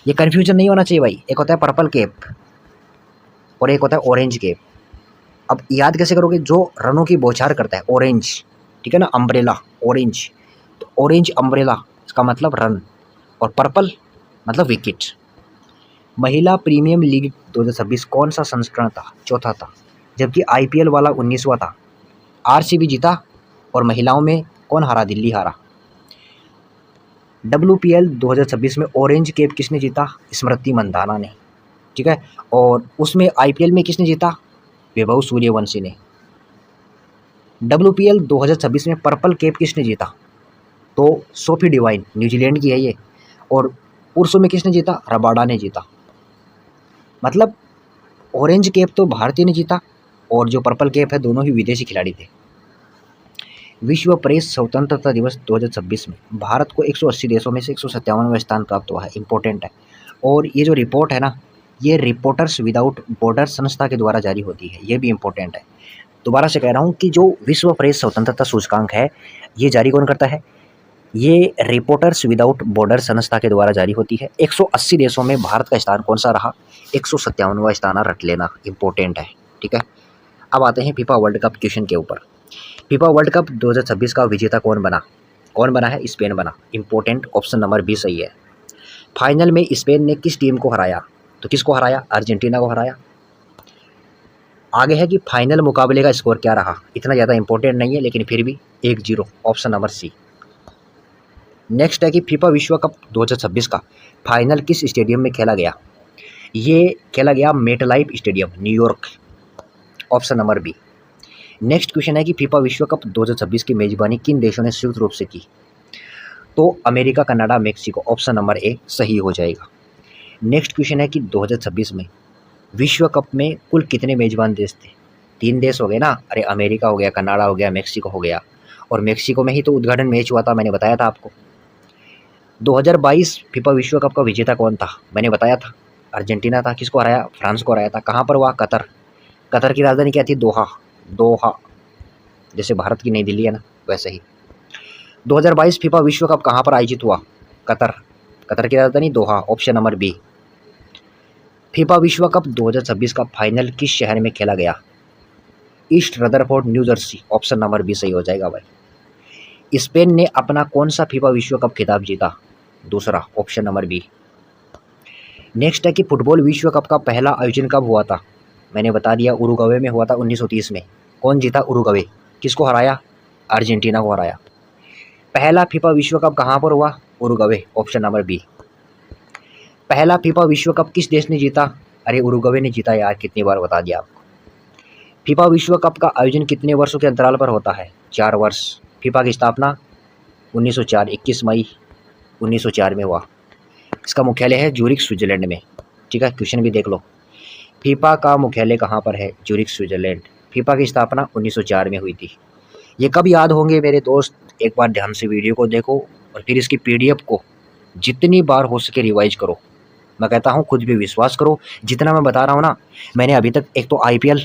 ये कन्फ्यूजन नहीं होना चाहिए भाई, एक होता है पर्पल कैप और एक होता है ऑरेंज कैप। अब याद कैसे करोगे, जो रनों की बौछार करता है ऑरेंज, ठीक है ना, अम्ब्रेला ऑरेंज, तो ऑरेंज अम्ब्रेला इसका मतलब रन, और पर्पल मतलब विकेट। महिला प्रीमियम लीग 2026 कौन सा संस्करण था, चौथा था, जबकि आईपीएल वाला 19वां था। आरसीबी जीता और महिलाओं में कौन हारा, दिल्ली हारा। WPL 2026 में ऑरेंज कैप किसने जीता, स्मृति मंधाना ने, ठीक है। और उसमें आईपीएल में किसने जीता, वैभव सूर्यवंशी ने। WPL 2026 में पर्पल कैप किसने जीता, तो सोफी डिवाइन, न्यूजीलैंड की है ये। और पुरुषों में किसने जीता, रबाडा ने जीता। मतलब ऑरेंज कैप तो भारतीय ने जीता और जो पर्पल कैप है दोनों ही विदेशी खिलाड़ी थे। विश्व प्रेस स्वतंत्रता दिवस 2026 में भारत को 180 देशों में से 157वां स्थान प्राप्त हुआ है, इंपॉर्टेंट है। और ये जो रिपोर्ट है ना, ये रिपोर्टर्स विदाउट बॉर्डर संस्था के द्वारा जारी होती है, ये भी इंपॉर्टेंट है। दोबारा से कह रहा हूँ कि जो विश्व प्रेस स्वतंत्रता सूचकांक है ये जारी कौन करता है, ये रिपोर्टर्स विदाउट बॉर्डर संस्था के द्वारा जारी होती है। 180 देशों में भारत का स्थान कौन सा रहा, 157वां स्थान रट लेना, इंपॉर्टेंट है, ठीक है। अब आते हैं फीफा वर्ल्ड कप क्वेश्चन के ऊपर। फीफा वर्ल्ड कप 2026 का विजेता कौन बना, कौन बना है, स्पेन बना, इंपॉर्टेंट, ऑप्शन नंबर बी सही है। फाइनल में स्पेन ने किस टीम को हराया, तो किसको हराया, अर्जेंटीना को हराया। आगे है कि फाइनल मुकाबले का स्कोर क्या रहा, इतना ज़्यादा इंपॉर्टेंट नहीं है लेकिन फिर भी 1-0, ऑप्शन नंबर सी। नेक्स्ट है कि फीफा विश्व कप 2026 का फाइनल किस स्टेडियम में खेला गया, ये खेला गया MetLife stadium, New York, option number B. Next question है कि फीफा विश्व कप 2026 की मेजबानी किन देशों ने संयुक्त रूप से की, तो America, Canada, Mexico, option number A सही हो जाएगा। नेक्स्ट क्वेश्चन है कि 2026 में विश्व कप में कुल कितने मेजबान देश थे, 3 देश हो गए ना, अरे अमेरिका हो गया, कनाडा हो गया, मेक्सिको हो गया। और मेक्सिको में ही तो उद्घाटन मैच हुआ था, मैंने बताया था आपको। 2022 फीफा विश्व कप का विजेता कौन था, मैंने बताया था अर्जेंटीना था। किसको हराया, फ्रांस को हराया था। कहाँ पर हुआ, कतर। कतर की राजधानी क्या थी, दोहा, दोहा, जैसे भारत की नई दिल्ली है ना वैसे ही। 2022 फीफा विश्व कप कहाँ पर आयोजित हुआ, कतर, कतर की राजधानी Doha, option number B. FIFA विश्व कप 2026 का फाइनल किस शहर में खेला गया, East Rutherford, New Jersey, option number B सही हो जाएगा भाई। स्पेन ने अपना कौन सा फीफा विश्व कप खिताब जीता, दूसरा, ऑप्शन नंबर बी। नेक्स्ट है कि फुटबॉल विश्व कप का पहला आयोजन कब हुआ था, मैंने बता दिया, उरुग्वे में हुआ था 1930 में। कौन जीता, उरुग्वे। किसको हराया, अर्जेंटीना को हराया। पहला फीफा विश्व कप कहाँ पर हुआ, उरुग्वे, ऑप्शन नंबर बी। पहला फीफा विश्व कप किस देश ने जीता, अरे उरुग्वे ने जीता यार, कितनी बार बता दिया आपको। फीफा विश्व कप का आयोजन कितने वर्षों के अंतराल पर होता है, 4 वर्ष। फीफा की स्थापना 1904, 21 मई 1904 में हुआ। इसका मुख्यालय है ज्यूरिख, स्विट्जरलैंड में, ठीक है। क्वेश्चन भी देख लो, फीफा का मुख्यालय कहाँ पर है, ज्यूरिख, स्विट्जरलैंड। फीफा की स्थापना 1904 में हुई थी। ये कब याद होंगे मेरे दोस्त, एक बार ध्यान से वीडियो को देखो और फिर इसकी पीडीएफ को जितनी बार हो सके रिवाइज करो। मैं कहता हूँ खुद भी विश्वास करो, जितना मैं बता रहा हूँ ना, मैंने अभी तक एक तो आईपीएल,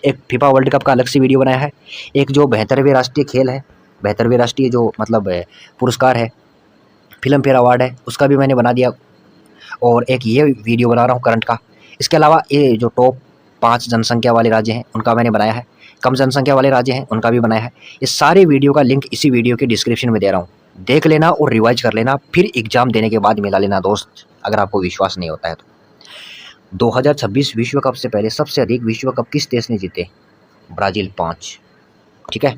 एक फीफा वर्ल्ड कप का अलग से वीडियो बनाया है, एक जो 72वें राष्ट्रीय खेल है, 72वें राष्ट्रीय जो मतलब पुरस्कार है, फिल्म फेयर अवार्ड है, उसका भी मैंने बना दिया। और एक ये वीडियो बना रहा हूँ करंट का। इसके अलावा ये जो टॉप 5 जनसंख्या वाले राज्य हैं उनका मैंने बनाया है, कम जनसंख्या वाले राज्य हैं उनका भी बनाया है। ये सारे वीडियो का लिंक इसी वीडियो के डिस्क्रिप्शन में दे रहा हूँ, देख लेना और रिवाइज कर लेना, फिर एग्जाम देने के बाद मिला लेना दोस्त, अगर आपको विश्वास नहीं होता है तो। 2026 विश्व कप से पहले सबसे अधिक विश्व कप किस देश ने जीते, ब्राज़ील, 5, ठीक है।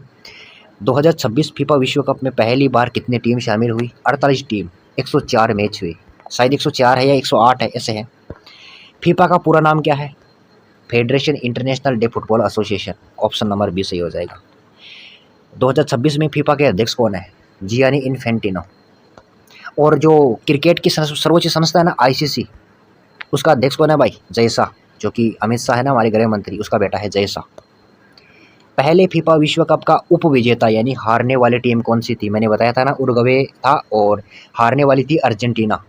2026 फीफा विश्व कप में पहली बार कितनी टीम शामिल हुई, 48 टीम, 104 मैच हुए, शायद 104 है या 108 है, ऐसे है। फीफा का पूरा नाम क्या है, Federation International de Football Association, option number B सही हो जाएगा। 2026 में फीफा के अध्यक्ष कौन है, जियानी इन्फेंटिनो। और जो क्रिकेट की सर्वोच्च संस्था है ना, आईसीसी, उसका अध्यक्ष कौन है भाई, जय शाह, जो कि अमित शाह है ना हमारे गृह मंत्री, उसका बेटा है जय शाह। पहले फीफा विश्व कप का उप विजेता यानी हारने वाली टीम कौन सी थी? मैंने बताया था ना, उरुग्वे था और हारने वाली थी अर्जेंटीना।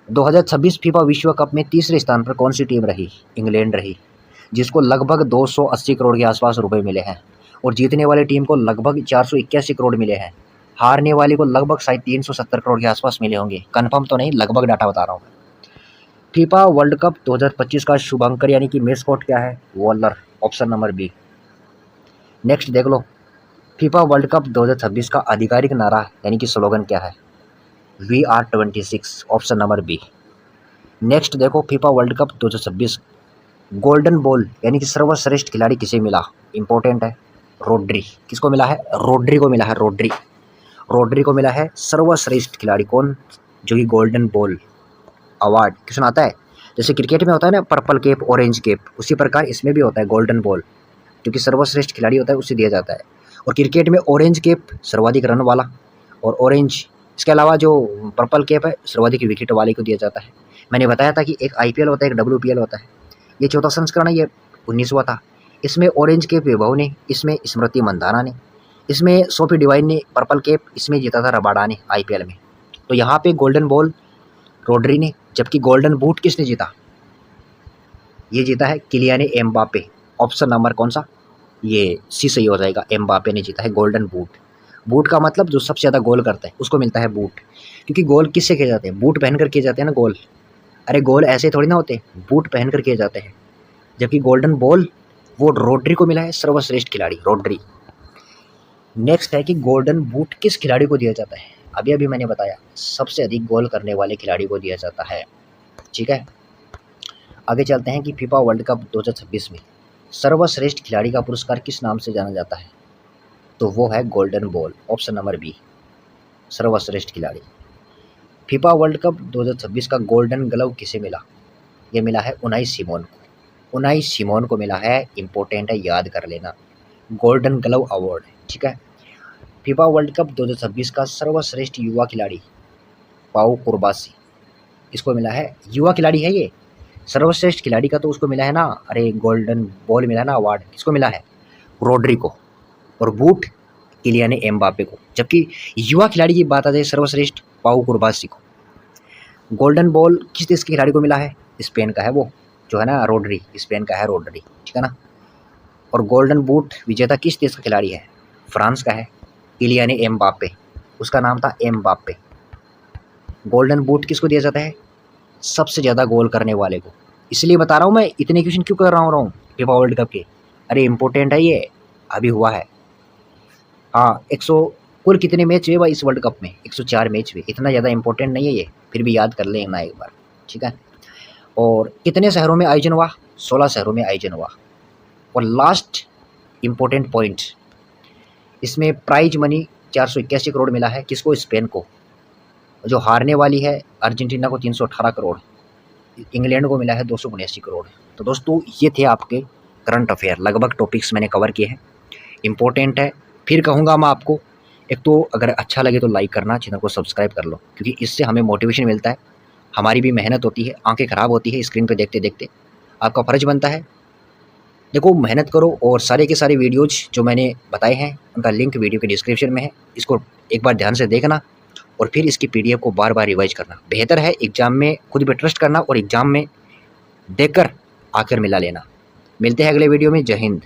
2026 फीफा विश्व कप में तीसरे स्थान पर कौन सी टीम रही? इंग्लैंड रही, जिसको लगभग 280 करोड़ के आसपास रुपए मिले हैं और जीतने वाली टीम को लगभग 481 करोड़ मिले हैं। हारने वाले को लगभग शायद 370 करोड़ के आसपास मिले होंगे, कंफर्म तो नहीं, लगभग डाटा बता रहा हूँ। फीफा वर्ल्ड कप 2025 का शुभंकर यानी कि मेस्कॉट क्या है? वॉलर, ऑप्शन नंबर बी। नेक्स्ट देख लो, फीफा वर्ल्ड कप 2026 का आधिकारिक नारा यानी कि स्लोगन क्या है? VR26, option number B. Next देखो, FIFA world cup 2026 golden ball यानी कि सर्वश्रेष्ठ खिलाड़ी किसे मिला? इंपॉर्टेंट है, रोड्री। किसको मिला है? रोड्री को मिला है, रोड्री। रोड्री को मिला है सर्वश्रेष्ठ खिलाड़ी। कौन? जो कि गोल्डन बॉल अवार्ड किसने आता है? जैसे क्रिकेट में होता है ना पर्पल कैप, ऑरेंज कैप, उसी प्रकार इसमें भी होता है गोल्डन बॉल, क्योंकि सर्वश्रेष्ठ खिलाड़ी होता है उसे दिया जाता है। और क्रिकेट में ऑरेंज कैप सर्वाधिक रन वाला, और ऑरेंज, इसके अलावा जो पर्पल कैप है सर्वाधिक विकेट वाले को दिया जाता है। मैंने बताया था कि एक IPL होता है, एक WPL होता है। ये चौथा संस्करण है, ये 19वां था। इसमें ऑरेंज कैप वैभव ने, इसमें स्मृति मंदाना ने, इसमें सोफी डिवाइन ने पर्पल कैप इसमें जीता था रबाडा ने IPL में। तो यहाँ पे गोल्डन बॉल रोड्री ने, जबकि गोल्डन बूट किसने जीता? ये जीता है किलियान एम्बापे। ऑप्शन नंबर कौन सा? ये सी सही हो जाएगा, एम्बापे ने जीता है गोल्डन बूट। बूट का मतलब जो सबसे ज़्यादा गोल करता है उसको मिलता है बूट, क्योंकि गोल किससे किए जाते हैं? बूट पहन कर किए जाते हैं ना गोल। अरे गोल ऐसे थोड़ी ना होते, बूट पहन कर किए जाते हैं। जबकि गोल्डन बॉल वो रोड्री को मिला है, सर्वश्रेष्ठ खिलाड़ी रोड्री। नेक्स्ट है कि गोल्डन बूट किस खिलाड़ी को दिया जाता है? अभी अभी मैंने बताया, सबसे अधिक गोल करने वाले खिलाड़ी को दिया जाता है। ठीक है, आगे चलते हैं कि फीफा वर्ल्ड कप 2026 में सर्वश्रेष्ठ खिलाड़ी का पुरस्कार किस नाम से जाना जाता है? तो वो है golden ball, option number B, सर्वश्रेष्ठ खिलाड़ी। फीफा वर्ल्ड कप 2026 का गोल्डन ग्लव किसे मिला? ये मिला है उनाई सिमोन को। उनाई सिमोन को मिला है, इंपॉर्टेंट है, याद कर लेना, गोल्डन ग्लव अवार्ड। ठीक है, फीफा वर्ल्ड कप 2026 का सर्वश्रेष्ठ युवा खिलाड़ी पाउ कुरबासी, इसको मिला है, युवा खिलाड़ी है ये। सर्वश्रेष्ठ खिलाड़ी का तो उसको मिला है ना, अरे गोल्डन बॉल मिला ना अवार्ड, किसको मिला है? रोड्री को। और बूट किलियान एम्बापे को। जबकि युवा खिलाड़ी की बात आ जाए, सर्वश्रेष्ठ पाउ कुरबासी को। गोल्डन बॉल किस देश के खिलाड़ी को मिला है? स्पेन का है वो, जो है ना रोड्री, स्पेन का है रोड्री। ठीक है ना। और गोल्डन बूट विजेता किस देश का खिलाड़ी है? फ्रांस का है, किलियान एम्बापे, उसका नाम था एम्बापे। गोल्डन बूट किसको दिया जाता है? सबसे ज़्यादा गोल करने वाले को। इसलिए बता रहा हूँ मैं, इतने क्वेश्चन क्यों कर रहा हूँ फीफा वर्ल्ड कप के। अरे इंपॉर्टेंट है ये, अभी हुआ है। हाँ, 100 कुल कितने मैच हुए भाई इस वर्ल्ड कप में? 104 मैच हुए। इतना ज़्यादा इंपॉर्टेंट नहीं है ये, फिर भी याद कर लेना एक बार। ठीक है। और कितने शहरों में आयोजन हुआ? 16 शहरों में आयोजन हुआ। और लास्ट इम्पोर्टेंट पॉइंट, इसमें प्राइज मनी 481 करोड़ मिला है। किसको? स्पेन को। जो हारने वाली है अर्जेंटीना को 318 करोड़, इंग्लैंड को मिला है 279 करोड़। तो दोस्तों ये थे आपके करंट अफेयर, लगभग टॉपिक्स मैंने कवर किए हैं, इंपॉर्टेंट है। फिर कहूँगा मैं आपको, एक तो अगर अच्छा लगे तो लाइक करना, चैनल को सब्सक्राइब कर लो, क्योंकि इससे हमें मोटिवेशन मिलता है, हमारी भी मेहनत होती है, आंखें ख़राब होती है स्क्रीन पे देखते देखते, आपका फ़र्ज बनता है देखो मेहनत करो। और सारे के सारे वीडियोज़ जो मैंने बताए हैं उनका लिंक वीडियो के डिस्क्रिप्शन में है, इसको एक बार ध्यान से देखना और फिर इसकी PDF को बार बार रिवाइज करना। बेहतर है एग्ज़ाम में खुद पे ट्रस्ट करना और एग्ज़ाम में देखकर आकर मिला लेना। मिलते हैं अगले वीडियो में। जय हिंद।